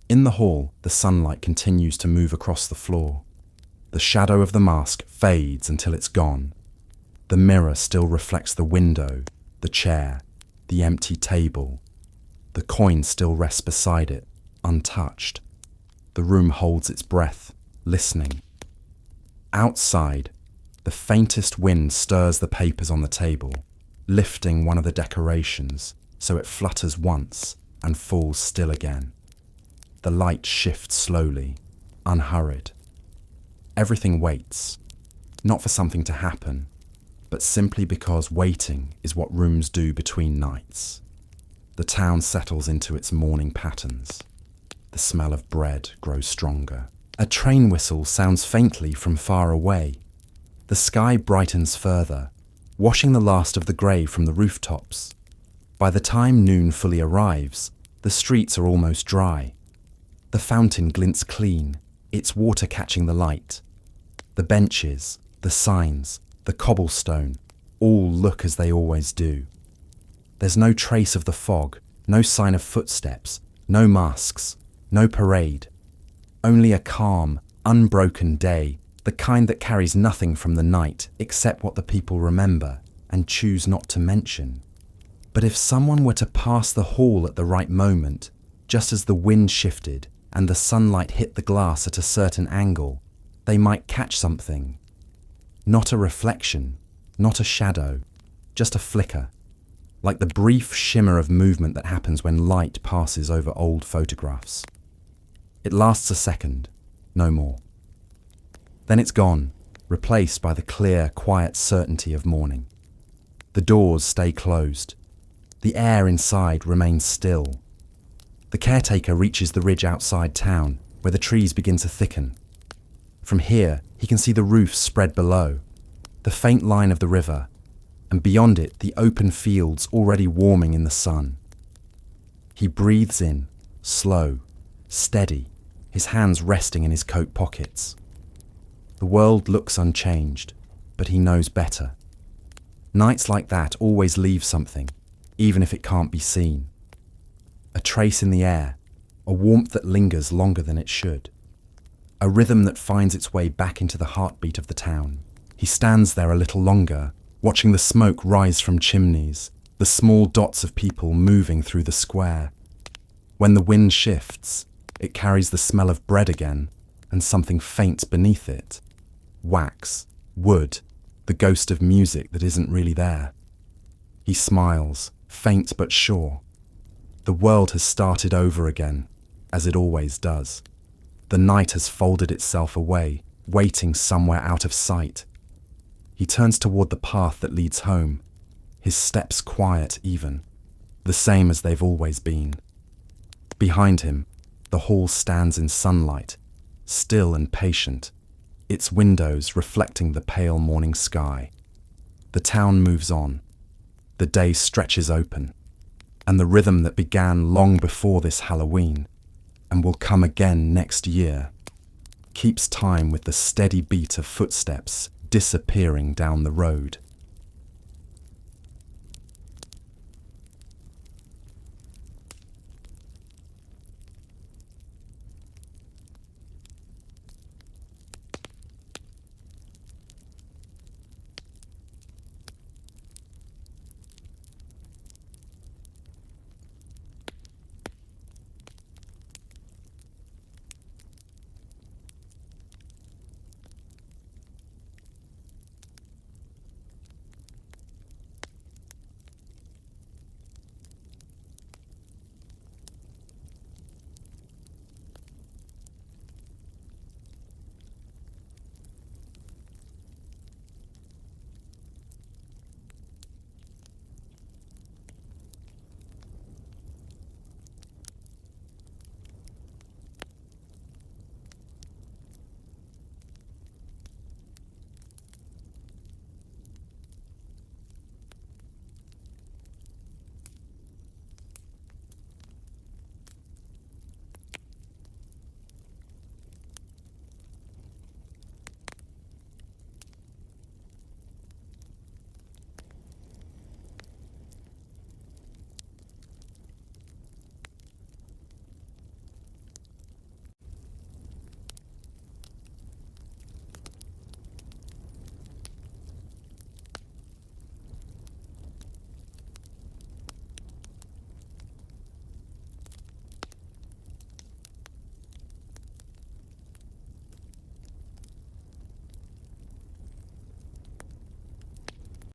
In the hall, the sunlight continues to move across the floor. The shadow of the mask fades until it's gone. The mirror still reflects the window, the chair, the empty table. The coin still rests beside it, untouched. The room holds its breath, listening. Outside, the faintest wind stirs the papers on the table, lifting one of the decorations so it flutters once and falls still again. The light shifts slowly, unhurried. Everything waits, not for something to happen, but simply because waiting is what rooms do between nights. The town settles into its morning patterns. The smell of bread grows stronger. A train whistle sounds faintly from far away. The sky brightens further, washing the last of the grey from the rooftops. By the time noon fully arrives, the streets are almost dry. The fountain glints clean, its water catching the light. The benches, the signs, the cobblestone, all look as they always do. There's no trace of the fog, no sign of footsteps, no masks, no parade. Only a calm, unbroken day, the kind that carries nothing from the night except what the people remember and choose not to mention. But if someone were to pass the hall at the right moment, just as the wind shifted and the sunlight hit the glass at a certain angle, they might catch something. Not a reflection, not a shadow, just a flicker, like the brief shimmer of movement that happens when light passes over old photographs. It lasts a second, no more. Then it's gone, replaced by the clear, quiet certainty of morning. The doors stay closed. The air inside remains still. The caretaker reaches the ridge outside town, where the trees begin to thicken. From here, he can see the roofs spread below, the faint line of the river, and beyond it, the open fields already warming in the sun. He breathes in, slow, steady, his hands resting in his coat pockets. The world looks unchanged, but he knows better. Nights like that always leave something, even if it can't be seen. A trace in the air, a warmth that lingers longer than it should. A rhythm that finds its way back into the heartbeat of the town. He stands there a little longer, watching the smoke rise from chimneys, the small dots of people moving through the square. When the wind shifts, it carries the smell of bread again, and something faint beneath it. Wax, wood, the ghost of music that isn't really there. He smiles, faint but sure. The world has started over again, as it always does. The night has folded itself away, waiting somewhere out of sight. He turns toward the path that leads home, his steps quiet even, the same as they've always been. Behind him, the hall stands in sunlight, still and patient, its windows reflecting the pale morning sky. The town moves on. The day stretches open, and the rhythm that began long before this Halloween, and will come again next year, keeps time with the steady beat of footsteps disappearing down the road.